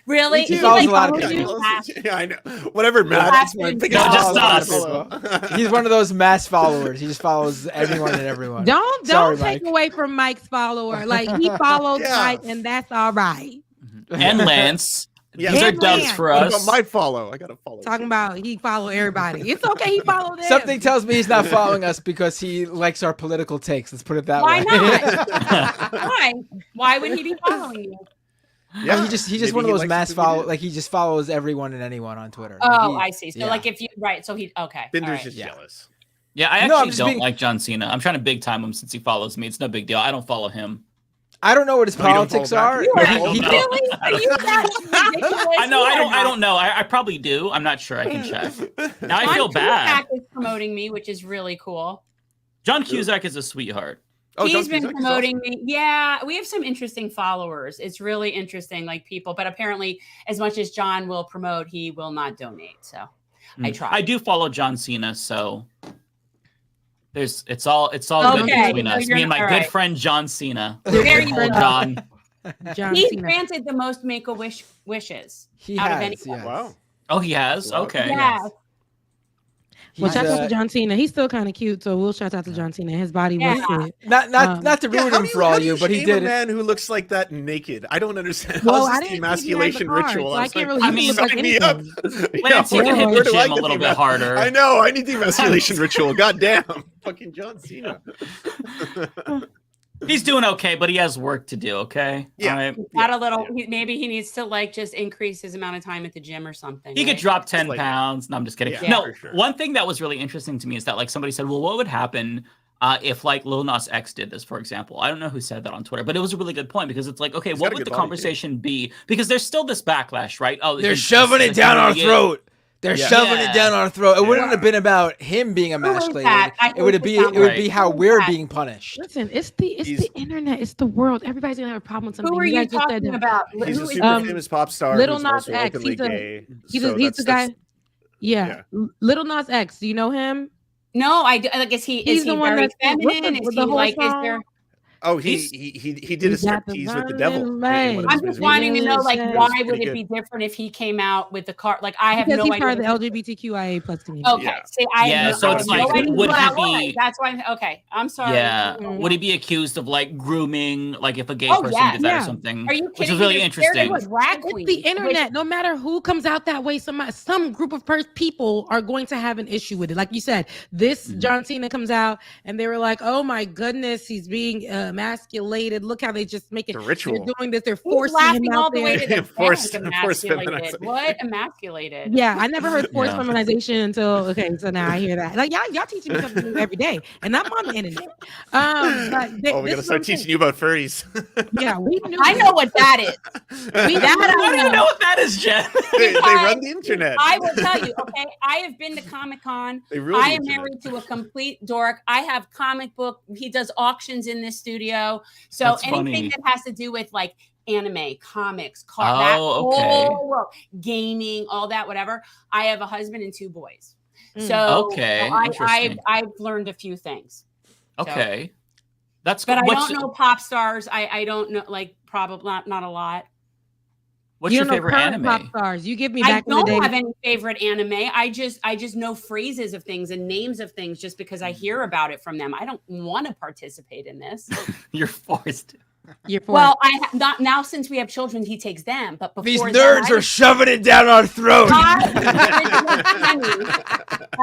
Really? He follows a lot of people. Yeah, I know. Whatever, Matt. He's one of those mass followers. He just follows everyone and everyone. Don't take away from Mike's follower. Like, he follows Mike, and that's all right. And Lance. These are dubs for us. What about my follow? I gotta follow. Talking about he follow everybody. It's okay. He follow them. Something tells me he's not following us because he likes our political takes. Let's put it that way. Why not? Why would he be following you? Yeah, he's just one of those mass follow. Like, he just follows everyone and anyone on Twitter. Oh, I see. So like, if you so he Binder's just jealous. Yeah, I actually don't like John Cena. I'm trying to big time him since he follows me. It's no big deal. I don't follow him. I don't know what his politics are. Really? Are you that ridiculous? I don't know. I probably do. I'm not sure. I can check. Now I feel bad. John Cusack is promoting me, which is really cool. John Cusack is a sweetheart. Oh, he's been promoting me. Yeah, we have some interesting followers. It's really interesting, like, people. But apparently, as much as John will promote, he will not donate. So I try. I do follow John Cena, so it's all good between us. Me and my good friend John Cena. There you go, John. He's granted the most Make-A-Wish wishes out of anyone. Yes. Wow. Oh, he has? Okay. Yeah. Well, shout out to John Cena. He's still kind of cute, so we'll shout out to John Cena. Sign was good. Not to ruin him for all you, but he did. A man who looks like that naked. I don't understand. Well, How's the emasculation ritual? So I can't really. Sign me up. Lance, you can hit the gym a little bit harder. I know. I need the emasculation ritual. God damn. Fucking John Cena. He's doing okay, but he has work to do. Okay. Yeah. Right. Got a little. Maybe he needs to, like, just increase his amount of time at the gym or something. He could drop 10 pounds. No, I'm just kidding. Yeah, no, one thing that was really interesting to me is that, like, somebody said, well, what would happen if, like, Lil Nas X did this, for example? I don't know who said that on Twitter, but it was a really good point because it's like, okay, what would the conversation be? Because there's still this backlash, right? Oh, they're shoving it down our throat. They're shoving it down our throat. It wouldn't have been about him being emasculated. It would be how we're being punished. Listen, it's the internet. It's the world. Everybody's gonna have a problem with something. Who are you talking about? He's a super famous pop star. Little Nas X. He's the guy. Yeah. Little Nas X. Do you know him? No, I guess is he very feminine? Is he like, is there? Oh, he did a striptease with the devil. I'm just wanting to know, like, why would it be different if he came out with the card? Like, I have no idea. He's part of the LGBTQIA plus community. Okay, see, so it's like, would he be? That's why. Okay, I'm sorry. Yeah, would he be accused of like grooming, like if a gay person did that or something? Are you kidding? Which is really interesting. It's the internet. No matter who comes out that way, some group of people are going to have an issue with it. Like you said, this John Cena comes out and they were like, "Oh my goodness, he's being emasculated. Look how they just make it a ritual. They're doing this. They're forcing him out there. Emasculated. What emasculated? Yeah, I never heard forced feminization until so now I hear that. Like y'all teaching me something new every day, and I'm on the internet. We gotta start teaching you about furries. Yeah, I know what that is. How do you know what that is, Jen? They run the internet. I will tell you. Okay, I have been to Comic-Con. I am married to a complete dork. I have comic book. He does auctions in this studio. So That's anything funny. that has to do with like anime, comics, whole world, gaming, all that, whatever. I have a husband and 2 boys. So I've learned a few things. Okay. But I don't know pop stars. I don't know, like, probably not a lot. What's your favorite anime? Pop stars. You give me I back in the day. don't have any favorite anime. I just know phrases of things and names of things just because I hear about it from them. I don't want to participate in this. You're forced. Well, not now since we have children, he takes them. But before these nerds are shoving it down our throat. I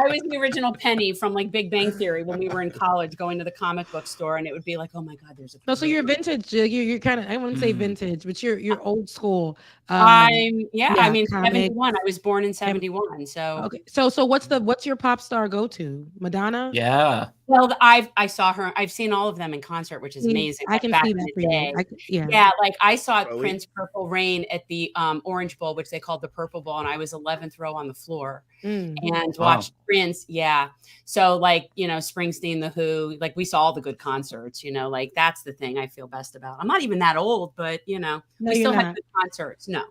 was the original Penny from like Big Bang Theory when we were in college, going to the comic book store, and it would be like, "Oh my God, there's a." So you're vintage. You're kind of, I wouldn't say vintage, but you're old school. I mean, comic. 71. I was born in 71. So okay. So what's your pop star go to? Madonna? Yeah. Well, I saw her. I've seen all of them in concert, which is amazing. I can see that for you. Yeah, like I saw Prince Purple Rain at the Orange Bowl, which they called the Purple Bowl, and I was 11th row on the floor and watched Prince. Yeah, so like Springsteen, The Who, like we saw all the good concerts. Like that's the thing I feel best about. I'm not even that old, but we still had good concerts. No,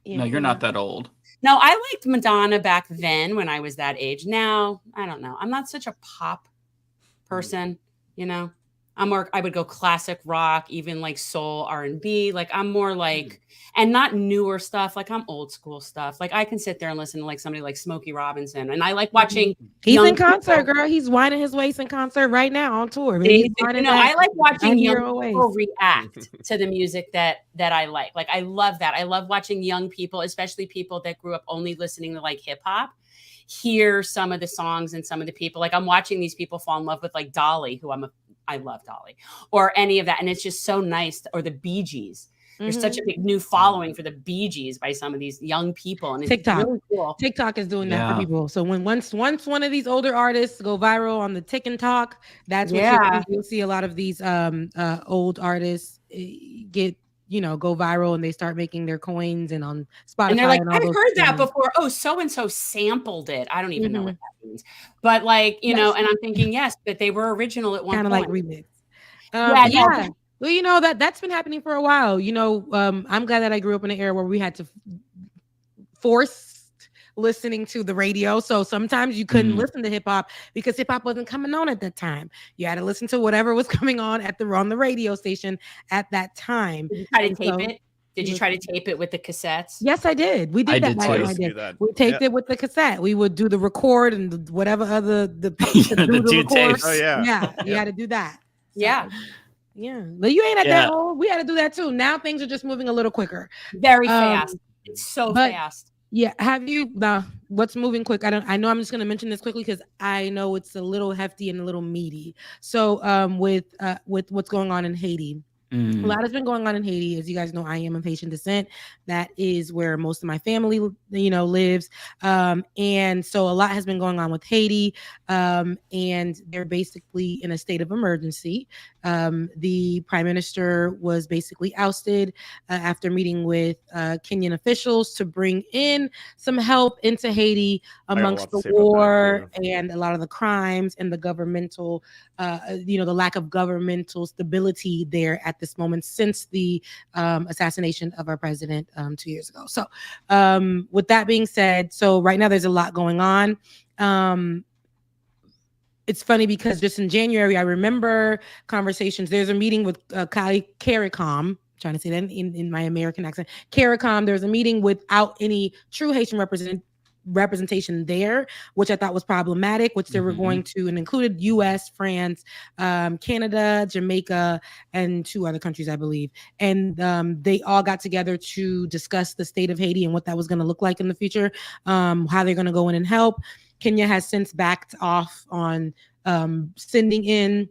you're not that old. No, I liked Madonna back then when I was that age. Now I don't know. I'm not such a pop person, I would go classic rock, even like soul, R&B. Like I'm more like, and not newer stuff. Like I'm old school stuff. Like I can sit there and listen to like somebody like Smokey Robinson, and I like watching. He's in concert, girl. He's winding his waist in concert right now on tour. I like watching young people react to the music that I like. Like I love that. I love watching young people, especially people that grew up only listening to like hip hop, hear some of the songs and some of the people. Like I'm watching these people fall in love with like Dolly, who I love Dolly, or any of that. And it's just so nice. Or the Bee Gees. There's such a big new following for the Bee Gees by some of these young people. And it's TikTok. really cool. TikTok is doing that for people. So once one of these older artists go viral on the Tik and Talk, that's what you'll see a lot of these old artists get go viral, and they start making their coins and on Spotify. And they're like, and I've heard that before. Oh, so-and-so sampled it. I don't even know what that means. But like, and I'm thinking, yes, but they were original at one point. Kind of like remix. Yeah. Well, that's been happening for a while. I'm glad that I grew up in an era where we had to force listening to the radio. So sometimes you couldn't listen to hip hop because hip hop wasn't coming on at that time. You had to listen to whatever was coming on on the radio station at that time. Did you try to tape it? Did you try to tape it with the cassettes? Yes, I did. We did that. I did. We taped it with the cassette. We would do the record and whatever other the two tapes. Oh yeah. Yeah, you had to do that. Yeah. Yeah, but you ain't at that old. We had to do that too. Now things are just moving a little quicker, very fast. It's so fast. Yeah, have you what's moving quick? I know I'm just going to mention this quickly because I know it's a little hefty and a little meaty. So with what's going on in Haiti. A lot has been going on in Haiti. As you guys know, I am of Haitian descent. That is where most of my family, lives. And so a lot has been going on with Haiti. And they're basically in a state of emergency. The prime minister was basically ousted after meeting with Kenyan officials to bring in some help into Haiti amongst the war and a lot of the crimes and the governmental, the lack of governmental stability there at this moment since the assassination of our president 2 years ago. So with that being said, so right now there's a lot going on. It's funny because just in January, I remember conversations. There's a meeting with CARICOM, trying to say that in my American accent. CARICOM, there's a meeting without any true Haitian representation there, which I thought was problematic, which they were going to, and included US, France, Canada, Jamaica, and 2 other countries, I believe. And they all got together to discuss the state of Haiti and what that was going to look like in the future, how they're going to go in and help. Kenya has since backed off on sending in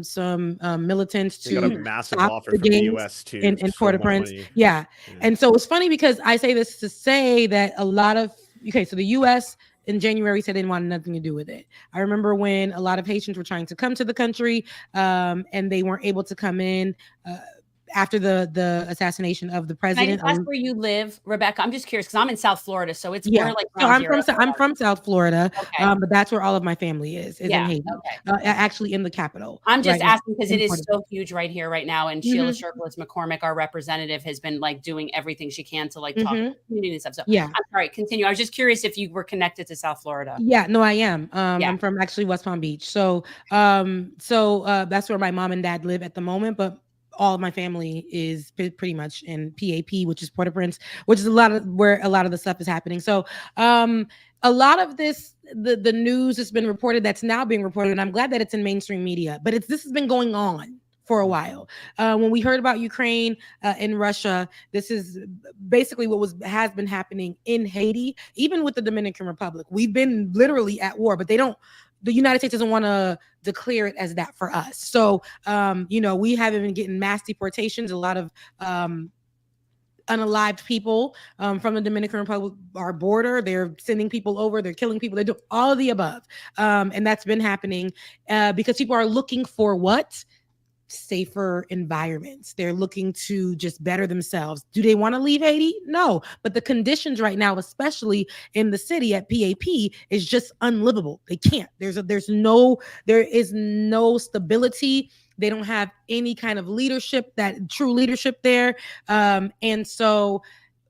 some militants they got a massive offer the from the gangs US too in Port-au-Prince. Yeah. And so it's funny because I say this to say that a lot of so the US in January said they didn't want nothing to do with it. I remember when a lot of Haitians were trying to come to the country and they weren't able to come in after the assassination of the president. Can I ask where you live, Rebecca? I'm just curious because I'm in South Florida, so it's yeah. more like So I'm from South Florida, but that's where all of my family is in Haiti. Actually in the capital. I'm just asking because it is so huge right here, right now. And Sheila Sherkowitz McCormick, our representative, has been like doing everything she can to like talk to the community and stuff. So I'm sorry, continue. I was just curious if you were connected to South Florida. Yeah, no, I am. I'm from actually West Palm Beach. So that's where my mom and dad live at the moment, but all of my family is pretty much in PAP, which is Port-au-Prince, which is where a lot of the stuff is happening. So a lot of this, the news has been reported that's now being reported, and I'm glad that it's in mainstream media, but this has been going on for a while. When we heard about Ukraine and Russia, this is basically what has been happening in Haiti, even with the Dominican Republic. We've been literally at war, but the United States doesn't want to declare it as that for us. So, we haven't been getting mass deportations. A lot of unalived people from the Dominican Republic, our border. They're sending people over. They're killing people. They do all of the above. And that's been happening because people are looking for what? Safer environments. They're looking to just better themselves. Do they want to leave Haiti? No, but the conditions right now, especially in the city at PAP, is just unlivable. They can't. There is no stability. They don't have any kind of leadership, that true leadership there. And so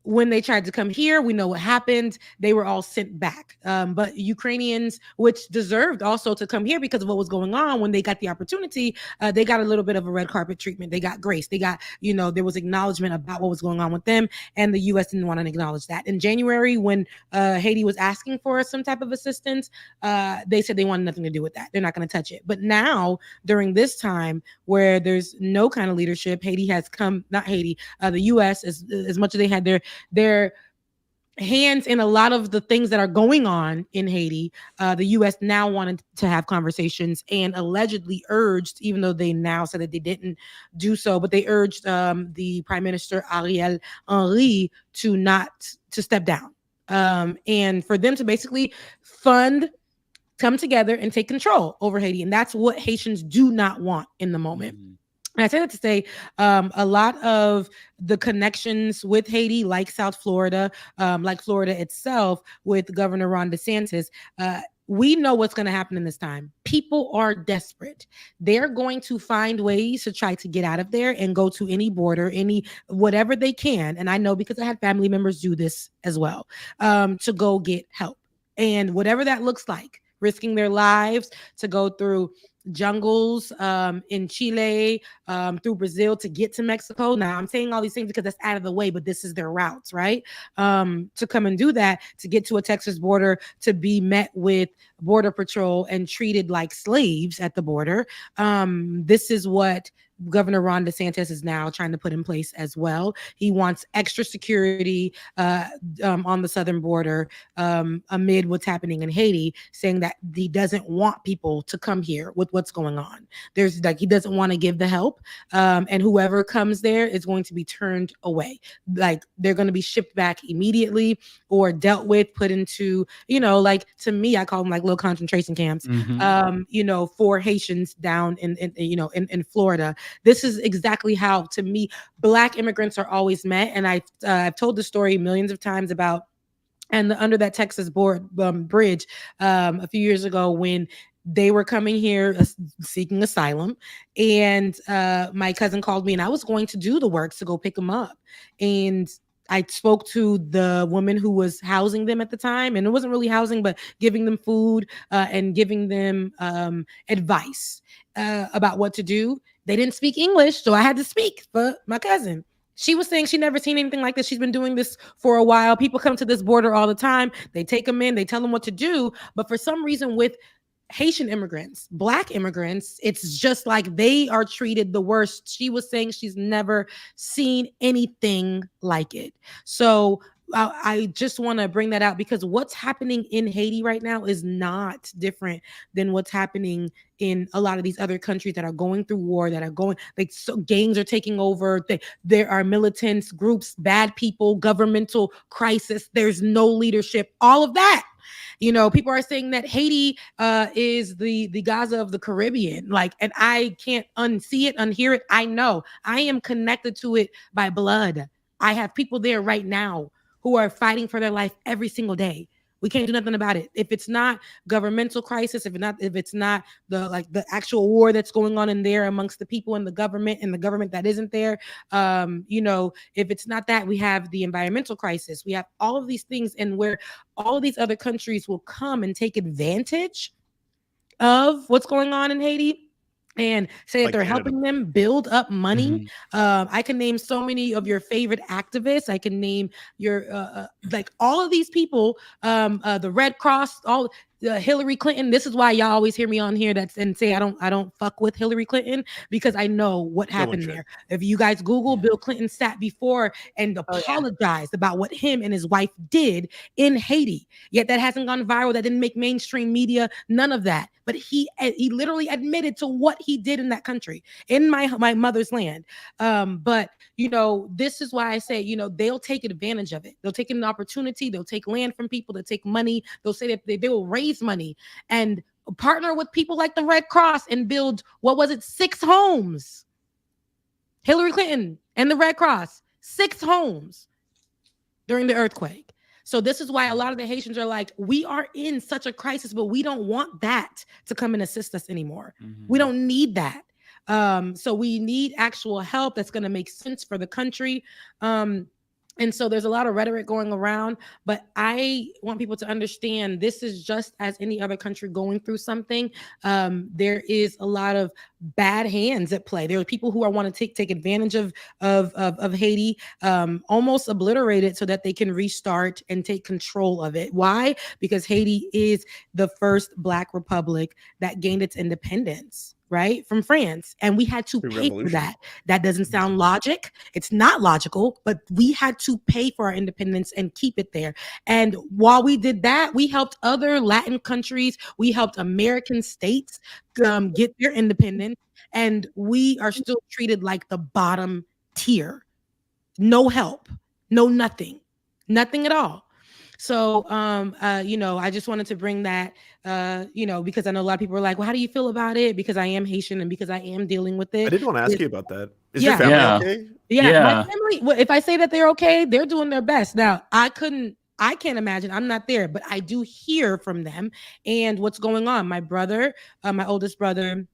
when they tried to come here, we know what happened. They were all sent back. But Ukrainians, which deserved also to come here because of what was going on, when they got the opportunity, they got a little bit of a red carpet treatment. They got grace. They got, there was acknowledgement about what was going on with them, and the U.S. didn't want to acknowledge that. In January, when Haiti was asking for some type of assistance, they said they wanted nothing to do with that. They're not going to touch it. But now, during this time where there's no kind of leadership, Haiti has come, not Haiti, the U.S., as much as they had their hands in a lot of the things that are going on in Haiti, the U.S. now wanted to have conversations and allegedly urged, even though they now said that they didn't do so, but they urged the Prime Minister Ariel Henry to step down and for them to basically come together and take control over Haiti. And that's what Haitians do not want in the moment. And I say that to say a lot of the connections with Haiti, like South Florida, like Florida itself, with Governor Ron DeSantis, we know what's going to happen in this time. People are desperate. They're going to find ways to try to get out of there and go to any border, whatever they can. And I know because I had family members do this as well, to go get help. And whatever that looks like, risking their lives to go through jungles in Chile, through Brazil to get to Mexico. Now, I'm saying all these things because that's out of the way, but this is their routes, right? To come and do that, to get to a Texas border, to be met with Border Patrol and treated like slaves at the border. This is what Governor Ron DeSantis is now trying to put in place as well. He wants extra security on the southern border amid what's happening in Haiti, saying that he doesn't want people to come here with what's going on. He doesn't want to give the help, and whoever comes there is going to be turned away. Like they're going to be shipped back immediately or dealt with, put into, to me, I call them like little concentration camps, for Haitians down in Florida. This is exactly how, to me, Black immigrants are always met. And I've told the story millions of times about, and under that Texas bridge a few years ago, when they were coming here seeking asylum, and my cousin called me, and I was going to do the work to go pick them up, and I spoke to the woman who was housing them at the time, and it wasn't really housing, but giving them food and giving them advice about what to do. They didn't speak English, so I had to speak for my cousin. She was saying she never seen anything like this. She's been doing this for a while. People come to this border all the time. They take them in, they tell them what to do. But for some reason with Haitian immigrants, Black immigrants, it's just like they are treated the worst. She was saying she's never seen anything like it. So I just want to bring that out, because what's happening in Haiti right now is not different than what's happening in a lot of these other countries that are going through war, that are going, like, so gangs are taking over. There are militants, groups, bad people, governmental crisis. There's no leadership, all of that. You know, people are saying that Haiti is the Gaza of the Caribbean. Like, and I can't unsee it, unhear it. I know I am connected to it by blood. I have people there right now who are fighting for their life every single day. We can't do nothing about it. If it's not governmental crisis, if it's not the actual war that's going on in there amongst the people in the government and the government that isn't there, you know, if it's not that, we have the environmental crisis. We have all of these things, and where all of these other countries will come and take advantage of what's going on in Haiti and say that they're helping them build up money. I can name so many of your favorite activists. I can name your like all of these people, the Red Cross, all Hillary Clinton. This is why y'all always hear me on here and say I don't fuck with Hillary Clinton, because I know what happened there. If you guys Google, Bill Clinton sat before and apologized about what him and his wife did in Haiti. Yet that hasn't gone viral. That didn't make mainstream media. None of that. But he literally admitted to what he did in that country, in my mother's land. But you know, this is why I say, you know, they'll take advantage of it. They'll take an opportunity. They'll take land from people. They'll take money. They'll say that they will raise money and partner with people like the Red Cross and build, what was it, 6 homes. Hillary Clinton and the Red Cross, 6 homes during the earthquake. So this is why a lot of the Haitians are like, we are in such a crisis, but we don't want that to come and assist us anymore. We don't need that. So we need actual help that's going to make sense for the country. And so there's a lot of rhetoric going around, but I want people to understand this is just as any other country going through something. There is a lot of bad hands at play. There are people who want to take advantage of Haiti, almost obliterate it so that they can restart and take control of it. Why? Because Haiti is the first Black republic that gained its independence, right, from France, and we had to pay for that. That doesn't sound logic. It's not logical, but we had to pay for our independence and keep it there. And while we did that, we helped other Latin countries. We helped American states get their independence, and we are still treated like the bottom tier. No help, no nothing at all. So, you know, I just wanted to bring that, you know, because I know a lot of people are like, well, how do you feel about it? Because I am Haitian and because I am dealing with it. I did want to ask you about that. Is your family okay? Yeah. My family, well, if I say that they're okay, they're doing their best. Now, I can't imagine. I'm not there, but I do hear from them and what's going on. My brother, my oldest brother,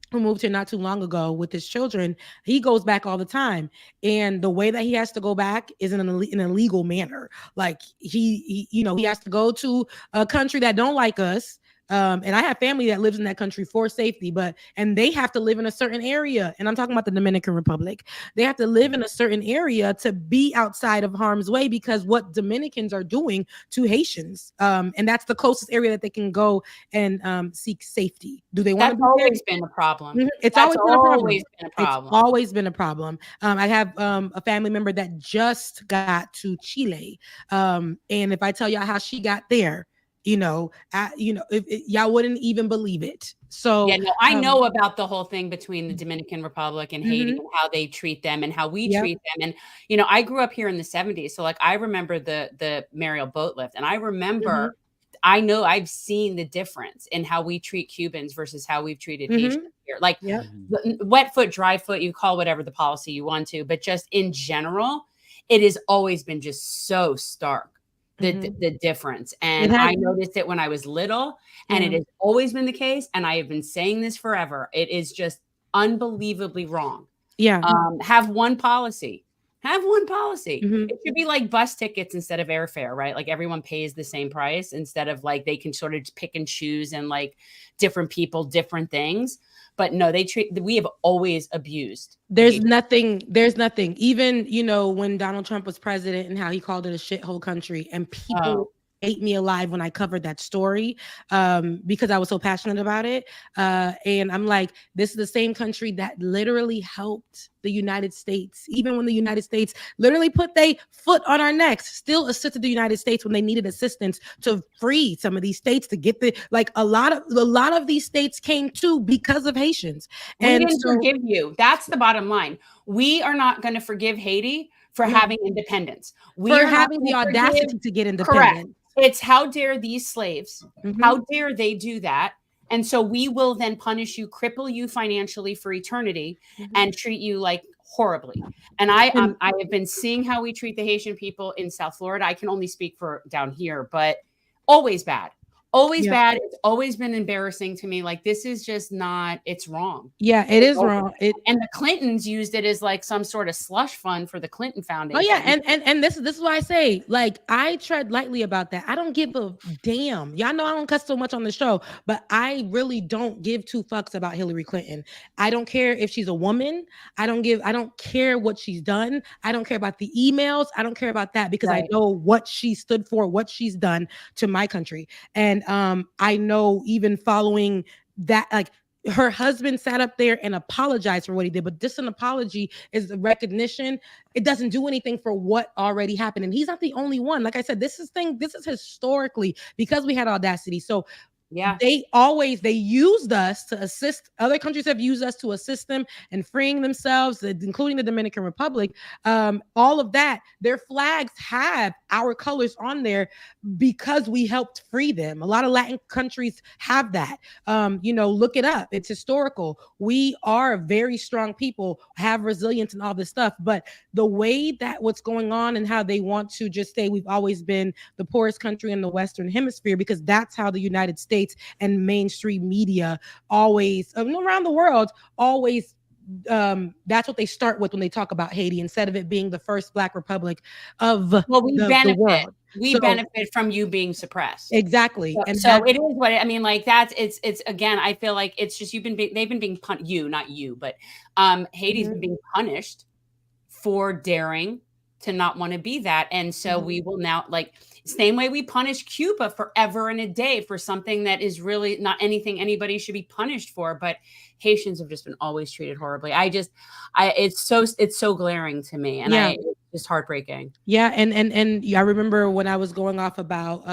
who moved here not too long ago with his children, he goes back all the time. And the way that he has to go back is in an illegal manner. Like he you know, he has to go to a country that don't like us. And I have family that lives in that country for safety, and they have to live in a certain area. And I'm talking about the Dominican Republic. They have to live in a certain area to be outside of harm's way because what Dominicans are doing to Haitians. And that's the closest area that they can go and seek safety. Do they want to be there? That's always been a problem. Mm-hmm. It's always been a problem. It's always been a problem. I have a family member that just got to Chile. And if I tell y'all how she got there, you know, y'all wouldn't even believe it. So yeah, no, I know about the whole thing between the Dominican Republic and Haiti and how they treat them and how we treat them. And you know, I grew up here in the 70s, so like I remember the Mariel boat lift, and I remember, I know I've seen the difference in how we treat Cubans versus how we've treated Haitians here. Like wet foot, dry foot, you call whatever the policy you want to, but just in general, it has always been just so stark the difference. And I noticed it when I was little, and it has always been the case. And I have been saying this forever. It is just unbelievably wrong. Yeah. Have one policy. Have one policy. It should be like bus tickets instead of airfare, right? Like everyone pays the same price instead of like they can sort of pick and choose and like different people, different things. But no, we have always abused. There's nothing. Even, when Donald Trump was president and how he called it a shithole country, and people ate me alive when I covered that story because I was so passionate about it. And I'm like, this is the same country that literally helped the United States, even when the United States literally put their foot on our necks, still assisted the United States when they needed assistance to free some of these states, to get a lot of these states came to because of Haitians. We didn't forgive you. That's the bottom line. We are not going to forgive Haiti for having independence. We for are having the audacity to get independent. Correct. It's how dare these slaves, how dare they do that? And so we will then punish you, cripple you financially for eternity, and treat you like horribly. And I have been seeing how we treat the Haitian people in South Florida. I can only speak for down here, but always bad. Always bad. It's always been embarrassing to me. Like, this is just not, it's wrong. Yeah, it is wrong. And the Clintons used it as like some sort of slush fund for the Clinton Foundation. Oh yeah, and this is why I say, like, I tread lightly about that. I don't give a damn. Y'all know I don't cuss so much on the show, but I really don't give two fucks about Hillary Clinton. I don't care if she's a woman. I don't care what she's done. I don't care about the emails. I don't care about that because I know what she stood for, what she's done to my country. And I know, even following that, like, her husband sat up there and apologized for what he did, but just an apology is a recognition. It doesn't do anything for what already happened. And he's not the only one. Like I said, this is historically because we had audacity. So they used us to assist. Other countries have used us to assist them in freeing themselves, including the Dominican Republic. All of that, their flags have our colors on there because we helped free them. A lot of Latin countries have that. Look it up. It's historical. We are very strong people, have resilience and all this stuff. But the way that what's going on and how they want to just say we've always been the poorest country in the Western Hemisphere, because that's how the United States and mainstream media always around the world always that's what they start with when they talk about Haiti, instead of it being the first Black republic of the world. We benefit from you being suppressed. Exactly. So it is what I mean. Like, it's again, I feel like it's just they've been being not you, but Haiti's been being punished for daring to not want to be that. And so we will now, like, same way we punish Cuba forever and a day for something that is really not anything anybody should be punished for. But Haitians have just been always treated horribly. It's so glaring to me. And it's just heartbreaking. Yeah. And I remember when I was going off about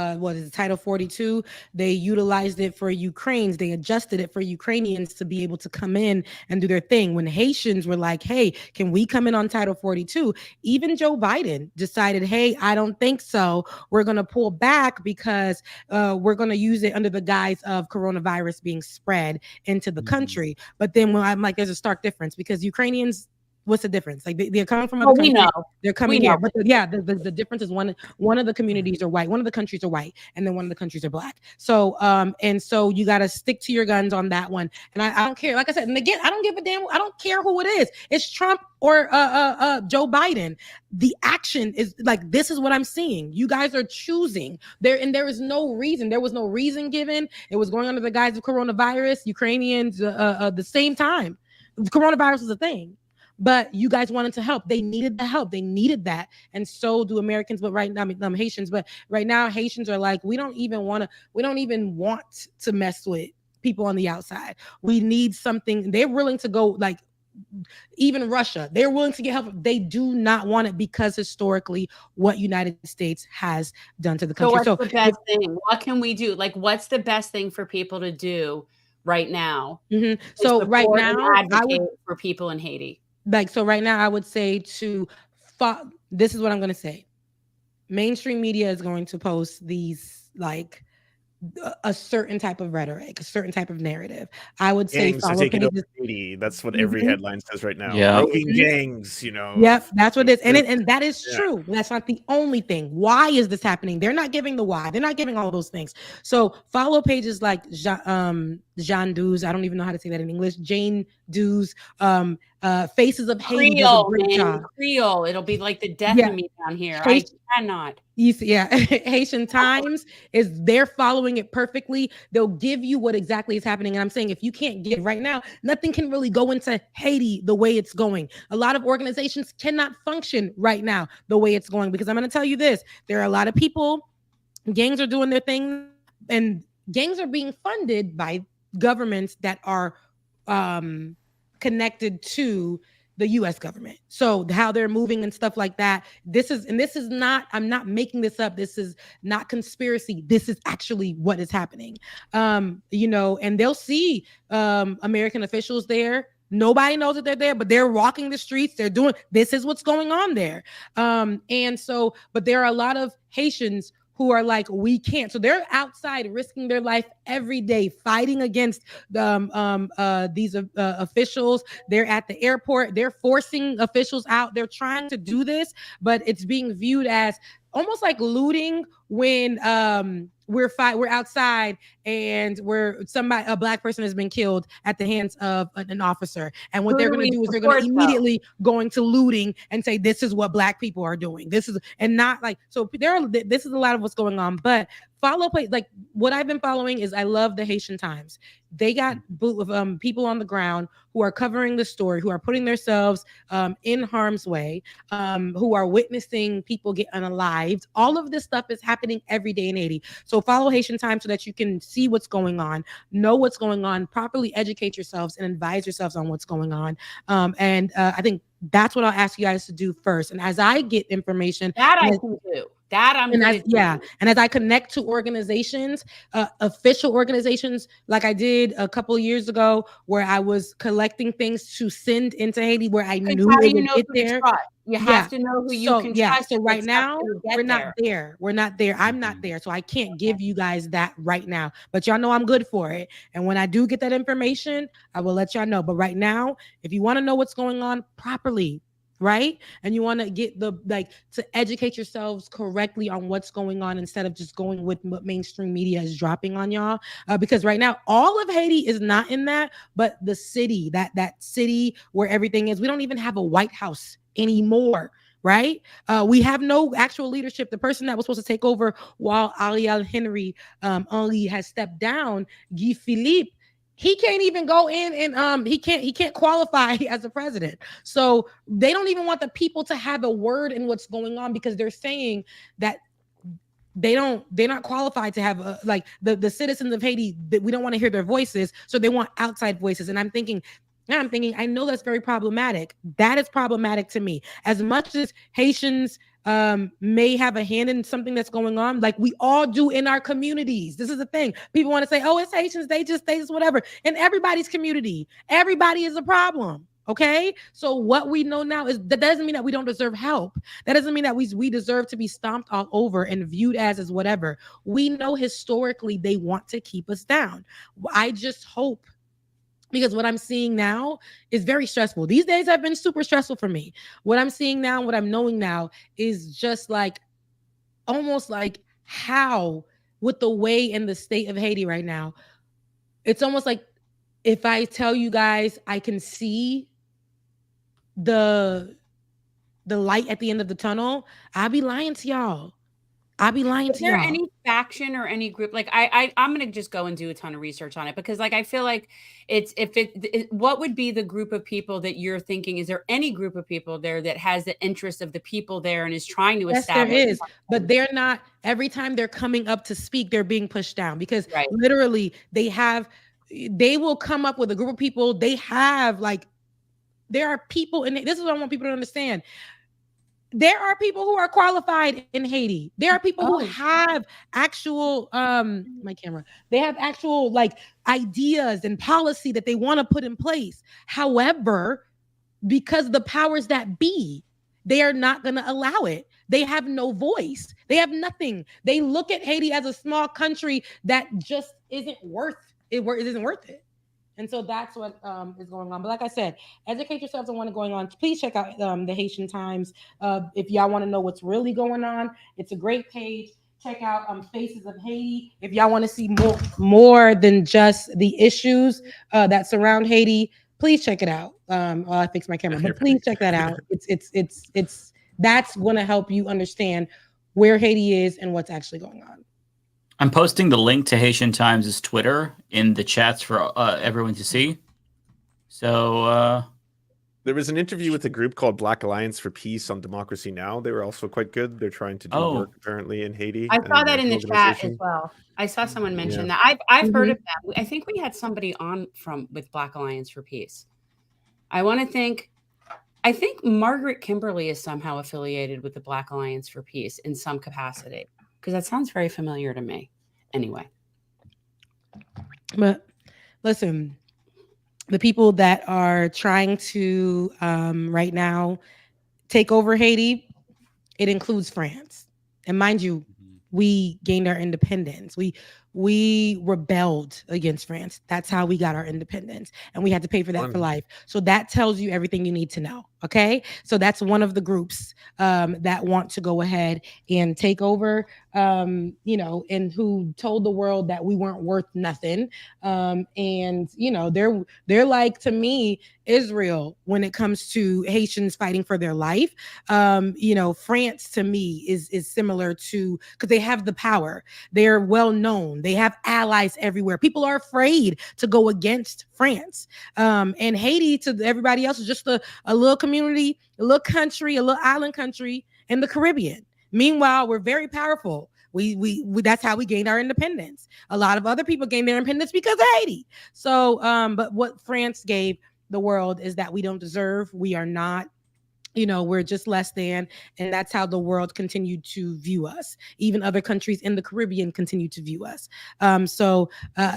Title 42, they utilized it for Ukrainians. They adjusted it for Ukrainians to be able to come in and do their thing. When Haitians were like, hey, can we come in on Title 42? Even Joe Biden decided, hey, I don't think so. We're going to pull back because we're going to use it under the guise of coronavirus being spread into the country. But then when I'm like, there's a stark difference, because Ukrainians, what's the difference? Like, they're coming from other countries. They're coming here. But the difference is one of the communities are white, one of the countries are white, and then one of the countries are Black. So and so you got to stick to your guns on that one. And I don't care. Like I said, and again, I don't give a damn. I don't care who it is. It's Trump or Joe Biden. The action is like, this is what I'm seeing. You guys are choosing there, and there is no reason. There was no reason given. It was going under the guise of coronavirus. Ukrainians the same time. Coronavirus was a thing. But you guys wanted to help. They needed the help. They needed that. And so do Americans. But right now, Haitians. But right now, Haitians are like, we don't even want to mess with people on the outside. We need something. They're willing to go, like, even Russia. They're willing to get help. They do not want it because historically, what United States has done to the country. So what's the best thing? What can we do? Like, what's the best thing for people to do right now? So right now, I would for people in Haiti. Right now, I would say this is what I'm going to say. Mainstream media is going to post these, like, a certain type of rhetoric, a certain type of narrative. I would say gangs are follow taking over pages. Haiti. That's what every Mhm. headline says right now. Yeah. Roving gangs, you know. Yep, that's what it is. And that is Yeah. true. That's not the only thing. Why is this happening? They're not giving the why. They're not giving all those things. So follow pages like Jean Dues. I don't even know how to say that in English. Jane Dues, Faces of Haiti does a Creole, great man. job. Creole. It'll be like the death Yeah. of me down here. Haitian- I cannot. Yeah, Haitian Times is they're following it perfectly. They'll give you what exactly is happening. And I'm saying if you can't get right now, nothing can really go into Haiti the way it's going. A lot of organizations cannot function right now the way it's going, because I'm going to tell you this: there are a lot of people, gangs are doing their thing, and gangs are being funded by governments that are connected to the US government. So how they're moving and stuff like that. This is not, I'm not making this up. This is not conspiracy. This is actually what is happening. You know, and they'll see American officials there. Nobody knows that they're there, but they're walking the streets. They're doing, this is what's going on there. And so, but there are a lot of Haitians who are like, we can't. So they're outside risking their life every day, fighting against these officials. They're at the airport. They're forcing officials out. They're trying to do this, but it's being viewed as almost like looting when we're outside and a black person has been killed at the hands of an officer, and what they're going to do is they're going to immediately going to looting and say this is what black people are doing. This is, and not like, so this is a lot of what's going on. But follow, like what I've been following is, I love the Haitian Times. They got people on the ground who are covering the story, who are putting themselves in harm's way, who are witnessing people get unalived. All of this stuff is happening every day in Haiti. So follow Haitian Times so that you can see what's going on, know what's going on, properly educate yourselves and advise yourselves on what's going on. And I think that's what I'll ask you guys to do first. And as I get information, that I can do. That I'm and and as I connect to organizations, official organizations, like I did a couple of years ago, where I was collecting things to send into Haiti, where I knew it would get there. You have to know who you can trust. So right now, we're not there. We're not there. I'm not there. So I can't give you guys that right now. But y'all know I'm good for it. And when I do get that information, I will let y'all know. But right now, if you want to know what's going on properly, right? And you want to get to educate yourselves correctly on what's going on, instead of just going with what mainstream media is dropping on y'all. Because right now, all of Haiti is not in that, but the city, that city where everything is, we don't even have a White House anymore. Right? We have no actual leadership. The person that was supposed to take over while Ariel Henry only has stepped down, Guy Philippe, he can't even go in and he can't qualify as a president. So they don't even want the people to have a word in what's going on, because they're saying that they're not qualified to have like the citizens of Haiti, that we don't want to hear their voices, so they want outside voices. And I'm thinking, I know that's very problematic. That is problematic to me. As much as Haitians may have a hand in something that's going on, like we all do in our communities. This is the thing. People want to say, oh, it's Haitians, they just whatever. In everybody's community, everybody is a problem. Okay. So what we know now is that doesn't mean that we don't deserve help. That doesn't mean that we deserve to be stomped all over and viewed as whatever. We know historically they want to keep us down. I just hope, because what I'm seeing now is very stressful. These days have been super stressful for me. What I'm seeing now, what I'm knowing now, is just like, almost like how, with the way in the state of Haiti right now, it's almost like if I tell you guys I can see the light at the end of the tunnel, I'll be lying to y'all. Is there any faction or any group? Like I'm gonna just go and do a ton of research on it, because like I feel like what would be the group of people that you're thinking? Is there any group of people there that has the interest of the people there and is trying to establish? Yes, there is, but they're not. Every time they're coming up to speak, they're being pushed down, because literally they will come up with a group of people. They have there are people, and this is what I want people to understand. There are people who are qualified in Haiti. There are people who have actual they have actual ideas and policy that they want to put in place. However, because the powers that be, they are not going to allow it, They have no voice. They have nothing. They look at Haiti as a small country that just isn't worth it. It isn't worth it. And so that's what is going on. But like I said, educate yourselves on what's going on. Please check out the Haitian Times. If y'all want to know what's really going on, it's a great page. Check out Faces of Haiti. If y'all want to see more than just the issues that surround Haiti, please check it out. I fixed my camera, but please check that out. It's that's going to help you understand where Haiti is and what's actually going on. I'm posting the link to Haitian Times' Twitter in the chats for everyone to see. So there was an interview with a group called Black Alliance for Peace on Democracy Now! They were also quite good. They're trying to do work apparently in Haiti. I saw that in the chat as well. I saw someone mention that. I've heard of that. I think we had somebody on with Black Alliance for Peace. I think Margaret Kimberly is somehow affiliated with the Black Alliance for Peace in some capacity, because that sounds very familiar to me. Anyway. But listen, the people that are trying to right now take over Haiti, it includes France. And mind you, we gained our independence. We rebelled against France. That's how we got our independence. And we had to pay for that for life. So that tells you everything you need to know. Okay. So that's one of the groups that want to go ahead and take over, and who told the world that we weren't worth nothing. And, they're like, to me, Israel, when it comes to Haitians fighting for their life. France to me is similar to, because they have the power. They're well known. They have allies everywhere. People are afraid to go against France. And Haiti, to everybody else, is just a little community, a little country, a little island country in the Caribbean. Meanwhile, we're very powerful. We that's how we gained our independence. A lot of other people gained their independence because of Haiti. So, but what France gave the world is that we don't deserve. We are not. We're just less than, and that's how the world continued to view us. Even other countries in the Caribbean continue to view us. So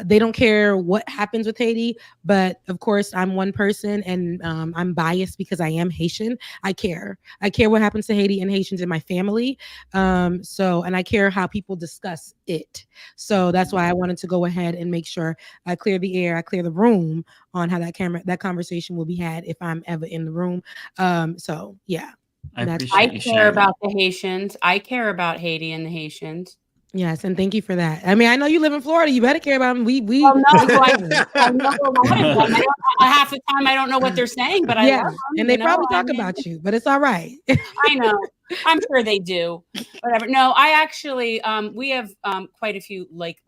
they don't care what happens with Haiti, but of course I'm one person, and I'm biased because I am Haitian. I care what happens to Haiti and Haitians in my family. And I care how people discuss it. So that's why I wanted to go ahead and make sure I clear the air, I clear the room on how that conversation will be had if I'm ever in the room. Yeah, I care about the Haitians. I care about Haiti and the Haitians. Yes, and thank you for that. I mean, I know you live in Florida. You better care about them. We I know a lot of them. Half the time I don't know what they're saying, but I love them, and they probably talk about you, but it's all right. I know. I'm sure they do. Whatever. No, I actually we have quite a few like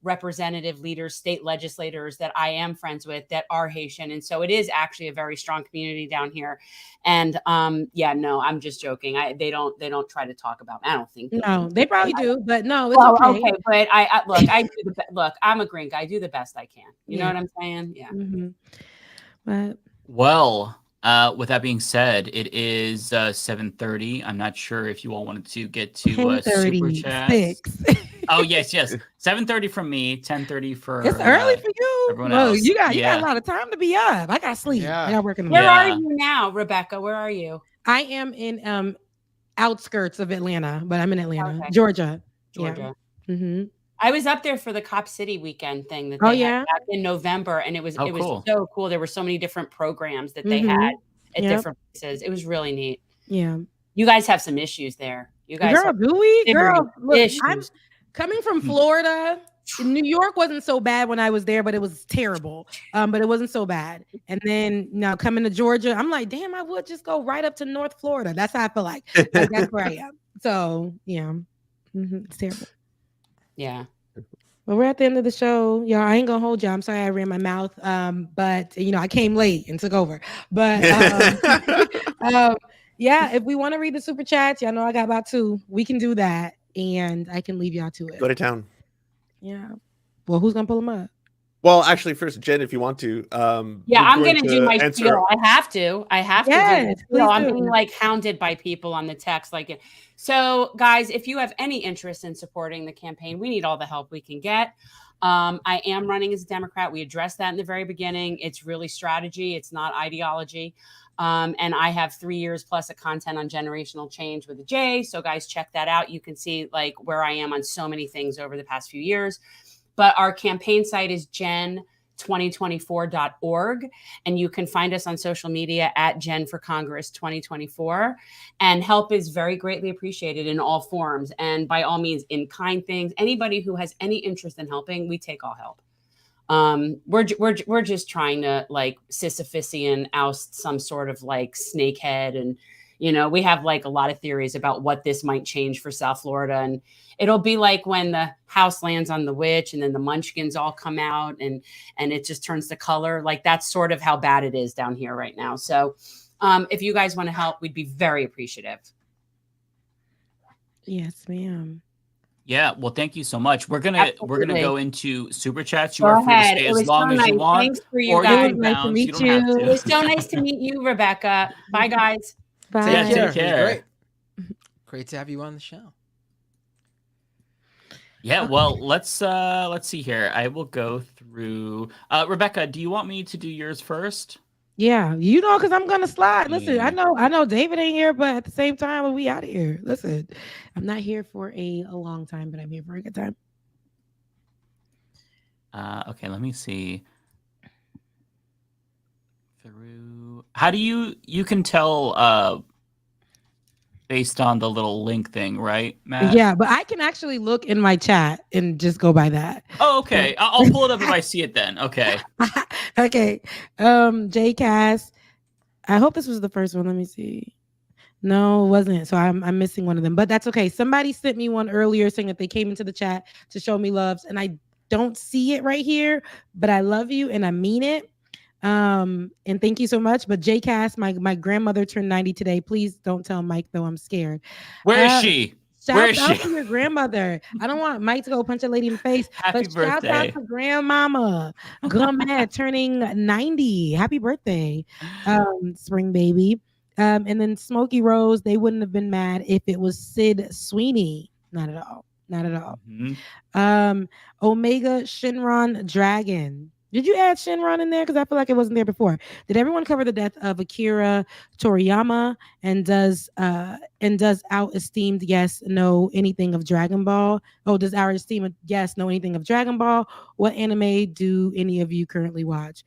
representative leaders, state legislators that I am friends with that are Haitian. And so it is actually a very strong community down here. And no, I'm just joking. They don't try to talk about me. I don't think they probably do, but no, it's okay. But look, I'm a green guy. I do the best I can. You know what I'm saying? Yeah. But well, with that being said, it is 7:30. I'm not sure if you all wanted to get to super chat. Oh yes. 7:30 from me, 10:30 for. It's early for you. Everyone else. You got a lot of time to be up. I got sleep. I got work in the morning. Where are you now, Rebecca? Where are you? I am in outskirts of Atlanta, but I'm in Atlanta, Georgia. Yeah. I was up there for the Cop City weekend thing that they had back in November, and it was cool. So cool. There were so many different programs that they had at different places. It was really neat. Yeah. You guys have some issues there. You guys, girl, do we? Girl, look, I'm coming from Florida. New York wasn't so bad when I was there, but it was terrible. But it wasn't so bad. And then now coming to Georgia, I'm like, damn, I would just go right up to North Florida. That's how I feel like. That's where I am. So yeah, it's terrible. Yeah. Well, we're at the end of the show. Y'all, I ain't gonna hold y'all. I'm sorry I ran my mouth. But I came late and took over. But yeah, if we want to read the super chats, y'all know I got about 2. We can do that, and I can leave y'all to it. Go to town. Yeah. Well, who's gonna pull them up? Well, actually, first, Jen, if you want to. I'm gonna do my spiel. I have to. Yes, do I'm being hounded by people on the text. So, guys, if you have any interest in supporting the campaign, we need all the help we can get. I am running as a Democrat. We addressed that in the very beginning. It's really strategy. It's not ideology. And I have 3 years plus of content on generational change with a J. So guys, check that out. You can see like where I am on so many things over the past few years. But our campaign site is gen2024.org. And you can find us on social media at Gen for Congress 2024. And help is very greatly appreciated in all forms. And by all means, in kind things, anybody who has any interest in helping, we take all help. We're just trying to like Sisyphusian oust some sort of like snakehead. And, you know, we have like a lot of theories about what this might change for South Florida. And it'll be like when the house lands on the witch and then the munchkins all come out and it just turns to color. Like that's sort of how bad it is down here right now. So if you guys want to help, we'd be very appreciative. Yes, ma'am. Yeah, well, thank you so much. We're gonna go into super chats. You Go are free ahead. to stay It as was long so as you nice. want, Thanks for you or guys. you can Nice to bounce. meet You don't have you. to. It was so nice to meet you, Rebecca. Bye, guys. Bye. Yeah, take It was care. great. Great to have you on the show. Yeah, well, let's see here. I will go through. Rebecca, do you want me to do yours first? Yeah, you know, because I'm gonna slide. Listen, Yeah. I know David ain't here, but at the same time, we out of here. Listen, I'm not here for a long time, but I'm here for a good time. Okay, let me see. Through. How do you can tell based on the little link thing, right, Matt? Yeah, but I can actually look in my chat and just go by that. Oh, okay. I'll pull it up if I see it then. Okay. Okay. JCast. I hope this was the first one. Let me see. No, it wasn't. So I'm missing one of them, but that's okay. Somebody sent me one earlier saying that they came into the chat to show me loves, and I don't see it right here, but I love you and I mean it. And thank you so much. But JCast, my grandmother turned 90 today. Please don't tell Mike though. I'm scared. Where is she? Shout out to your grandmother. I don't want Mike to go punch a lady in the face. Happy but shout birthday. out to grandmama Gumette turning 90. Happy birthday, spring baby. And then Smokey Rose, they wouldn't have been mad if it was Sid Sweeney. Not at all. Not at all. Mm-hmm. Omega Shinron Dragon. Did you add Shinron in there? Because I feel like it wasn't there before. Did everyone cover the death of Akira Toriyama? And does our esteemed guest know anything of Dragon Ball? Oh, does our esteemed guest know anything of Dragon Ball? What anime do any of you currently watch?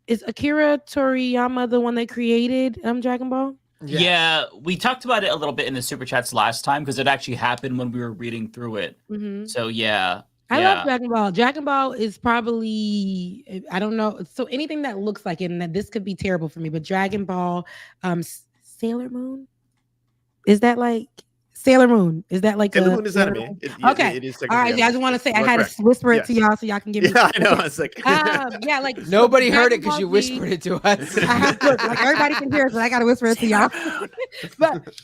Is Akira Toriyama the one that created Dragon Ball? Yes. Yeah, we talked about it a little bit in the super chats last time because it actually happened when we were reading through it. Mm-hmm. So yeah. I love Dragon Ball. Dragon Ball is probably, I don't know. So anything that looks like it, and that this could be terrible for me, but Dragon Ball, Sailor Moon, is that like Sailor Moon? Is that like Sailor Moon is anime? Okay. It is all right. I just want to say I had to whisper it to y'all so y'all can give me. Yeah, I know. It's like yeah, like nobody heard it because you whispered it to us. I have to, like everybody can hear it, but I gotta whisper it to y'all. But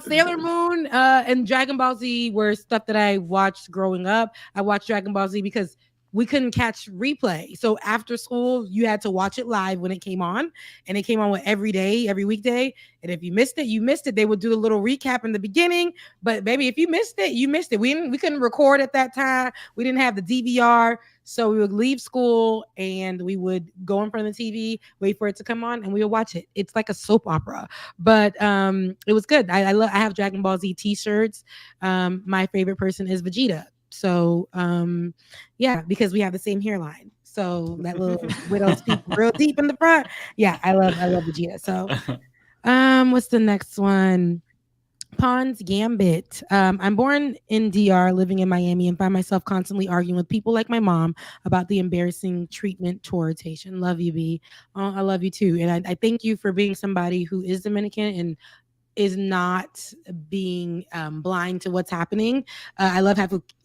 Sailor Moon and Dragon Ball Z were stuff that I watched growing up. I watched Dragon Ball Z because we couldn't catch replay. So after school, you had to watch it live when it came on, and it came on every day, every weekday. And if you missed it, you missed it. They would do a little recap in the beginning, but baby, if you missed it, you missed it. We couldn't record at that time. We didn't have the DVR, so we would leave school and we would go in front of the TV, wait for it to come on, and we would watch it. It's like a soap opera, but it was good. I have Dragon Ball Z t-shirts. My favorite person is Vegeta. So yeah, because we have the same hairline. So that little widow's peak real deep in the front. Yeah, I love Vegeta. So what's the next one? Pons Gambit. I'm born in DR, living in Miami, and find myself constantly arguing with people like my mom about the embarrassing treatment towards Haitian. Love you, B. I love you too. And I thank you for being somebody who is Dominican and is not being blind to what's happening. I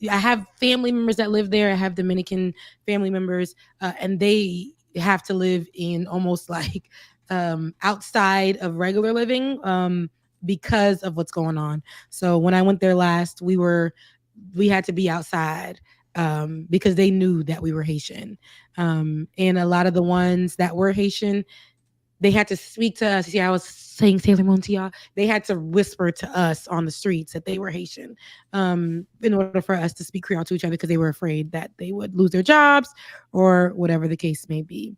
have family members that live there. I have Dominican family members, and they have to live in almost like outside of regular living because of what's going on. So when I went there last, we had to be outside because they knew that we were Haitian. And a lot of the ones that were Haitian, they had to speak to us. Yeah, I was saying Sailor Moon to y'all. They had to whisper to us on the streets that they were Haitian in order for us to speak Creole to each other because they were afraid that they would lose their jobs or whatever the case may be.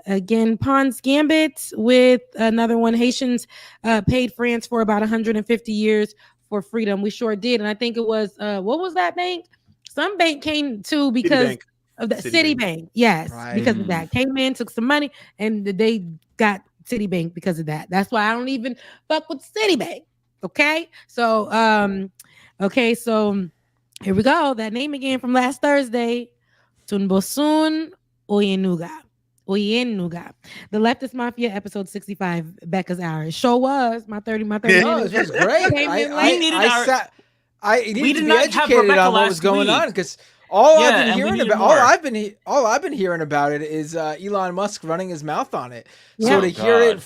Again, Pons Gambit with another one. Haitians paid France for about 150 years for freedom. We sure did. And I think it was, what was that bank? Some bank came to because of the Citibank. Yes, because of that. Came in, took some money, and they got Citibank because of that. That's why I don't even fuck with Citibank. Okay? So, so here we go. That name again from last Thursday. Tunbosun Oyenuga. The Leftist Mafia, episode 65, Becca's Hour. It sure was my 30 minutes. No, it was great. We needed to be educated on what was going on because all I've been hearing about it is Elon Musk running his mouth on it. Yeah. So to hear it,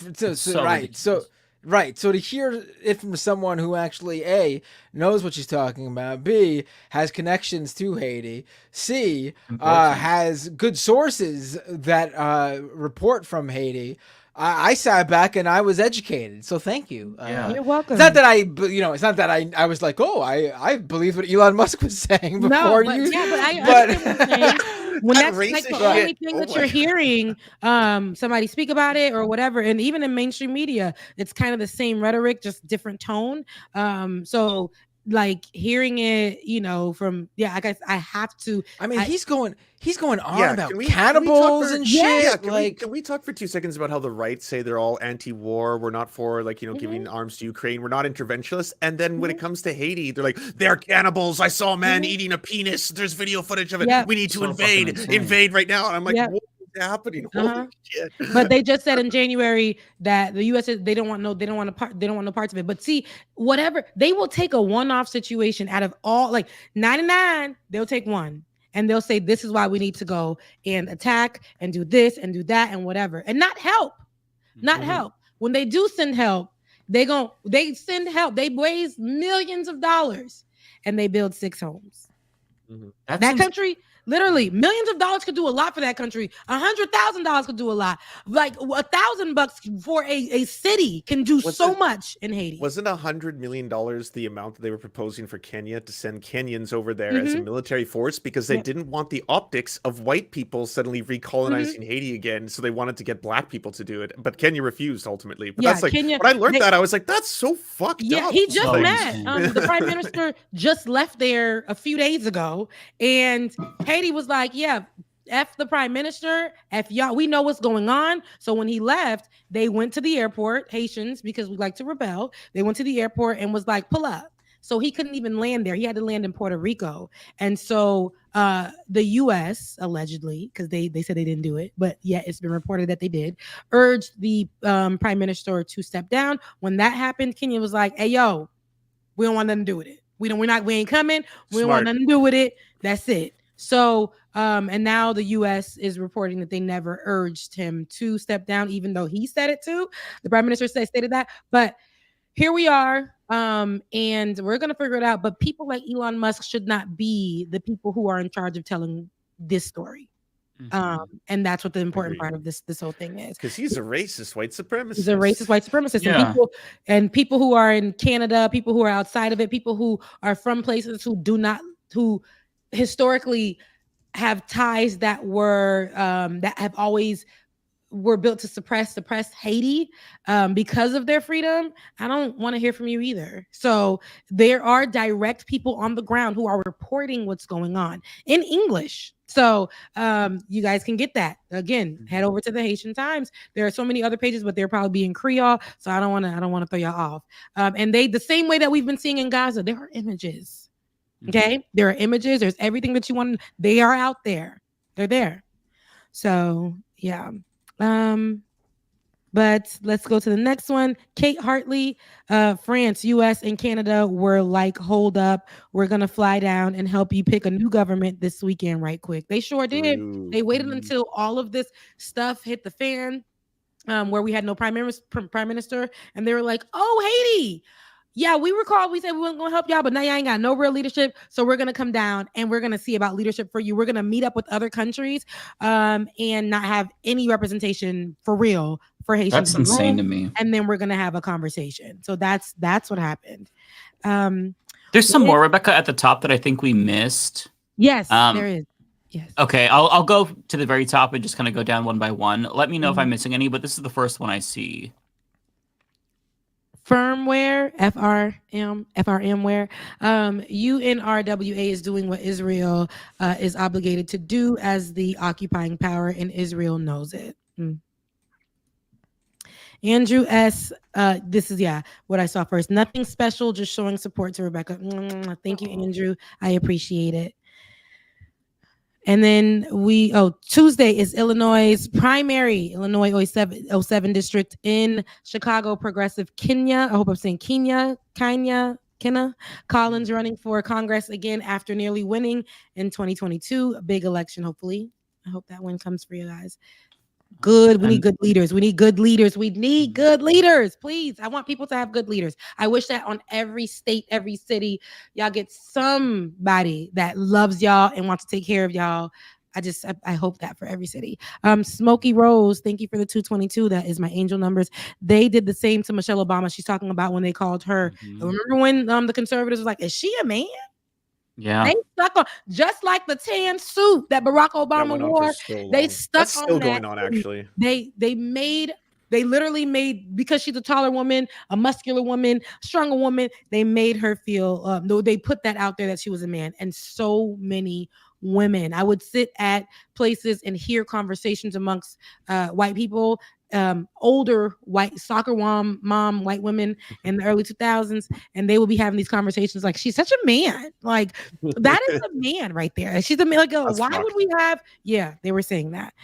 so to hear it from someone who actually knows what she's talking about, B, has connections to Haiti, C, has good sources that report from Haiti. I sat back and I was educated, so thank you. You're welcome. It's not that I was like, oh, I believe what Elon Musk was saying before you. Yeah, but I understand what you're saying. When that's like the only thing that you're hearing somebody speak about it or whatever, and even in mainstream media, it's kind of the same rhetoric, just different tone. So like hearing it, from I guess I have to. I mean, he's going on about cannibals and shit. Yeah, can we talk for 2 seconds about how the right say they're all anti-war? We're not for giving arms to Ukraine. We're not interventionists. And then when it comes to Haiti, they're like, they're cannibals. I saw a man eating a penis. There's video footage of it. Yeah. We need to invade right now. And I'm like, what is happening? Holy shit. But they just said in January that the U.S. they don't want no parts of it. But see, whatever, they will take a one-off situation out of all 99. They'll take one. And they'll say, this is why we need to go and attack and do this and do that and whatever. And not help. Help. When they do send help, they send help. They raise millions of dollars and they build 6 homes. That country, literally, millions of dollars could do a lot for that country. $100,000 could do a lot. Like $1,000 for a city can do much in Haiti. Wasn't $100 million the amount that they were proposing for Kenya to send Kenyans over there as a military force because they didn't want the optics of white people suddenly recolonizing Haiti again, so they wanted to get black people to do it. But Kenya refused ultimately. But that's Kenya, when I learned that, I was like, that's so fucked up. Yeah, he just met. The prime minister just left there a few days ago, and Haiti was like, yeah, F the prime minister, F y'all, we know what's going on. So when he left, they went to the airport, Haitians, because we like to rebel. They went to the airport and was like, pull up. So he couldn't even land there. He had to land in Puerto Rico. And so the U.S. allegedly, because they said they didn't do it, but yet it's been reported that they did, urged the prime minister to step down. When that happened, Kenya was like, hey, yo, we don't want nothing to do with it. We ain't coming. We don't want nothing to do with it. That's it. So, and now the U.S. is reporting that they never urged him to step down, even though he said it too. The prime minister stated that. But here we are, and we're going to figure it out. But people like Elon Musk should not be the people who are in charge of telling this story. And that's what the important part of this whole thing is. Because he's a racist white supremacist. He's a racist white supremacist. Yeah. And people who are in Canada, people who are outside of it, people who are from places who historically have ties that were that have always were built to suppress Haiti because of their freedom. I don't want to hear from you either. So there are direct people on the ground who are reporting what's going on in English. So you guys can get that. Again, head over to the Haitian Times. There are so many other pages, but they're probably being Creole. So I don't want to throw y'all off. And the same way that we've been seeing in Gaza, there are images. Okay, there are images. There's everything that you want. They are out there. They're there. So yeah. But let's go to the next one. Kate Hartley, France, US, and Canada were like, hold up. We're going to fly down and help you pick a new government this weekend right quick. They sure did. They waited until all of this stuff hit the fan, where we had no prime minister. And they were like, oh, Haiti, yeah, we were called. We said we weren't going to help y'all, but now y'all ain't got no real leadership. So we're going to come down and we're going to see about leadership for you. We're going to meet up with other countries and not have any representation for real for Haitians. That's insane to me. And then we're going to have a conversation. So that's what happened. There's some more, Rebecca, at the top that I think we missed. Yes, there is. Yes. Okay, I'll go to the very top and just kind of go down one by one. Let me know if I'm missing any, but this is the first one I see. Firmware, FRMware. UNRWA is doing what Israel is obligated to do as the occupying power, and Israel knows it. Andrew S. This is what I saw first. Nothing special, just showing support to Rebecca. Thank you, Andrew. I appreciate it. And then Tuesday is Illinois' primary, Illinois 07 district in Chicago, progressive Kenya. I hope I'm saying Kenya Collins running for Congress again after nearly winning in 2022. A big election, hopefully. I hope that win comes for you guys. Good. We need good leaders. We need good leaders. We need good leaders. Please. I want people to have good leaders. I wish that on every state, every city, y'all get somebody that loves y'all and wants to take care of y'all. I hope that for every city. Smokey Rose, thank you for the 222. That is my angel numbers. They did the same to Michelle Obama. She's talking about when they called her. Remember when the conservatives was like, is she a man? Yeah. They stuck on, just like the tan suit that Barack Obama wore. They stuck That's on still that. going on, actually. They literally made, because she's a taller woman, a muscular woman, stronger woman, they made her feel, they put that out there that she was a man. And so many women, I would sit at places and hear conversations amongst white people, older white soccer mom white women in the early 2000s, and they will be having these conversations like, she's such a man, like that is a man right there, she's a man, like, why would we have, they were saying that.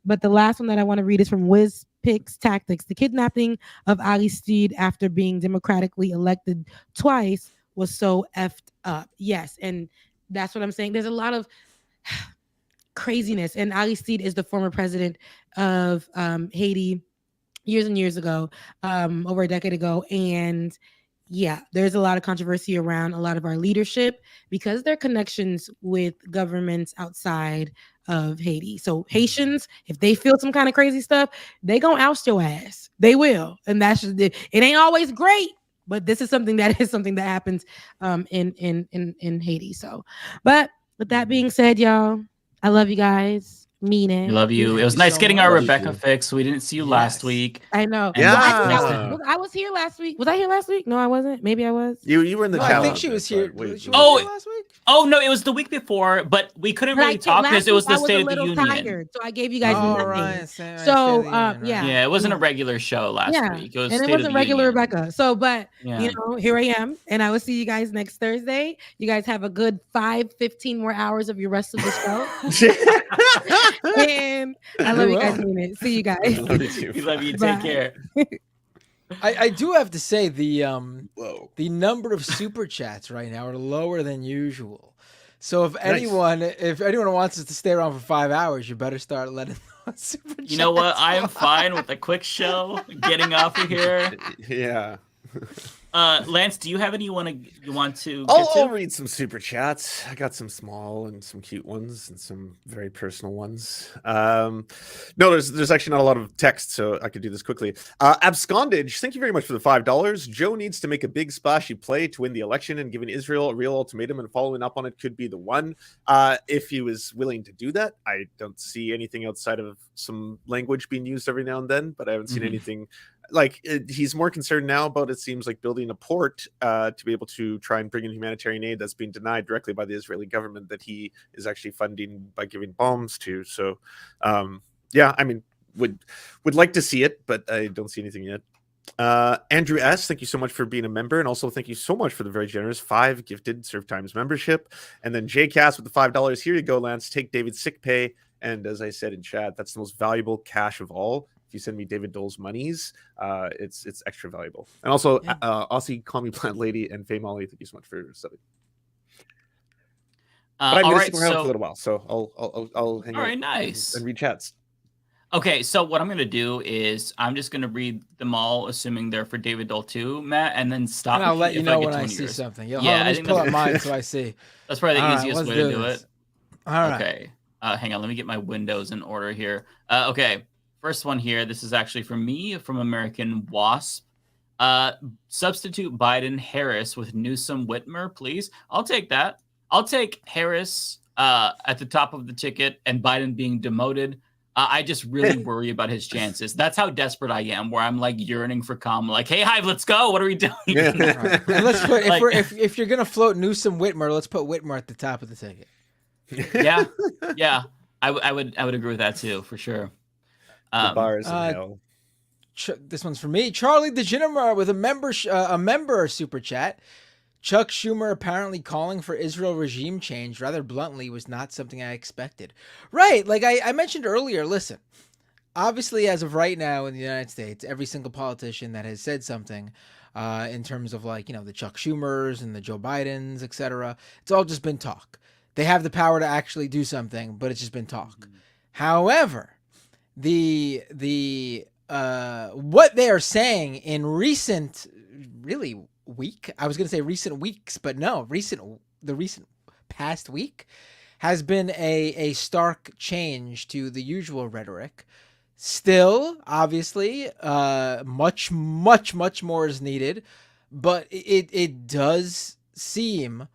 But the last one that I want to read is from Wiz Picks Tactics. The kidnapping of Ali Steed after being democratically elected twice was so effed up. Yes, and that's what I'm saying. There's a lot of craziness, and Ali Steed is the former president of Haiti years and years ago, over a decade ago, and there's a lot of controversy around a lot of our leadership because their connections with governments outside of Haiti. So Haitians, if they feel some kind of crazy stuff, they gonna oust your ass. They will, and that's just it. It ain't always great, but this is something that happens in Haiti. So, but with that being said, y'all, I love you guys. Mean it. We love you. It was nice getting our Rebecca fix. We didn't see you last week. I know. Yeah. I was here last week. Was I here last week? No, I wasn't. Maybe I was. You were in the challenge. I think she was here. Last week? Oh no, it was the week before, but we couldn't really talk because it was the State of the Union. Tired, so I gave you guys nothing. Right. So it wasn't a regular show last week. It wasn't regular Rebecca. So, but here I am, and I will see you guys next Thursday. You guys have a good 15 more hours of your rest of the show. And I love you guys. Mean it. See you guys. We love you. Take care. I do have to say the number of super chats right now are lower than usual. So if anyone wants us to stay around for 5 hours, you better start letting super chats. You know what? I am fine with a quick show. Getting off of here. Yeah. Lance, do you have any you want to? I'll read some super chats. I got some small and some cute ones and some very personal ones. No, there's actually not a lot of text, so I could do this quickly. Abscondage, thank you very much for the $5. Joe needs to make a big splashy play to win the election, and giving Israel a real ultimatum and following up on it could be the one. If he was willing to do that, I don't see anything outside of some language being used every now and then, but I haven't seen anything. Like, he's more concerned now about, it seems like, building a port to be able to try and bring in humanitarian aid that's being denied directly by the Israeli government that he is actually funding by giving bombs to. So, I mean, would like to see it, but I don't see anything yet. Andrew S., thank you so much for being a member, and also thank you so much for the very generous 5 gifted Surf Times membership. And then JCast with the $5. Here you go, Lance. Take David's sick pay, and as I said in chat, that's the most valuable cash of all. You send me David Dole's monies, it's extra valuable. And also, Aussie Call Me Plant Lady and Faye Molly, thank you so much for subbing. But I'm going to stick around for a little while, so I'll hang out. All right, nice. And read chats. Okay, so what I'm going to do is I'm just going to read them all, assuming they're for David Dole too, Matt, and then stop. And I'll let you know when I see something. Yeah, let me just pull up mine so I see. That's probably the easiest way to do it. All right. Okay. Hang on, let me get my windows in order here. Okay, first one here. This is actually from me, from American Wasp. Substitute Biden Harris with Newsom Whitmer, please. I'll take that. I'll take Harris at the top of the ticket and Biden being demoted. I just really worry about his chances. That's how desperate I am, where I'm like yearning for calm. Like, hey, Hive, let's go. What are we doing? Right. And let's put if you're gonna float Newsom Whitmer, let's put Whitmer at the top of the ticket. Yeah. I would agree with that too, for sure. The bars in hell. This one's for me. Charlie DeGenemer with a member super chat. Chuck Schumer apparently calling for Israel regime change rather bluntly was not something I expected. Right, like I mentioned earlier, listen, obviously as of right now in the United States, every single politician that has said something in terms of like, the Chuck Schumers and the Joe Bidens, etc., it's all just been talk. They have the power to actually do something, but it's just been talk. Mm-hmm. However, the what they are saying in recent weeks, but no, the recent past week has been a stark change to the usual rhetoric. Still, obviously, much more is needed, but it does seem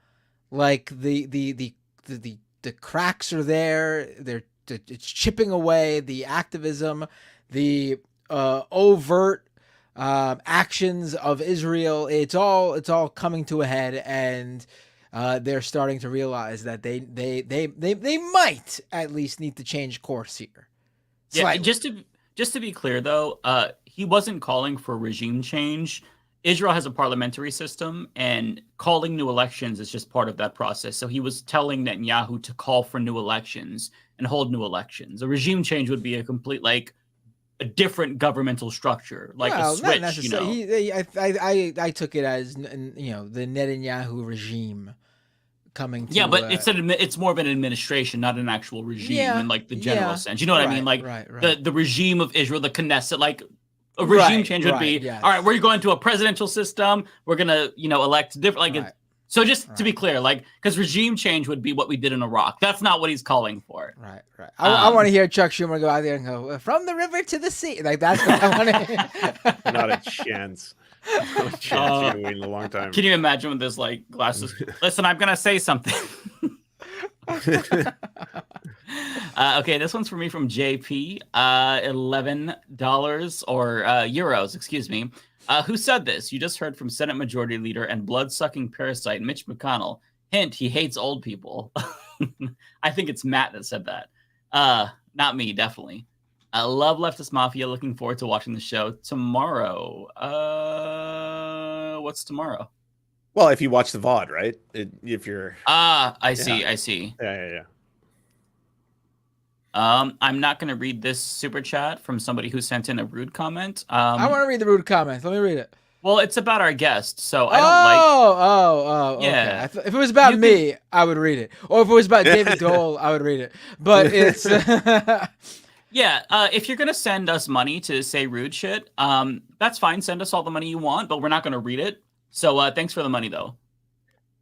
like the cracks are there. It's chipping away. The activism, the overt actions of Israel, it's all coming to a head, and they're starting to realize that they might at least need to change course here. Slightly. Yeah, just to be clear though, he wasn't calling for regime change. Israel has a parliamentary system, and calling new elections is just part of that process. So he was telling Netanyahu to call for new elections and hold new elections. A regime change would be a complete a different governmental structure, like a switch. Not necessarily. I took it as the Netanyahu regime coming to. Yeah, but it's more of an administration, not an actual regime in like the general sense. You know what I mean? Like the regime of Israel, the Knesset, like a regime change would be all right. We're going to a presidential system. We're gonna elect different So just to be clear, because regime change would be what we did in Iraq. That's not what he's calling for. Right. I want to hear Chuck Schumer go out there and go, from the river to the sea. Like, that's what I want to hear. Not a chance. Not a chance. You're going to wait a long time. Can you imagine with this, glasses? Listen, I'm going to say something. Okay, this one's for me from JP. $11 or euros, excuse me. Who said this? You just heard from Senate Majority Leader and blood-sucking parasite Mitch McConnell. Hint, he hates old people. I think it's Matt that said that. Not me, definitely. I love Leftist Mafia. Looking forward to watching the show tomorrow. What's tomorrow? Well, if you watch the VOD, right? If you're... I see. Yeah. I'm not going to read this super chat from somebody who sent in a rude comment. I want to read the rude comment. Let me read it. Well, it's about our guest, so I don't yeah. Okay. If it was about me, I would read it. Or if it was about David Dole, I would read it. But it's... Yeah, if you're going to send us money to say rude shit, that's fine. Send us all the money you want, but we're not going to read it. So thanks for the money, though.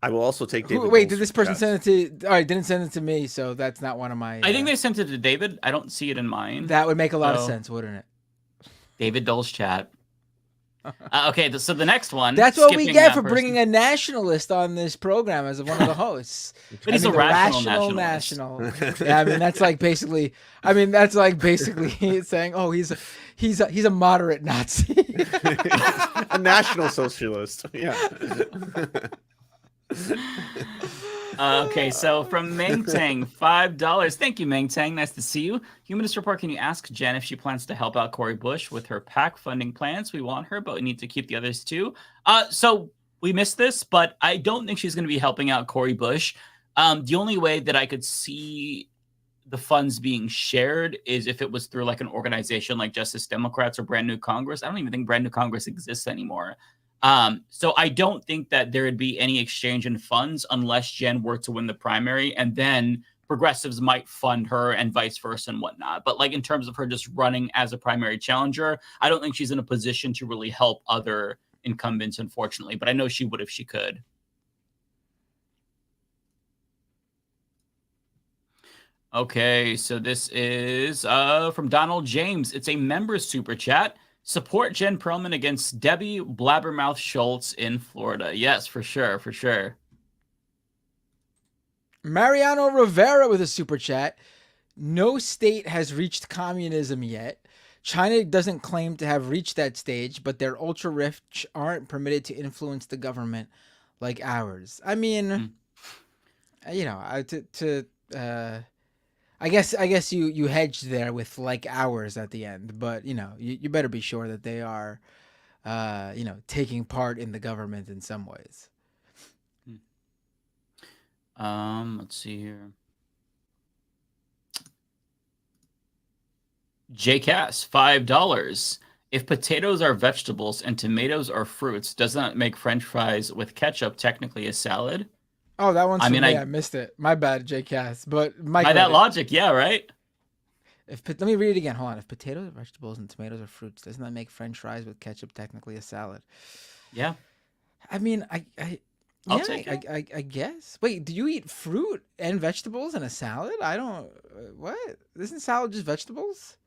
I will also take David. Wait, did this person send it to... All right, didn't send it to me, so that's not one of my... I think they sent it to David. I don't see it in mine. That would make a lot of sense, wouldn't it? David Dole's chat. Okay, so the next one... That's what we get for bringing a nationalist on this program as one of the hosts. But he's a rational nationalist. Yeah, I mean, that's like basically saying, oh, he's a moderate Nazi. A national socialist. Yeah. Okay, so from Meng Tang, $5. Thank you, Meng Tang. Nice to see you. Humanist Report, can you ask Jen if she plans to help out Cori Bush with her PAC funding plans? We want her, but we need to keep the others too. So we missed this, but I don't think she's going to be helping out Cori Bush. The only way that I could see the funds being shared is if it was through like an organization like Justice Democrats or Brand New Congress. I don't even think Brand New Congress exists anymore. So I don't think that there would be any exchange in funds unless Jen were to win the primary, and then progressives might fund her and vice versa and whatnot. But like in terms of her just running as a primary challenger, I don't think she's in a position to really help other incumbents, unfortunately. But I know she would if she could. Okay, so this is from Donald James. It's a member super chat. Support Jen Perlman against Debbie Blabbermouth Schultz in Florida. Yes, for sure, for sure. Mariano Rivera with a super chat. No state has reached communism yet. China doesn't claim to have reached that stage, but their ultra rich aren't permitted to influence the government like ours. I mean, you know, I guess you hedged there with like ours at the end, but you know, you better be sure that they are, you know, taking part in the government in some ways. Let's see here. JCass, $5. If potatoes are vegetables and tomatoes are fruits, doesn't that make French fries with ketchup technically a salad? Oh, that one's I missed it. My bad, JCass. But by that logic, yeah, right? Let me read it again. Hold on. If potatoes are vegetables and tomatoes are fruits, doesn't that make French fries with ketchup technically a salad? Yeah. I mean, I'll take it. I guess. Wait, do you eat fruit and vegetables in a salad? I don't. What? Isn't salad just vegetables?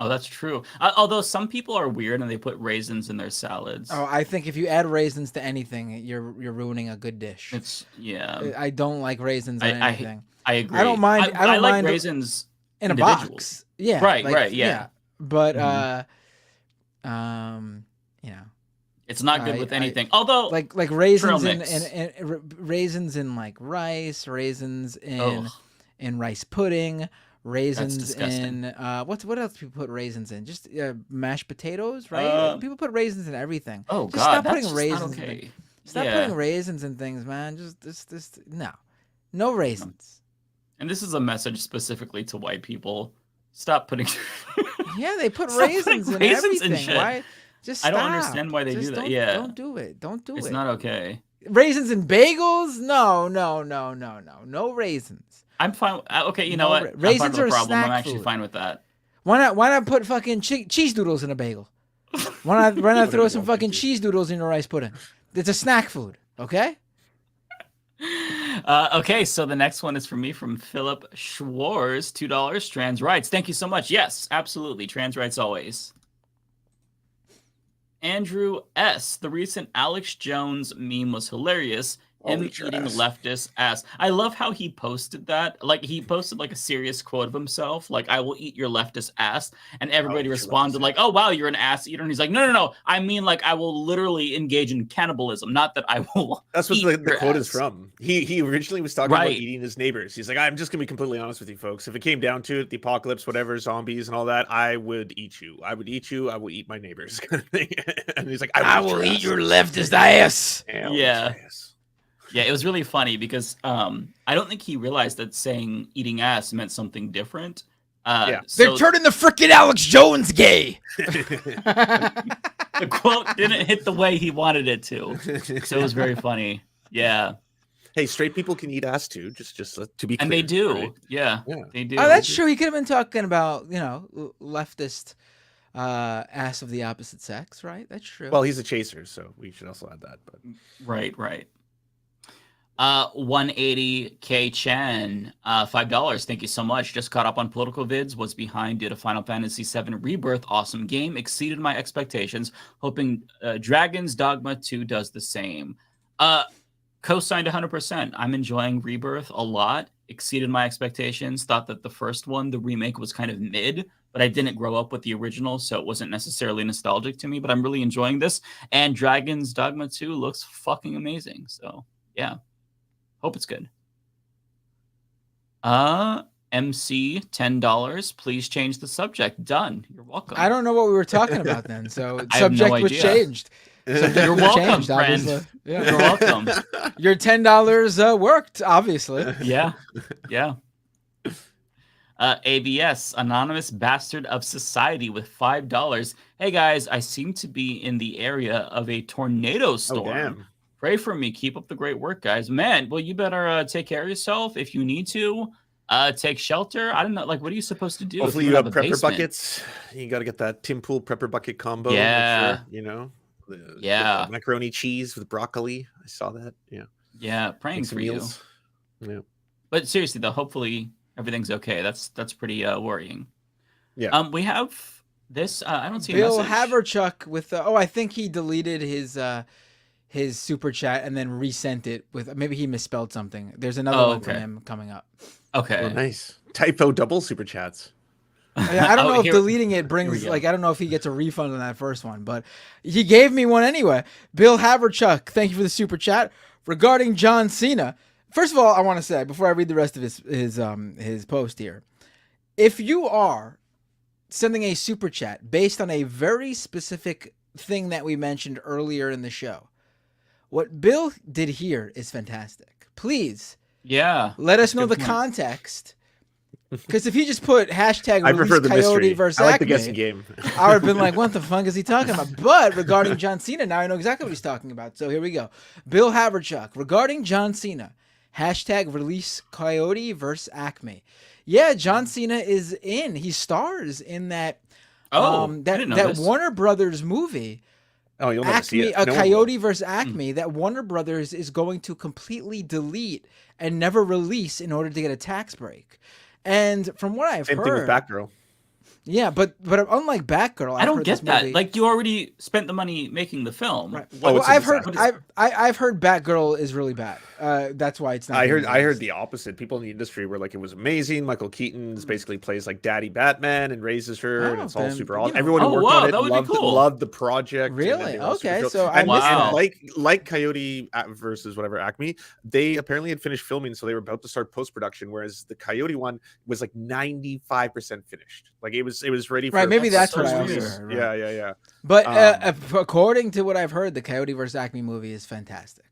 Oh, that's true. Although some people are weird and they put raisins in their salads. Oh, I think if you add raisins to anything, you're ruining a good dish. I don't like raisins in anything. I agree. I don't mind. I don't like mind raisins in a box. Yeah. Right. Yeah. But you know, it's not good with anything. Although like raisins and raisins in like rice, raisins in rice pudding. Raisins in what else do people put raisins in? Just mashed potatoes, right? People put raisins in everything. Oh just God, stop putting raisins. Okay. Stop putting raisins in things, man. Just no raisins. And this is a message specifically to white people. Stop putting. Yeah, they put raisins in everything. Shit. Why? Just stop. I don't understand why they do that. Yeah, don't do it. Don't do it. It's not okay. Raisins in bagels? No raisins. I'm fine. Okay, you know what? Raisins are a problem. snack I'm actually food. fine with that. Why not put fucking cheese doodles in a bagel? Why not throw some fucking cheese doodles in your rice pudding? It's a snack food, okay? Okay, so the next one is from me from Philip Schwartz, $2. Trans rights. Thank you so much. Yes, absolutely. Trans rights always. Andrew S. The recent Alex Jones meme was hilarious. Him eating leftist ass. I love how he posted that. Like he posted like a serious quote of himself, like "I will eat your leftist ass," and everybody responded like, "Oh wow, you're an ass eater." And he's like, "No. I mean like I will literally engage in cannibalism, not that I will." That's what the quote is from. He originally was talking about eating his neighbors. He's like, "I'm just gonna be completely honest with you, folks. If it came down to it, the apocalypse, whatever, zombies and all that, I would eat you. I would eat you. I would eat my neighbors." Kind of thing. And he's like, "I will eat your leftist ass." Yeah. Yeah, it was really funny because I don't think he realized that saying eating ass meant something different. They're turning the frickin' Alex Jones gay. The quote didn't hit the way he wanted it to. So it was very funny. Yeah. Hey, straight people can eat ass too, just to be clear. And they do. Right? Yeah, they do. Oh, that's true. He could have been talking about, leftist ass of the opposite sex, right? That's true. Well, he's a chaser, so we should also add that. But Right. 180K Chen, $5. Thank you so much. Just caught up on political vids. Was behind due to Final Fantasy VII Rebirth. Awesome game. Exceeded my expectations. Hoping Dragon's Dogma 2 does the same. Co-signed 100%. I'm enjoying Rebirth a lot. Exceeded my expectations. Thought that the first one, the remake, was kind of mid, but I didn't grow up with the original, so it wasn't necessarily nostalgic to me, but I'm really enjoying this. And Dragon's Dogma 2 looks fucking amazing. So, yeah. Hope it's good. MC, $10. Please change the subject. Done. You're welcome. I don't know what we were talking about then. So subject was changed. You're welcome, friend. Yeah. You're welcome. Your $10 worked, obviously. Yeah. ABS, Anonymous Bastard of Society with $5. Hey guys, I seem to be in the area of a tornado storm. Oh, damn. Pray for me. Keep up the great work, guys. Man, well, you better take care of yourself if you need to. Take shelter. I don't know. Like, what are you supposed to do? Hopefully you have prepper buckets. You got to get that Tim Pool prepper bucket combo. Yeah. Make sure, you know. The macaroni cheese with broccoli. I saw that. Yeah. Yeah. Praying for meals. you. Yeah. But seriously though, hopefully everything's okay. That's pretty worrying. Yeah. We have this. I don't see Bill a message. Haverchuck with I think he deleted his super chat and then resent it with maybe he misspelled something. There's another one from him coming up. Okay. Oh, nice. Typo double super chats. I don't know if deleting it brings I don't know if he gets a refund on that first one, but he gave me one anyway. Bill Haverchuck, thank you for the super chat regarding John Cena. First of all, I want to say before I read the rest of his post here, if you are sending a super chat based on a very specific thing that we mentioned earlier in the show, what Bill did here is fantastic. Please, let us know the context. Because if he just put hashtag I prefer the Coyote mystery. versus I like Acme, the guessing game. I would have been like, what the fuck is he talking about? But regarding John Cena, now I know exactly what he's talking about. So here we go. Bill Haverchuck, regarding John Cena, hashtag release Coyote versus Acme. Yeah, John Cena is in. He stars in that that Warner Brothers movie. Oh, you'll never see it. A Coyote versus Acme that Warner Brothers is going to completely delete and never release in order to get a tax break. And from what I've heard, same thing with Batgirl. Yeah, but unlike Batgirl, I don't get that. Like, you already spent the money making the film. Right. Well, I've heard Batgirl is really bad. That's why it's not. I heard the opposite. People in the industry were like, it was amazing. Michael Keaton basically plays like Daddy Batman and raises her, and it's all super awesome. Everyone who worked on it loved the project. Really? Okay, so and like Coyote versus whatever Acme, they apparently had finished filming, so they were about to start post production. Whereas the Coyote one was like 95% finished. Like it was ready for maybe that's what I heard. Yeah. But according to what I've heard, the Coyote versus Acme movie is fantastic.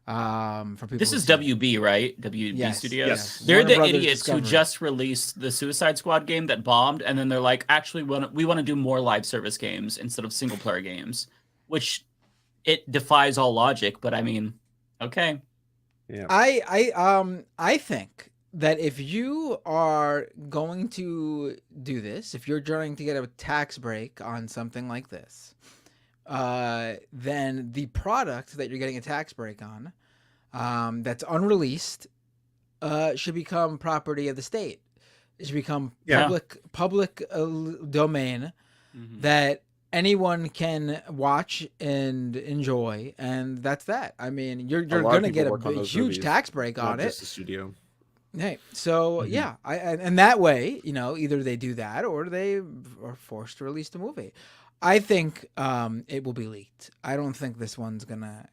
For people, this is WB, right? WB Studios. Yes. They're Warner the Brothers idiots Discovery. who just released the Suicide Squad game that bombed, and then they're like, actually, we want to do more live service games instead of single player games, which it defies all logic. But I mean, okay. Yeah. I think that if you are going to do this, if you're trying to get a tax break on something like this, then the product that you're getting a tax break on, that's unreleased, should become property of the state. It should become public domain that anyone can watch and enjoy, and that's that. I mean, you're going to get a huge tax break on it. Just the studio. Hey, so yeah, and that way, either they do that or they are forced to release the movie. I think it will be leaked. I don't think this one's gonna,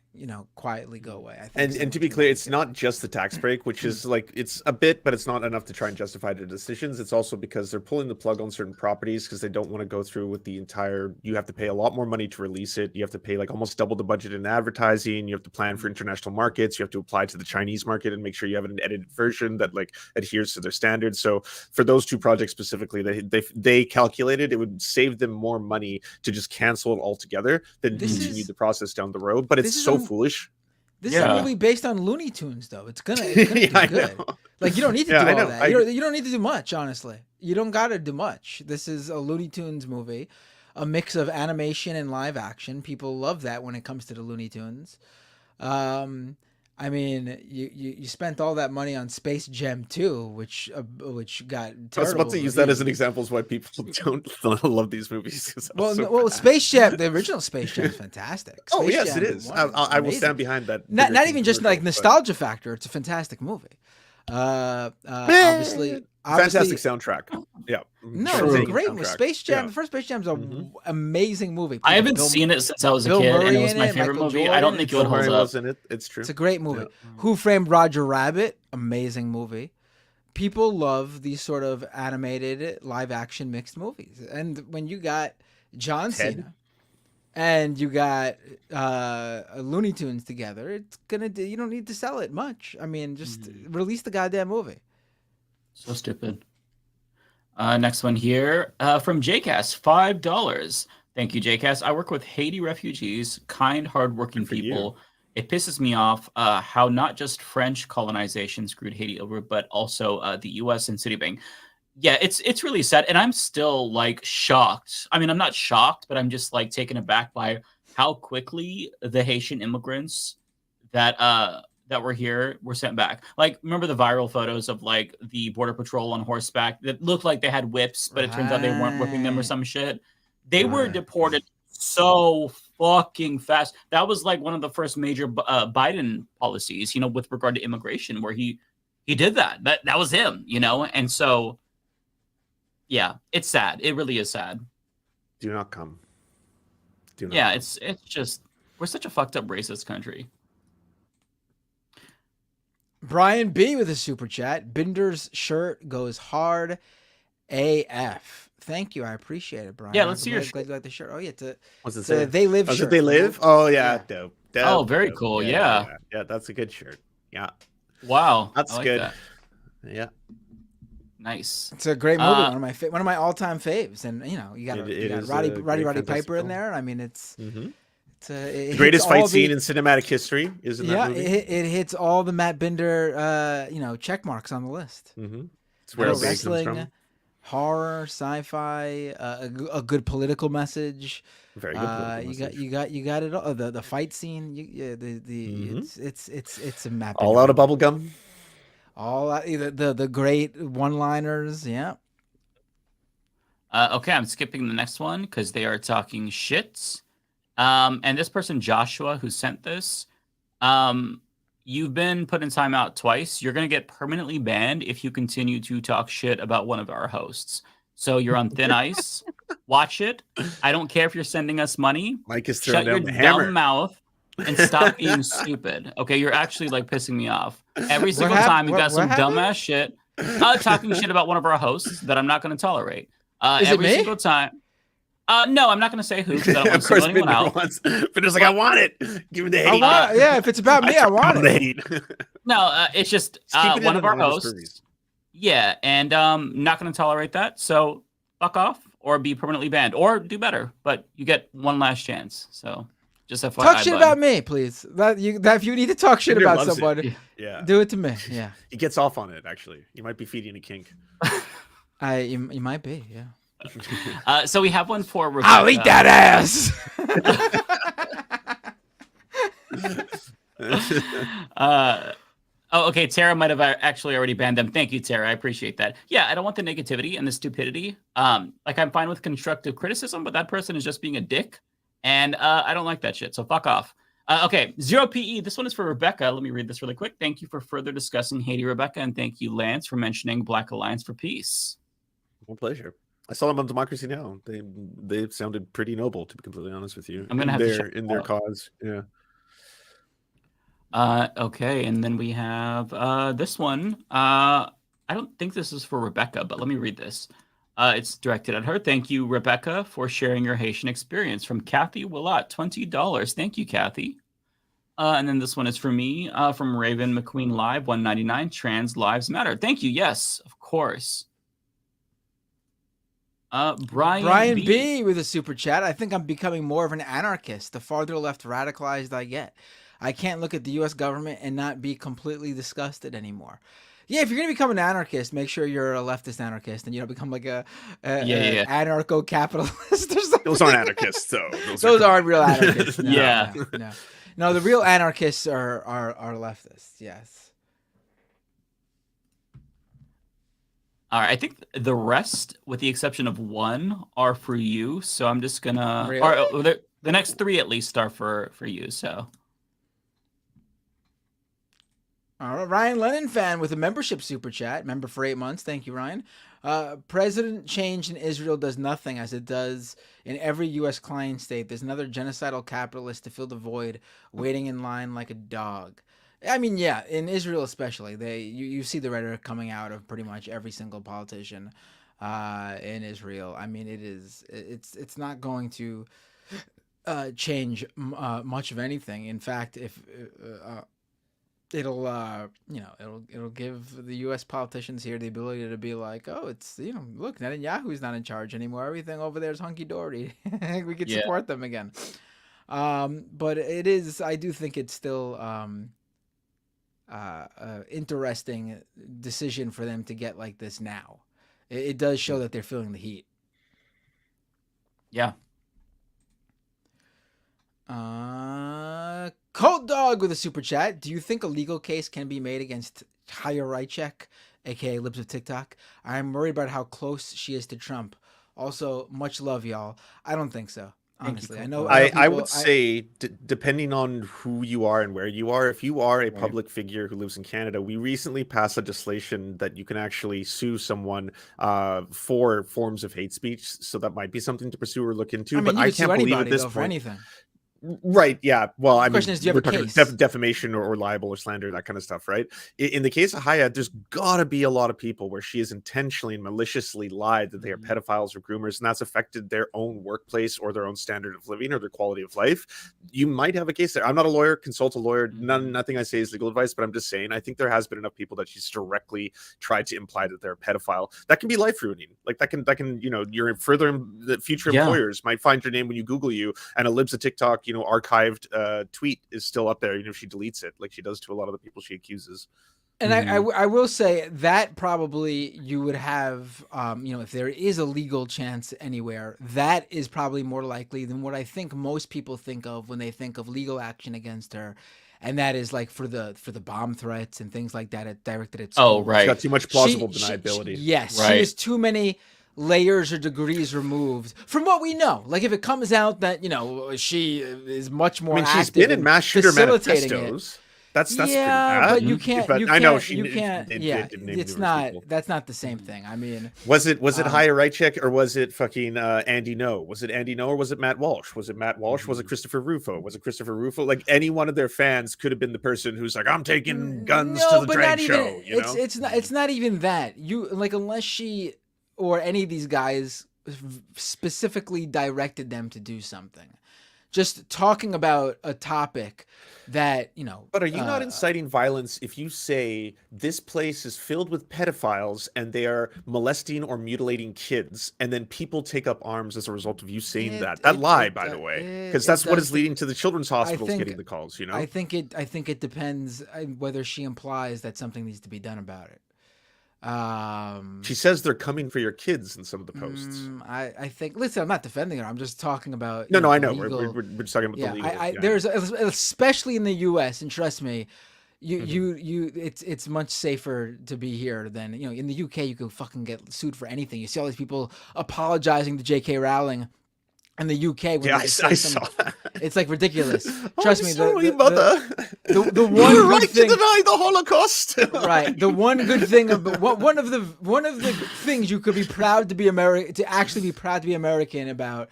quietly go away. I think and to be clear, it's not just the tax break, which is like, it's a bit, but it's not enough to try and justify the decisions. It's also because they're pulling the plug on certain properties because they don't want to go through with the entire. You have to pay a lot more money to release it. You have to pay like almost double the budget in advertising. You have to plan for international markets. You have to apply to the Chinese market and make sure you have an edited version that like adheres to their standards. So for those two projects specifically, they calculated it would save them more money to just cancel it altogether than continue the process down the road. But it's so foolish. This is a movie based on Looney Tunes, though. It's gonna do good. Like, you don't need to do all that. You don't need to do much, honestly. You don't gotta do much. This is a Looney Tunes movie, a mix of animation and live action. People love that when it comes to the Looney Tunes. I mean, you spent all that money on Space Jam 2, which got terrible. I was about to use that as an example of why people don't love these movies. Space Jam, the original Space Jam is fantastic. Yes, it is. I will stand behind that. Not even just like nostalgia factor. It's a fantastic movie. Obviously, fantastic soundtrack. Yeah. No, it's a great movie. Space Jam. The first Space Jam is an amazing movie. I haven't seen it since I was a kid, and it was my favorite movie. I don't think it would hold up. It's true. It's a great movie. Yeah. Who Framed Roger Rabbit? Amazing movie. People love these sort of animated live action mixed movies, and when you got John Cena and you got Looney Tunes together, it's gonna. You don't need to sell it much. I mean, just release the goddamn movie. So stupid. Next one here from JCast, $5. Thank you, JCast. I work with Haiti refugees, kind, hardworking people It pisses me off how not just French colonization screwed Haiti over, but also the U.S. and Citibank. Yeah, it's really sad, and I'm still like shocked. I mean, I'm not shocked, but I'm just like taken aback by how quickly the Haitian immigrants that were here were sent back. Like, remember the viral photos of like the border patrol on horseback that looked like they had whips, but it turns out they weren't whipping them or some shit. They were deported so fucking fast. That was like one of the first major Biden policies, you know, with regard to immigration, where he did that. That was him, you know? And so, yeah, it's sad. It really is sad. Do not come. Do not yeah, come. It's just, we're such a fucked up racist country. Brian B with a super chat. Binder's shirt goes hard AF. Thank you. I appreciate it, Brian. Yeah, let's see your shirt. Glad you like the shirt. Oh, yeah. What's it say? They Live Oh, shirt. They Live? Oh, yeah. Dope. Oh, very cool. Yeah. Yeah, that's a good shirt. Yeah. Wow. That's like good. That. Yeah. Nice. It's a great movie. One of my all-time faves. And, you know, you got Roddy Piper in there. I mean, it's the greatest fight scene in cinematic history is in that movie. It hits all the Matt Binder, check marks on the list. Mm-hmm. It's where wrestling, horror, sci-fi, a good political message. Very good political message. You got it all. The fight scene. It's a Matt Binder. All out of bubblegum. All out, the great one-liners. Yeah. Okay, I'm skipping the next one because they are talking shit. And this person, Joshua, who sent this, you've been put in timeout twice. You're going to get permanently banned if you continue to talk shit about one of our hosts. So you're on thin ice. Watch it. I don't care if you're sending us money. Mike is throwing Shut down your the hammer. dumb mouth and stop being stupid. Okay, you're actually like pissing me off. Every single time you got some dumbass shit talking shit about one of our hosts that I'm not going to tolerate. Every single time. No, I'm not going to say who because I don't want to single anyone out. Binder's like, I want it. Give me the hate. Yeah, if it's about me, I want it. No, it's just one of our hosts. Yeah, and not going to tolerate that. So fuck off or be permanently banned or do better. But you get one last chance. So just FYI. Talk shit about me, please. That if you need to talk shit about someone, do it to me. Yeah. He gets off on it, actually. You might be feeding a kink. You might be, yeah. So we have one for Rebecca. I'll eat that ass. Okay. Tara might have actually already banned them. Thank you, Tara. I appreciate that. Yeah, I don't want the negativity and the stupidity. Like I'm fine with constructive criticism, but that person is just being a dick, and I don't like that shit. So fuck off. Okay, 0PE. This one is for Rebecca. Let me read this really quick. Thank you for further discussing Haiti, Rebecca, and thank you, Lance, for mentioning Black Alliance for Peace. My pleasure. I saw them on Democracy Now. They sounded pretty noble, to be completely honest with you. I'm gonna have to check in their cause. Yeah. Okay, and then we have this one. I don't think this is for Rebecca, but let me read this. It's directed at her. Thank you, Rebecca, for sharing your Haitian experience. From Kathy Willott, $20. Thank you, Kathy. And then this one is for me, from Raven McQueen Live, $1.99. Trans Lives Matter. Thank you. Yes, of course. Brian B with a super chat. I think I'm becoming more of an anarchist the farther left radicalized I get. I can't look at the U.S. government and not be completely disgusted anymore. Yeah, if you're going to become an anarchist, make sure you're a leftist anarchist and you don't become like a anarcho-capitalist or something. Those aren't anarchists, though. Those aren't real anarchists. No, no, the real anarchists are leftists, yes. All right, I think the rest, with the exception of one, are for you. So I'm just gonna, the next three at least are for you. So, all right, Ryan Lennon fan with a membership super chat, member for 8 months. Thank you, Ryan. President change in Israel does nothing as it does in every U.S. client state. There's another genocidal capitalist to fill the void, waiting in line like a dog. I mean, yeah, in Israel especially, you see the rhetoric coming out of pretty much every single politician in Israel. I mean, it's not going to change much of anything. In fact, if it'll give the U.S. politicians here the ability to be like, oh, it's look, Netanyahu's not in charge anymore. Everything over there is hunky dory. We could support them again. But it is. I do think it's still interesting decision for them to get like this now. It does show that they're feeling the heat. Yeah. Cold Dog with a super chat. Do you think a legal case can be made against Hypocrisy, aka Libs of TikTok? I'm worried about how close she is to Trump. Also, much love, y'all. I don't think so. Honestly, I would say, depending on who you are and where you are, if you are a public figure who lives in Canada, we recently passed legislation that you can actually sue someone for forms of hate speech. So that might be something to pursue or look into. I mean, but I can't believe at this for point. anything. Right. Yeah. Well, The question is, do you have a case? Defamation or libel or slander, that kind of stuff, right? In the case of Haya, there's got to be a lot of people where she has intentionally and maliciously lied that they are pedophiles or groomers, and that's affected their own workplace or their own standard of living or their quality of life. You might have a case there. I'm not a lawyer. Consult a lawyer. Nothing I say is legal advice, but I'm just saying I think there has been enough people that she's directly tried to imply that they're a pedophile. That can be life ruining. Like that can your the future employers might find your name when you Google you, and a Libs of TikTok archived tweet is still up there, if she deletes it, like she does to a lot of the people she accuses. And I will say that probably you would have, if there is a legal chance anywhere, that is probably more likely than what I think most people think of when they think of legal action against her. And that is like for the bomb threats and things like that directed at schools. Oh, right. She's got too much plausible deniability. Yes. Right. She has too many layers or degrees removed from what we know. Like if it comes out that she is much more active, she's been in mass shooter facilitating manifestos. That's yeah, but you can't. But you I know can't, she. You can't. Yeah, it's not. People. That's not the same thing. I mean, was it Haya Rychek or was it fucking Andy No? Was it Andy No or was it Matt Walsh? Was it Matt Walsh? Was it Christopher Rufo? Was it Christopher Rufo? Like any one of their fans could have been the person who's like, I'm taking guns to the drag show. It's not even that. You like unless she or any of these guys specifically directed them to do something. Just talking about a topic that, But are you not inciting violence if you say this place is filled with pedophiles and they are molesting or mutilating kids, and then people take up arms as a result of you saying that? That lie, by the way, because that's what is leading to the children's hospitals getting the calls. I think it depends whether she implies that something needs to be done about it. She says they're coming for your kids in some of the posts. I think. Listen, I'm not defending her. I'm just talking about. No, I know. We're just talking about the legal. There's especially in the U.S. and trust me, it's much safer to be here than in the UK. You can fucking get sued for anything. You see all these people apologizing to J.K. Rowling. In the UK, when I saw that. It's like ridiculous. Trust me, sorry, the one You're good right thing, to deny the Holocaust. Right, the one good thing about one of the things you could be proud to be actually be proud to be American about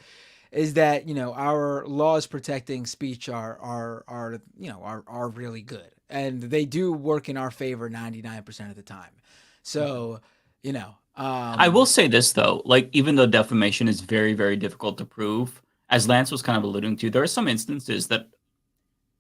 is that our laws protecting speech are really good, and they do work in our favor 99% of the time. So I will say this though, like even though defamation is very, very difficult to prove, as Lance was kind of alluding to, there are some instances that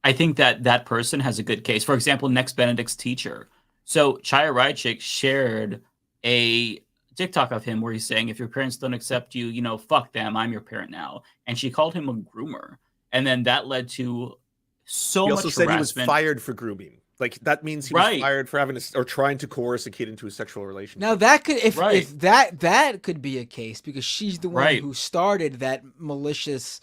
I think that person has a good case. For example, Next Benedict's teacher. So Chaya Rychik shared a TikTok of him where he's saying, if your parents don't accept you, fuck them, I'm your parent now. And she called him a groomer. And then that led to so much harassment. He also said he was fired for grooming. Like that means he was fired for having or trying to course a kid into a sexual relationship. Now that could, if that could be a case because she's the one who started that malicious,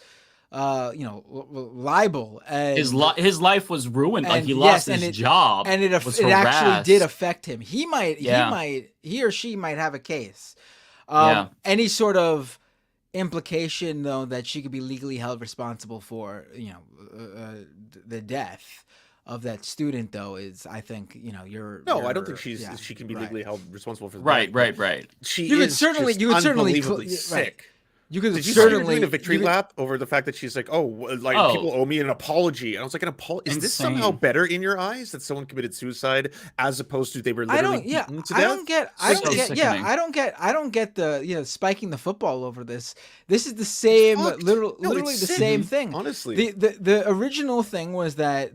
libel. And his life was ruined. Like he lost his job, and it actually did affect him. He or she might have a case. Any sort of implication though that she could be legally held responsible for, the death of that student though is, I think, you're. No, I don't think she can be legally held responsible for that. Right. You could certainly sick. You could Did you certainly see her doing a victory lap over the fact that she's like, people owe me an apology, and I was like, an apology? Is this somehow better in your eyes that someone committed suicide as opposed to they were literally beaten to death? I don't get the spiking the football over this. This is the same, literally the same thing. Honestly, the original thing was that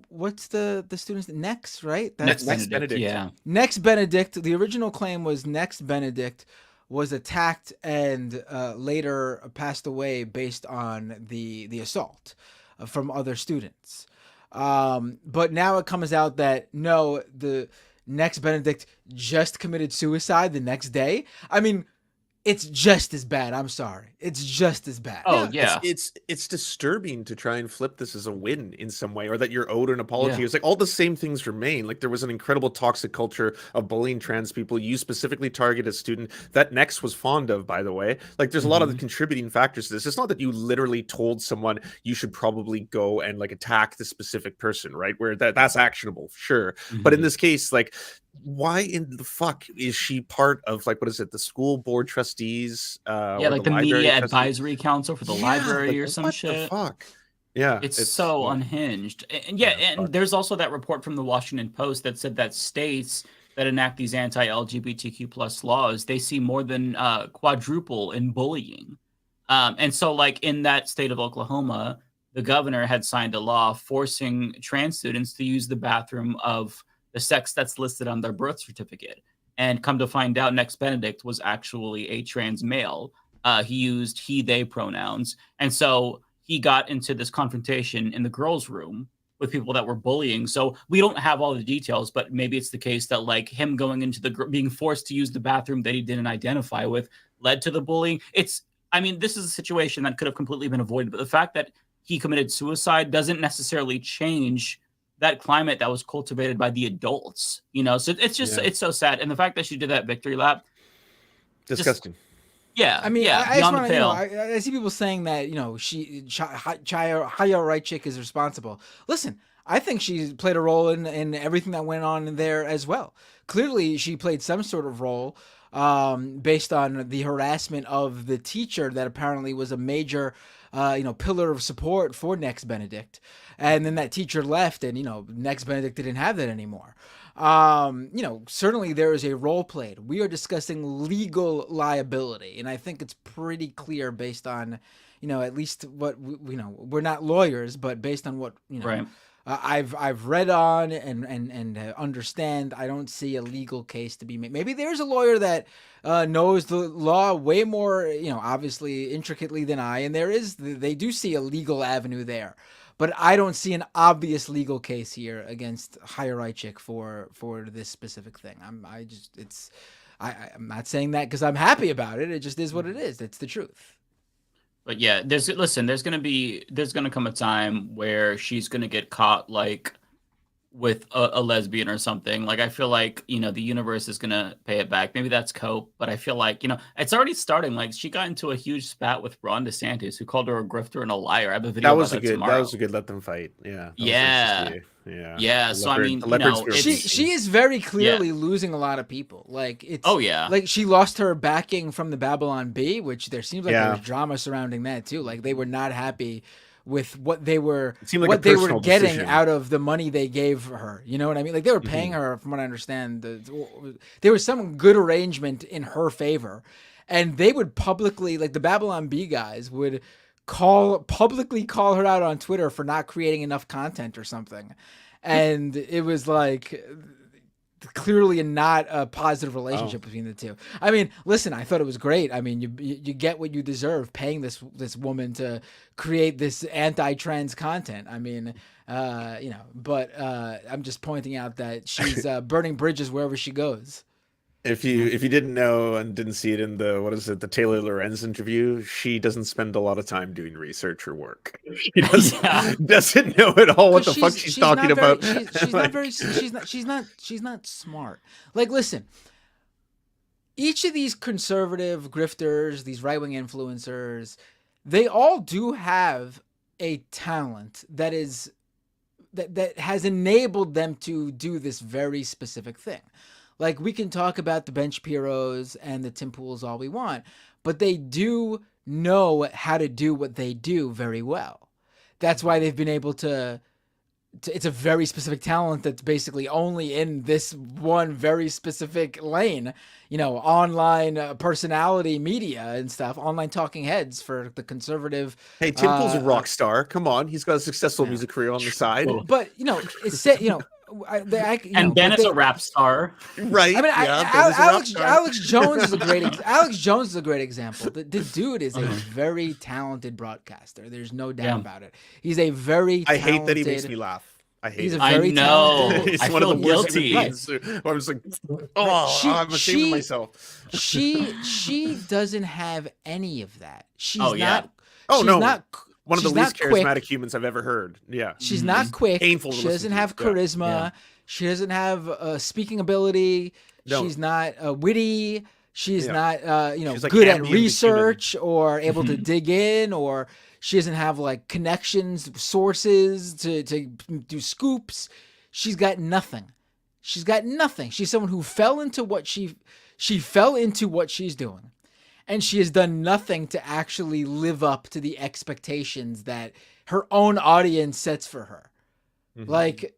what's the student's Next, right? Next Benedict. Yeah. Next Benedict. The original claim was Next Benedict was attacked and later passed away based on the assault from other students. But now it comes out that no, the next Benedict just committed suicide the next day. I mean, it's just as bad. I'm sorry. It's just as bad. Oh, yeah. It's disturbing to try and flip this as a win in some way, or that you're owed an apology. Yeah. It's like all the same things remain. Like there was an incredible toxic culture of bullying trans people. You specifically target a student that Next was fond of, by the way. Like there's a lot of the contributing factors to this. It's not that you literally told someone you should probably go and like attack the specific person, right? Where that's actionable, sure. But in this case, like, why in the fuck is she part of, like, what is it, the school board trustees? Yeah, like the media advisory council for the library, like, or some what shit. The fuck? Yeah, it's so unhinged. And there's also that report from the Washington Post that said that states that enact these anti-LGBTQ plus laws, they see more than quadruple in bullying. And so, like, in that state of Oklahoma, the governor had signed a law forcing trans students to use the bathroom of the sex that's listed on their birth certificate. And come to find out, Next Benedict was actually a trans male. He used he, they pronouns. And so he got into this confrontation in the girls' room with people that were bullying. So we don't have all the details, but maybe it's the case that, like, him going into being forced to use the bathroom that he didn't identify with led to the bullying. I mean, this is a situation that could have completely been avoided. But the fact that he committed suicide doesn't necessarily change that climate that was cultivated by the adults, you know? So it's just, it's so sad. And the fact that she did that victory lap. Disgusting. I mean, yeah, I just want to, I see people saying that, Chaya Reichik is responsible. Listen, I think she played a role in everything that went on in there as well. Clearly, she played some sort of role based on the harassment of the teacher that apparently was a major pillar of support for Next Benedict. And then that teacher left, and, Next Benedict didn't have that anymore. Certainly there is a role played. We are discussing legal liability, and I think it's pretty clear based on, at least what we're not lawyers, but based on what right. I've read on and understand. I don't see a legal case to be made. Maybe there's a lawyer that knows the law way more, obviously intricately than I, and they do see a legal avenue there. But I don't see an obvious legal case here against Hayaraichik for this specific thing. I'm not saying that because I'm happy about it. It just is what it is. It's the truth. But yeah, there's gonna come a time where she's gonna get caught, like, with a lesbian or something. Like, I feel like, the universe is gonna pay it back. Maybe that's cope, but I feel like, it's already starting. Like, she got into a huge spat with Ron DeSantis, who called her a grifter and a liar. I have a video that was about a good tomorrow. That was a good let them fight. Yeah. Yeah. So I mean, she is very clearly losing a lot of people. Like, it's like she lost her backing from the Babylon Bee, which there seems like there's drama surrounding that too. Like, they were not happy with what they were getting decision out of the money they gave her. You know what I mean? Like, they were paying her, from what I understand, there was some good arrangement in her favor, and they would publicly, like the Babylon Bee guys would publicly call her out on Twitter for not creating enough content or something. And it was like clearly not a positive relationship between the two. I mean, listen, I thought it was great. I mean, you get what you deserve paying this woman to create this anti-trans content. I mean, but I'm just pointing out that she's burning bridges wherever she goes. If you didn't know and didn't see it in the Taylor Lorenz interview, she doesn't spend a lot of time doing research or work. She doesn't know at all what the fuck she's talking about. She's not smart. Like, listen, each of these conservative grifters, these right-wing influencers, they all do have a talent that has enabled them to do this very specific thing. Like, we can talk about the Ben Shapiros and the Tim Pools all we want, but they do know how to do what they do very well. That's why they've been able to it's a very specific talent that's basically only in this one very specific lane, online personality media and stuff, online talking heads for the conservative. Hey, Tim Pool's a rock star. Come on. He's got a successful music career on the side. But, And Ben is a rap star, right? I mean, Alex Jones is a great example. The dude is a very talented broadcaster. There's no doubt about it. He's a very talented, I hate that he makes me laugh. I hate it. I know. He's I one feel of the worst guilty. I'm just like, I'm ashamed of myself. She doesn't have any of that. She's one of the least charismatic humans I've ever heard. Yeah. She's not quick. Painful. She doesn't have charisma. Yeah. She doesn't have speaking ability. No. She's not witty. She's not she's like good at research or able to dig in, or she doesn't have like connections, sources to do scoops. She's got nothing. She's someone who fell into what she fell into what she's doing. And she has done nothing to actually live up to the expectations that her own audience sets for her. Mm-hmm. Like,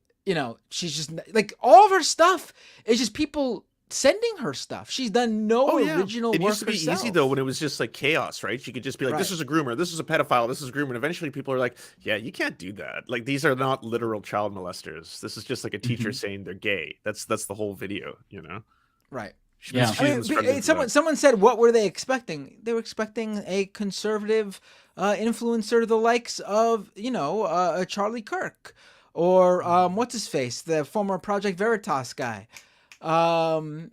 she's just like, all of her stuff is just people sending her stuff. She's done no original work herself. It used to be easy though when it was just like chaos, right? She could just be like, this is a groomer, this is a pedophile, this is a groomer. And eventually people are like, yeah, you can't do that. Like, these are not literal child molesters. This is just like a teacher saying they're gay. That's the whole video, Right. Yeah. Someone said, what were they expecting? They were expecting a conservative influencer, the likes of, Charlie Kirk, or what's his face, the former Project Veritas guy. James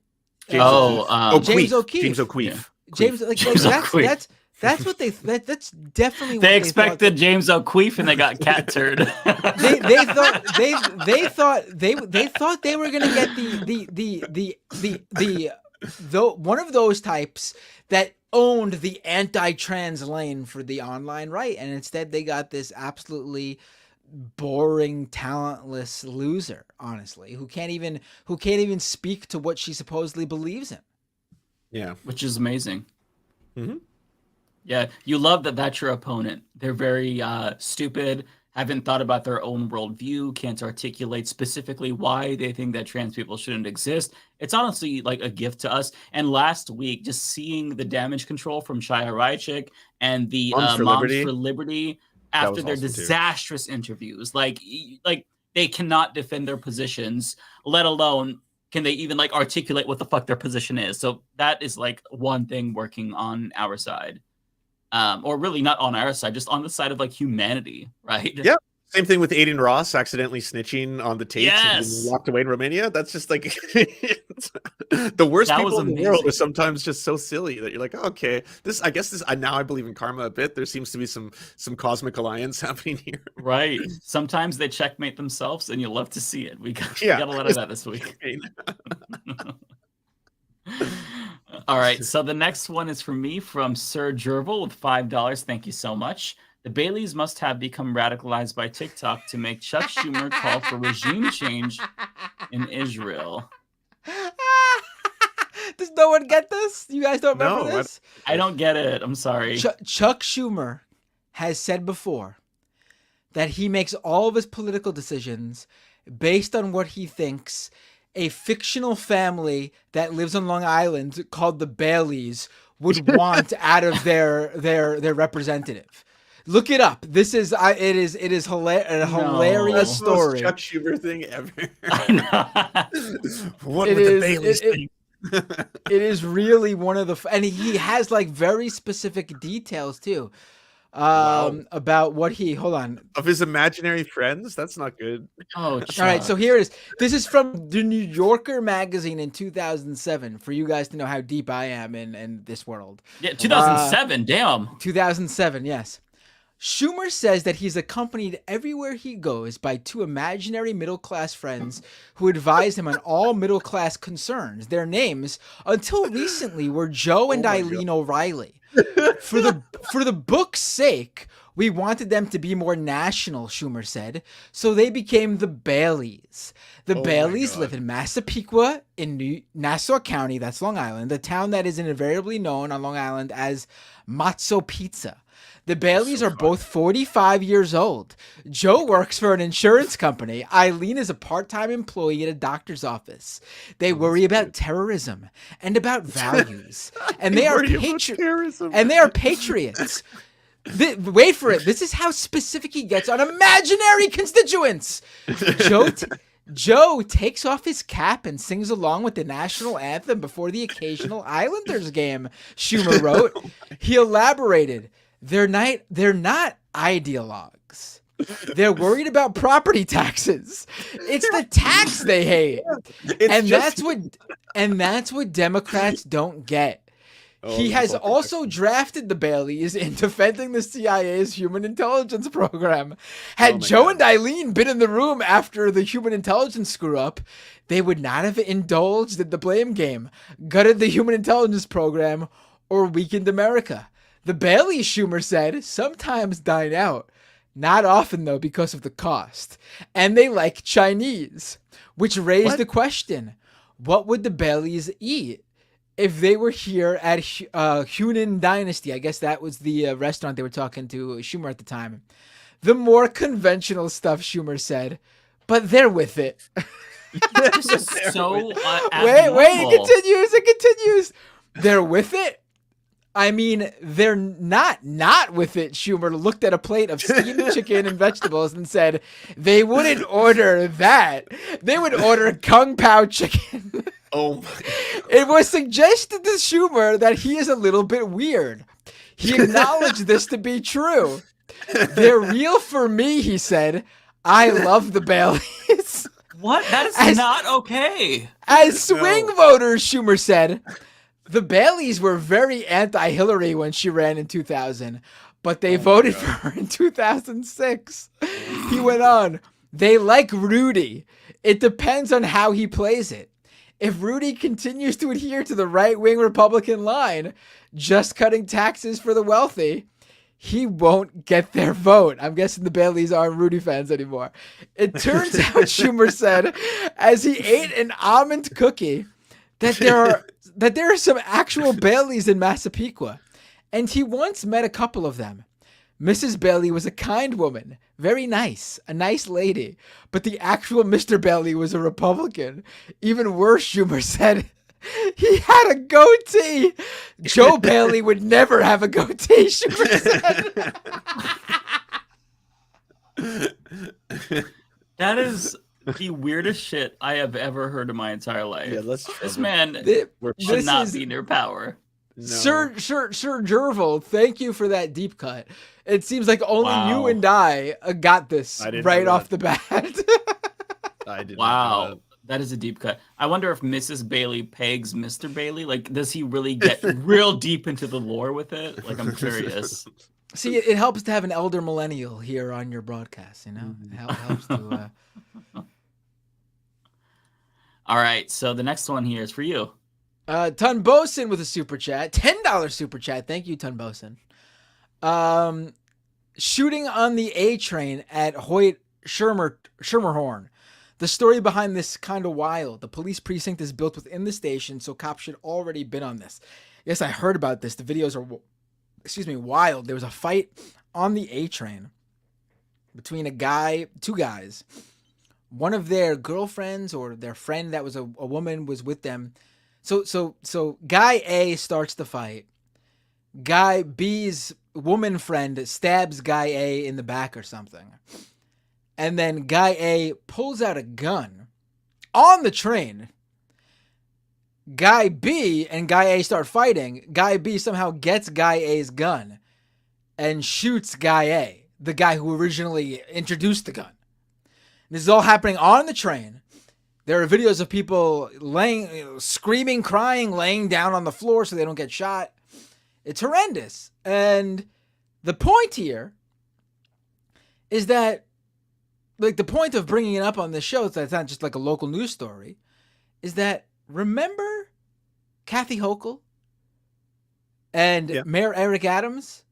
O'Keefe. Yeah. That's what that's definitely what they expected. James O'Keefe, and they got cat turd. they thought they were gonna get the one of those types that owned the anti-trans lane for the online right, and instead they got this absolutely boring, talentless loser, honestly, who can't even speak to what she supposedly believes in. Yeah, which is amazing. Mm-hmm. Yeah, you love that that's your opponent. They're very stupid, haven't thought about their own worldview, can't articulate specifically why they think that trans people shouldn't exist. It's honestly like a gift to us. And last week, just seeing the damage control from Shia Raichik and the Moms for Liberty after their disastrous interviews, like they cannot defend their positions, let alone can they even like articulate what the fuck their position is. So that is like one thing working on our side. Or really not on our side, just on the side of like humanity, right? Yeah. Same thing with Aiden Ross accidentally snitching on the tapes and walked away in Romania. That's just like the worst people in the world are sometimes just so silly that you're like, oh, okay, now I believe in karma a bit. There seems to be some cosmic alliance happening here. Right. Sometimes they checkmate themselves, and you love to see it. We got a lot of that this week. All right, so the next one is from me, from Sir Gerbil with $5. Thank you so much. The Baileys must have become radicalized by TikTok to make Chuck Schumer call for regime change in Israel. Does no one get this? You guys don't remember this? I don't get it. I'm sorry. Chuck Schumer has said before that he makes all of his political decisions based on what he thinks a fictional family that lives on Long Island called the Baileys would want out of their representative. Look it up. This is it is a hilarious story. Chuck Schumer thing ever. I know. What would the Baileys think? It is really one of the and he has like very specific details too. About what hold on. Of his imaginary friends? That's not good. Oh, Chuck. All right, so here it is. This is from the New Yorker magazine in 2007 for you guys to know how deep I am in this world. Yeah, 2007, damn. 2007, yes. Schumer says that he's accompanied everywhere he goes by two imaginary middle-class friends who advise him on all middle-class concerns. Their names, until recently, were Joe and Eileen O'Reilly. For the book's sake, we wanted them to be more national, Schumer said, so they became the Baileys. The Baileys live in Massapequa in Nassau County, that's Long Island, the town that is invariably known on Long Island as Matzo Pizza. The Baileys are both 45 years old. Joe works for an insurance company. Eileen is a part-time employee at a doctor's office. They worry about terrorism and about values. And they are patriots. Wait for it. This is how specific he gets on imaginary constituents. Joe takes off his cap and sings along with the national anthem before the occasional Islanders game, Schumer wrote. He elaborated, they're not ideologues. They're worried about property taxes. It's the tax they hate. That's what Democrats don't get. He has also drafted the Baileys in defending the CIA's human intelligence program. Had Joe and Eileen been in the room after the human intelligence screw up, they would not have indulged in the blame game, gutted the human intelligence program, or weakened America. The Baileys, Schumer said, sometimes dine out. Not often, though, because of the cost. And they like Chinese, which raised the question, what would the Baileys eat if they were here at Hunan Dynasty? I guess that was the restaurant they were talking to Schumer at the time. The more conventional stuff, Schumer said, but they're with it. This is so wait, it continues. They're with it? I mean, they're not with it, Schumer looked at a plate of steamed chicken and vegetables and said, they wouldn't order that. They would order Kung Pao chicken. Oh my. It was suggested to Schumer that he is a little bit weird. He acknowledged this to be true. They're real for me, he said. I love the Baileys. What? That is not okay. As swing voters, Schumer said, the Baileys were very anti-Hillary when she ran in 2000, but they voted for her in 2006. He went on, they like Rudy. It depends on how he plays it. If Rudy continues to adhere to the right-wing Republican line, just cutting taxes for the wealthy, he won't get their vote. I'm guessing the Baileys aren't Rudy fans anymore. It turns out, Schumer said, as he ate an almond cookie, that there are some actual Baileys in Massapequa, and he once met a couple of them. Mrs. Bailey was a kind woman, very nice, a nice lady, but the actual Mr. Bailey was a Republican. Even worse, Schumer said, he had a goatee. Joe Bailey would never have a goatee, Schumer said. That is the weirdest shit I have ever heard in my entire life. Yeah, this man should not be near power. No. Sir Gervil, thank you for that deep cut. It seems like only you and I got this right off the bat. I didn't. Wow, that is a deep cut. I wonder if Mrs. Bailey pegs Mr. Bailey. Like, does he really get real deep into the lore with it? Like, I'm curious. See, it helps to have an elder millennial here on your broadcast. You know, it helps to. All right, so the next one here is for you. Tun Boson with a super chat, $10 super chat. Thank you, Tun Boson. Shooting on the A train at Hoyt Schermerhorn. The story behind this kind of wild. The police precinct is built within the station, so cops should already been on this. Yes, I heard about this. The videos are, wild. There was a fight on the A train between two guys. One of their girlfriends or their friend that was a woman was with them. So guy A starts the fight. Guy B's woman friend stabs guy A in the back or something. And then guy A pulls out a gun on the train. Guy B and guy A start fighting. Guy B somehow gets guy A's gun and shoots guy A, the guy who originally introduced the gun. This is all happening on the train. There are videos of people screaming, crying, laying down on the floor so they don't get shot. It's horrendous. And the point here is that, like, the point of bringing it up on this show, so it's not just like a local news story, is that remember Kathy Hochul and Mayor Eric Adams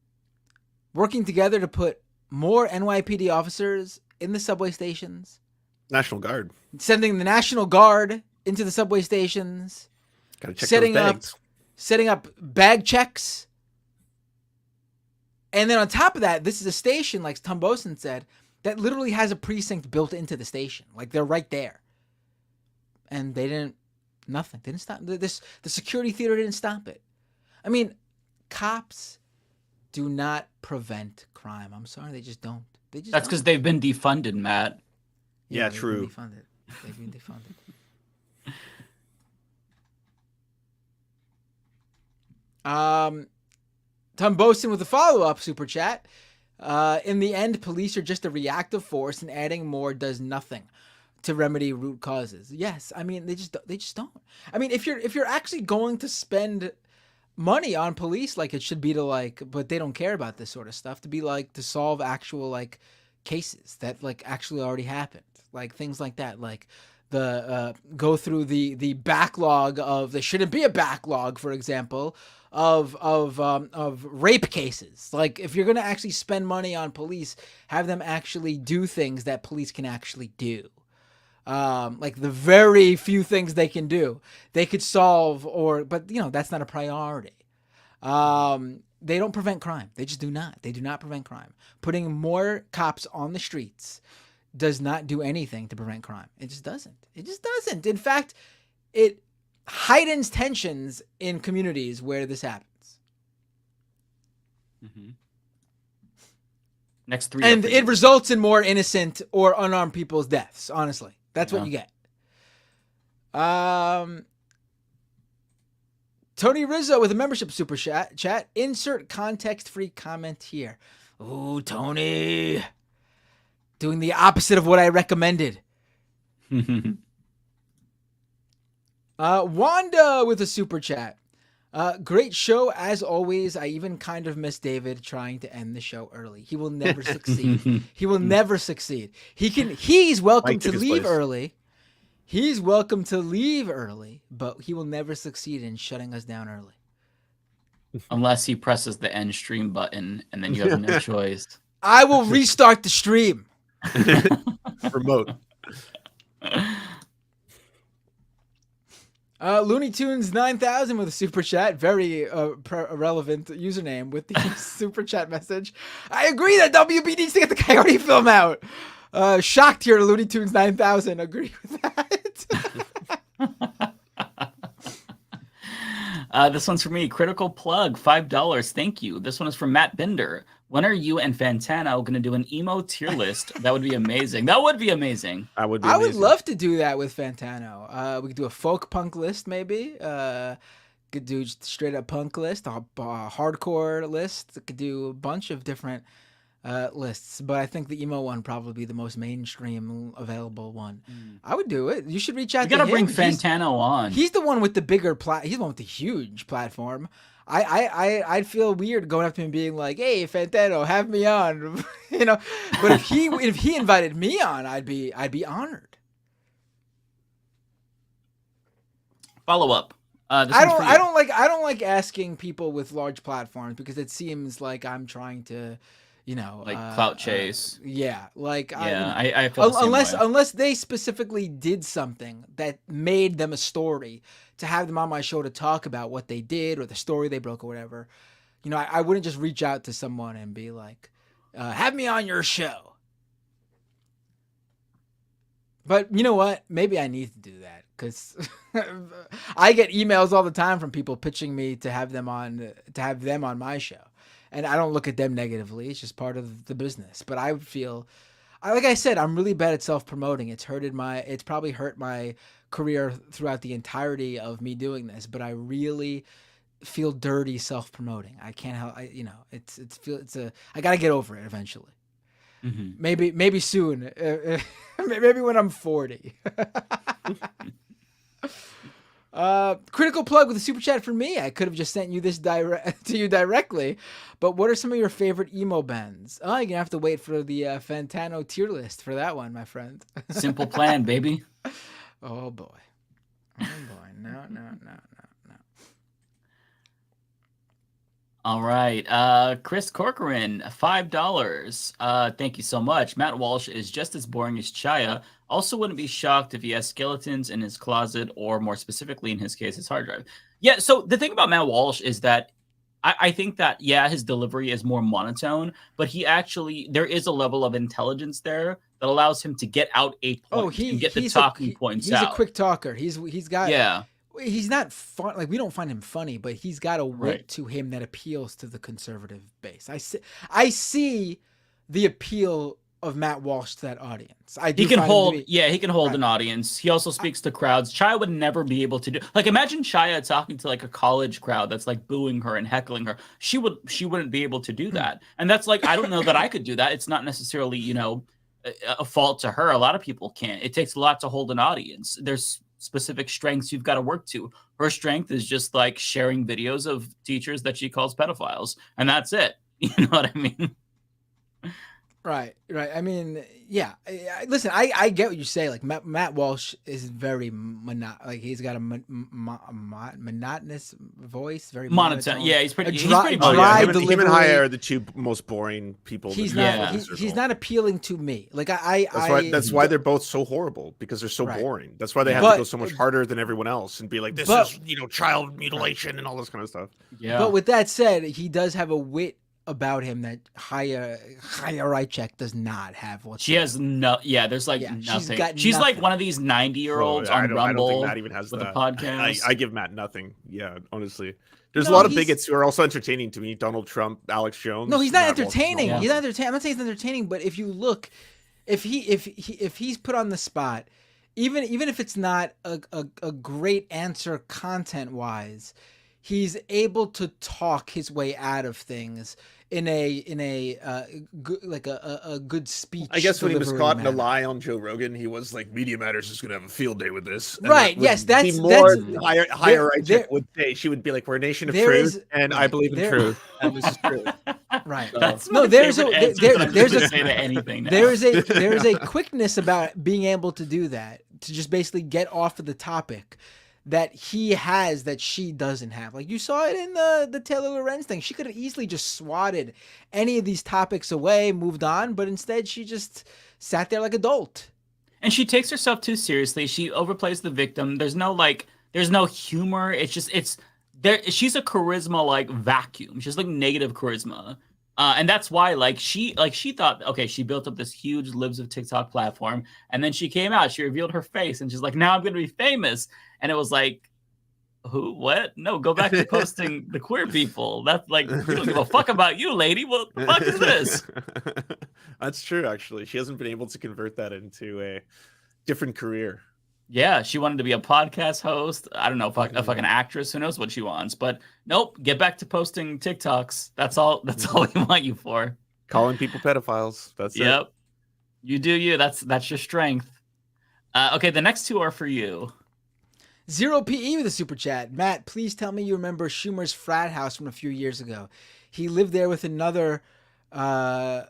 working together to put more NYPD officers in the subway stations? National Guard. Sending the National Guard into the subway stations. Gotta check those bags. Setting up bag checks. And then on top of that, this is a station, like Tom Boson said, that literally has a precinct built into the station. Like, they're right there. And they didn't stop. The security theater didn't stop it. I mean, cops do not prevent crime. I'm sorry, they just don't. That's because they've been defunded, Matt. Yeah, true. They've been defunded. Tom Bosin with a follow-up super chat. In the end, police are just a reactive force, and adding more does nothing to remedy root causes. Yes, I mean they just don't. I mean, if you're actually going to spend money on police, like it should be to like, but they don't care about this sort of stuff, to be like to solve actual like cases that like actually already happened, like things like that, like the go through the backlog of, there shouldn't be a backlog, for example, of rape cases. Like if you're gonna actually spend money on police, have them actually do things that police can actually do. Like the very few things they can do, they could solve, but you know, that's not a priority. They don't prevent crime. They just do not. They do not prevent crime. Putting more cops on the streets does not do anything to prevent crime. It just doesn't. It just doesn't. In fact, it heightens tensions in communities where this happens. Mm-hmm. Next 3. And it results in more innocent or unarmed people's deaths, honestly. That's what you get. Tony Rizzo with a membership super chat. Insert context-free comment here. Ooh, Tony. Doing the opposite of what I recommended. Wanda with a super chat. Great show as always. I even kind of miss David trying to end the show early. He will never succeed. He will never succeed. He's welcome to leave early. He's welcome to leave early, but he will never succeed in shutting us down early. Unless he presses the end stream button and then you have no choice. I will restart the stream. Remote. Looney Tunes 9000 with a super chat. Very relevant username with the super chat message. I agree that WB needs to get the Coyote film out. Shocked here, Looney Tunes 9000. Agree with that. This one's for me. Critical plug, $5. Thank you. This one is from Matt Binder. When are you and Fantano going to do an emo tier list? That would be amazing. That would be amazing. I would love to do that with Fantano. We could do a folk punk list, maybe. Could do straight up punk list, a hardcore list. Could do a bunch of different lists, but I think the emo one probably be the most mainstream available one. I would do it. You should reach out. You gotta bring Fantano on. He's the one with the bigger he's the one with the huge platform. I'd feel weird going up to him and being like, "Hey, Fantano, have me on," you know. But if he invited me on, I'd be honored. Follow up. I don't like asking people with large platforms because it seems like I'm trying to, you know, like clout chase. Yeah, like I feel the same way. Unless they specifically did something that made them a story to have them on my show to talk about what they did or the story they broke or whatever. You know, I wouldn't just reach out to someone and be like, "Have me on your show." But you know what? Maybe I need to do that because I get emails all the time from people pitching me to have them on my show. And I don't look at them negatively. It's just part of the business. But I would feel, like I said, I'm really bad at self-promoting. It's probably hurt my career throughout the entirety of me doing this. But I really feel dirty self-promoting. I can't help. I gotta get over it eventually. Mm-hmm. Maybe soon. Maybe when I'm 40. Critical plug with a super chat for me. I could have just sent you this to you directly, but what are some of your favorite emo bands? Oh, you're gonna have to wait for the Fantano tier list for that one, my friend. Simple Plan, baby. Oh boy. No. All right. Chris Corcoran, $5. Thank you so much. Matt Walsh is just as boring as Chaya. Also wouldn't be shocked if he has skeletons in his closet, or more specifically in his case, his hard drive. Yeah, so the thing about Matt Walsh is that I think that, yeah, his delivery is more monotone, but there is a level of intelligence there that allows him to get out a point and get the talking points out. He's a quick talker. He's got... Yeah. He's not fun. Like, we don't find him funny, but he's got a wit to him that appeals to the conservative base. I see the appeal of Matt Walsh to that audience. He can hold an audience. He also speaks to crowds. Chaya would never be able to do. Like, imagine Chaya talking to like a college crowd that's like booing her and heckling her. She wouldn't be able to do that. And that's like, I don't know that I could do that. It's not necessarily, you know, a fault to her. A lot of people can't. It takes a lot to hold an audience. There's specific strengths you've got to work to. Her strength is just like sharing videos of teachers that she calls pedophiles, and that's it. You know what I mean? Right. I mean, yeah. Listen, I get what you say. Like Matt Walsh is very he's got a monotonous voice, very monotone. Yeah, he's pretty dry Him delivery. and Haya are the two most boring people. He's not appealing to me. Like that's why they're both so horrible, because they're so boring. That's why they have to go so much harder than everyone else and be like, this is, you know, child mutilation and all this kind of stuff. Yeah. But with that said, he does have a wit about him that Chaya Rychek does not have. She has there's like nothing. She's like one of these 90-year-olds on Rumble. I don't think Matt even has with a podcast. I give Matt nothing. Yeah, honestly. There's a lot of bigots who are also entertaining to me. Donald Trump, Alex Jones. No, he's not entertaining. He's not entertaining. I'm not saying he's entertaining, but if you look, if he's put on the spot, even if it's not a great answer content wise, he's able to talk his way out of things in a good speech. I guess when he was caught in a lie on Joe Rogan, he was like, "Media Matters is going to have a field day with this." And right? Yes, that's higher. Rychek would say. She would be like, "We're a nation of truth, and I believe in truth, and this is true." Right. So, there's a quickness about being able to do that, to just basically get off of the topic that he has that she doesn't have. Like you saw it in the Taylor Lorenz thing. She could have easily just swatted any of these topics away, moved on, but instead she just sat there like a dolt. And she takes herself too seriously. She overplays the victim. There's no humor. She's a charisma like vacuum. She's like negative charisma. And that's why she thought, okay, she built up this huge Libs of TikTok platform, and then she came out, she revealed her face, and she's like, now I'm going to be famous. And it was like, who? What? No, go back to posting the queer people. That's like, we don't give a fuck about you, lady. What the fuck is this? That's true, actually. She hasn't been able to convert that into a different career. Yeah, she wanted to be a podcast host. I don't know, a fucking actress. Who knows what she wants? But nope, get back to posting TikToks. That's all we want you for. Calling people pedophiles. That's it. Yep. You do you. That's your strength. Okay, the next two are for you. 0PE with a super chat. Matt, please tell me you remember Schumer's frat house from a few years ago. He lived there with another congressperson,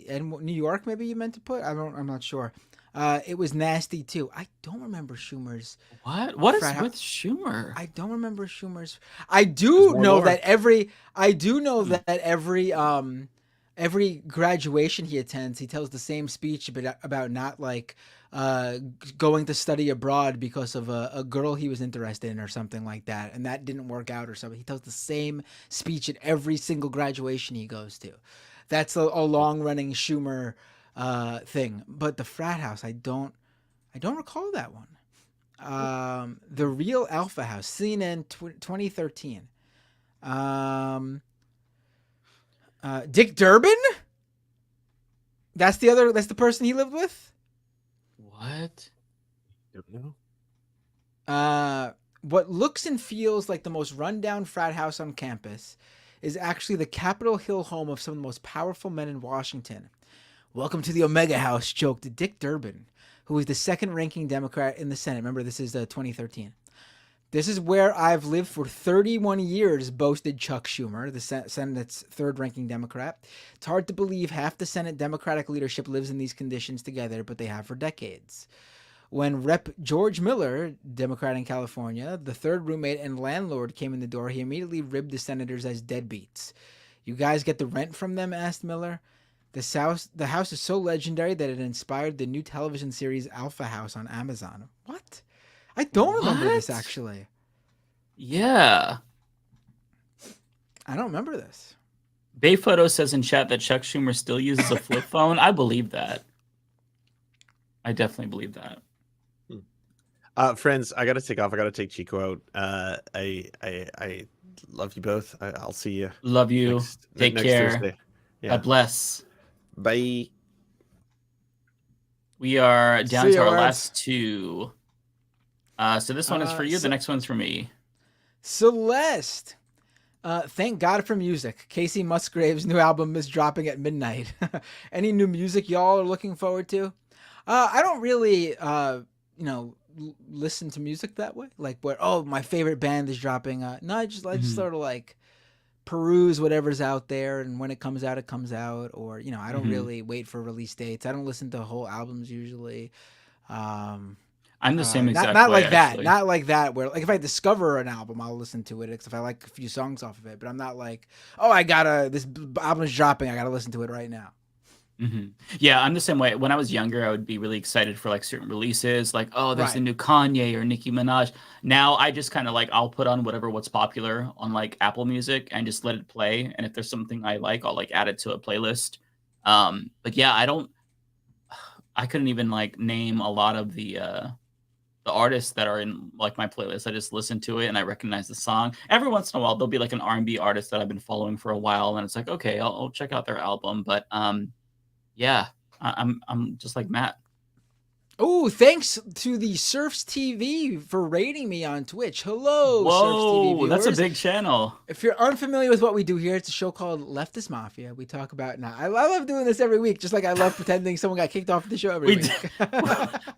and New York, maybe you meant to put. I'm not sure. It was nasty too. I don't remember Schumer's. What is with Schumer? I don't remember Schumer's. I do know that every graduation he attends, he tells the same speech about not like going to study abroad because of a girl he was interested in or something like that, and that didn't work out or something. He tells the same speech at every single graduation he goes to. That's a long-running Schumer thing. But the frat house, I don't recall that one. The Real Alpha House, CNN 2013. Dick Durbin? That's the person he lived with? What? Don't know. What looks and feels like the most rundown frat house on campus is actually the Capitol Hill home of some of the most powerful men in Washington. Welcome to the Omega House, joked Dick Durbin, who is the second-ranking Democrat in the Senate. Remember, this is 2013. This is where I've lived for 31 years, boasted Chuck Schumer, the Senate's third-ranking Democrat. It's hard to believe half the Senate Democratic leadership lives in these conditions together, but they have for decades. When Rep. George Miller, Democrat in California, the third roommate and landlord, came in the door, he immediately ribbed the senators as deadbeats. You guys get the rent from them? Asked Miller. The house is so legendary that it inspired the new television series Alpha House on Amazon. What? I don't remember this, actually. Yeah. I don't remember this. Bayphoto says in chat that Chuck Schumer still uses a flip phone. I believe that. I definitely believe that. Friends, I got to take off. I got to take Chico out. I love you both. I'll see you. Love you. Take care. Thursday. Yeah. God bless. Bye. We are down See to you, our lads. last two. So this one is for you. The next one's for me. Celeste. Thank God for music. Casey Musgrave's new album is dropping at midnight. Any new music y'all are looking forward to? I don't really, listen to music that way. Like, my favorite band is dropping. No, I just sort of like peruse whatever's out there, and when it comes out, it comes out. Or I don't really wait for release dates. I don't listen to whole albums usually. I'm the same exact not way, like that. actually. Not like that. Where like if I discover an album, I'll listen to it if I like a few songs off of it. But I'm not like, this album is dropping, I gotta listen to it right now. Yeah, I'm the same way. When I was younger, I would be really excited for like certain releases, like there's a Right. new Kanye or Nicki Minaj. Now I just kind of like I'll put on what's popular on like Apple Music and just let it play. And if there's something I like, I'll like add it to a playlist. But yeah, I couldn't even like name a lot of the artists that are in like my playlist. I just listen to it and I recognize the song. Every once in a while, there'll be like an R&B artist that I've been following for a while, and it's like, okay, I'll check out their album. But yeah, I'm just like Matt. Oh, thanks to the Surfs TV for rating me on Twitch. Hello, Surfs TV Whoa, viewers. that's a big channel. If you're unfamiliar with what we do here, it's a show called Leftist Mafia. We talk about I love doing this every week, just like I love pretending someone got kicked off the show every week.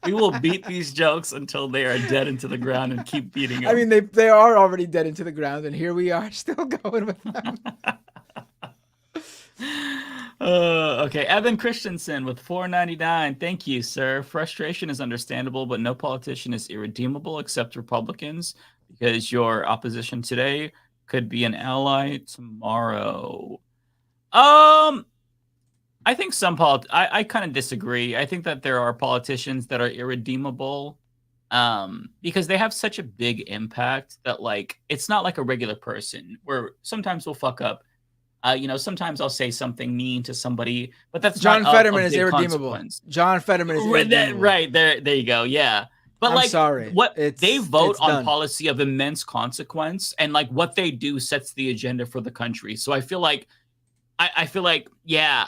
We will beat these jokes until they are dead into the ground and keep beating them. I mean, they are already dead into the ground, and here we are still going with them. Okay, Evan Christensen with $4.99. Thank you, sir. Frustration is understandable, but no politician is irredeemable except Republicans, because your opposition today could be an ally tomorrow. I think I kind of disagree. I think that there are politicians that are irredeemable because they have such a big impact that like it's not like a regular person where sometimes we'll fuck up. Sometimes I'll say something mean to somebody, but that's John not Fetterman a is big irredeemable. consequence. John Fetterman is irredeemable. Right there you go. Yeah, but I'm sorry. They vote on done. policy of immense consequence, and like what they do sets the agenda for the country. So I feel like, yeah,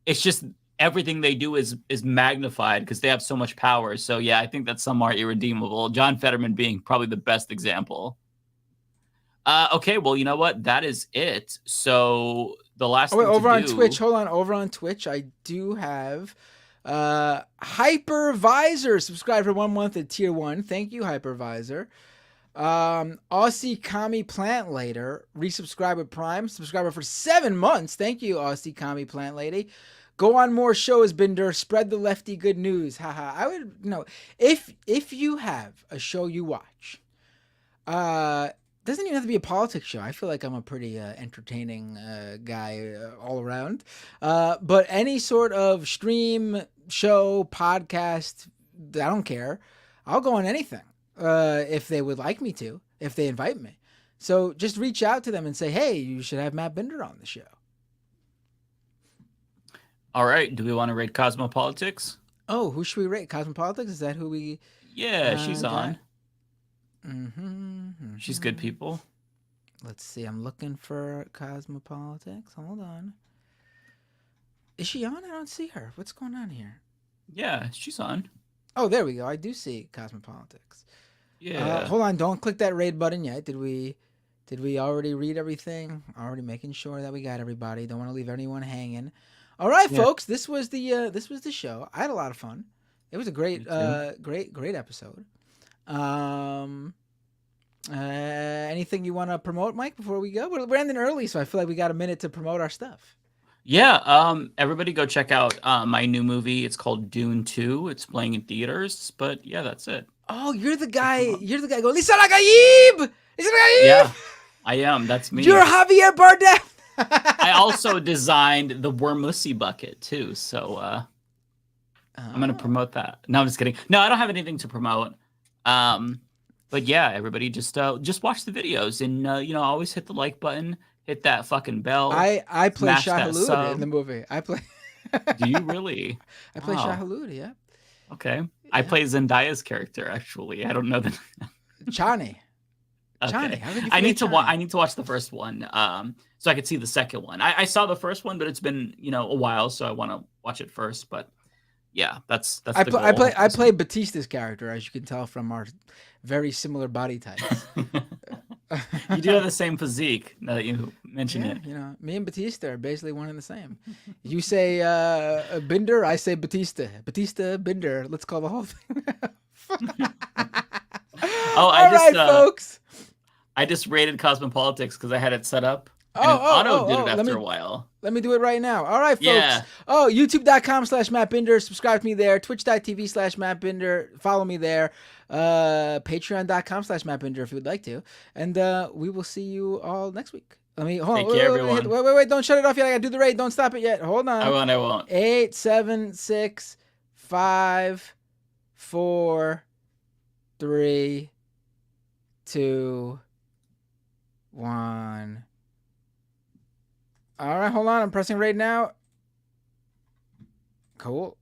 it's just everything they do is magnified because they have so much power. So yeah, I think that some are irredeemable. John Fetterman being probably the best example. Okay, well, you know what? That is it. So the last thing over to on do... Twitch, hold on. Over on Twitch, I do have Hypervisor subscribe for 1 month at tier 1. Thank you, Hypervisor. Aussie Kami Plant Later resubscribe with Prime subscriber for 7 months. Thank you, Aussie Kami Plant Lady. Go on more shows, Binder. Spread the lefty good news. Haha. I would if you have a show you watch, doesn't even have to be a politics show. I feel like I'm a pretty entertaining guy all around. But any sort of stream, show, podcast, I don't care. I'll go on anything if they would like me to, if they invite me. So just reach out to them and say, hey, you should have Matt Binder on the show. All right. Do we want to rate Cosmopolitics? Oh, who should we rate? Cosmopolitics? Is that who we... Yeah, she's on. Mm-hmm. She's good people. Let's see. I'm looking for Cosmopolitics. Hold on. Is she on? I don't see her. What's going on here? Yeah, she's on. Oh, there we go. I do see Cosmopolitics. Yeah. Hold on. Don't click that raid button yet. Did we already read everything? Already making sure that we got everybody. Don't want to leave anyone hanging. All right, folks. This was the show. I had a lot of fun. It was a great episode. Anything you want to promote, Mike, before we go? We're ending early, so I feel like we got a minute to promote our stuff. Yeah, everybody go check out my new movie. It's called Dune 2. It's playing in theaters, but yeah, that's it. Oh, you're the guy going, Lisa Lagayib! Yeah, I am. That's me. You're Javier Bardem! I also designed the Wormussy bucket too, so I'm gonna promote that. No, I'm just kidding. No, I don't have anything to promote. But yeah, everybody just watch the videos and always hit the like button, hit that fucking bell. I play Shahaloud in the movie. Do you really? I play Shahaloud, yeah. Okay. Yeah. I play Zendaya's character actually. I don't know the Chani. Johnny, how could you I need to Johnny? I need to watch the first one, so I could see the second one. I saw the first one, but it's been a while, so I want to watch it first. But yeah, that's I play Batista's character, as you can tell from our very similar body types. You do have the same physique, now that you mention it. Me and Batista are basically one and the same. You say Binder, I say Batista. Batista, Binder. Let's call the whole thing. All right, folks. I just rated Cosmopolitics because I had it set up. And Otto did it after a while. Let me do it right now. All right, folks. Yeah. YouTube.com/MattBinder. Subscribe to me there. Twitch.tv/MattBinder. Follow me there. Patreon.com/MattBinder if you would like to. And we will see you all next week. Let me hold on. Take care, everyone. Wait. Don't shut it off yet. I gotta do the raid. Don't stop it yet. Hold on. I won't. 8, 7, 6, 5, 4, 3, 2, 1. All right, hold on. I'm pressing raid now. Cool.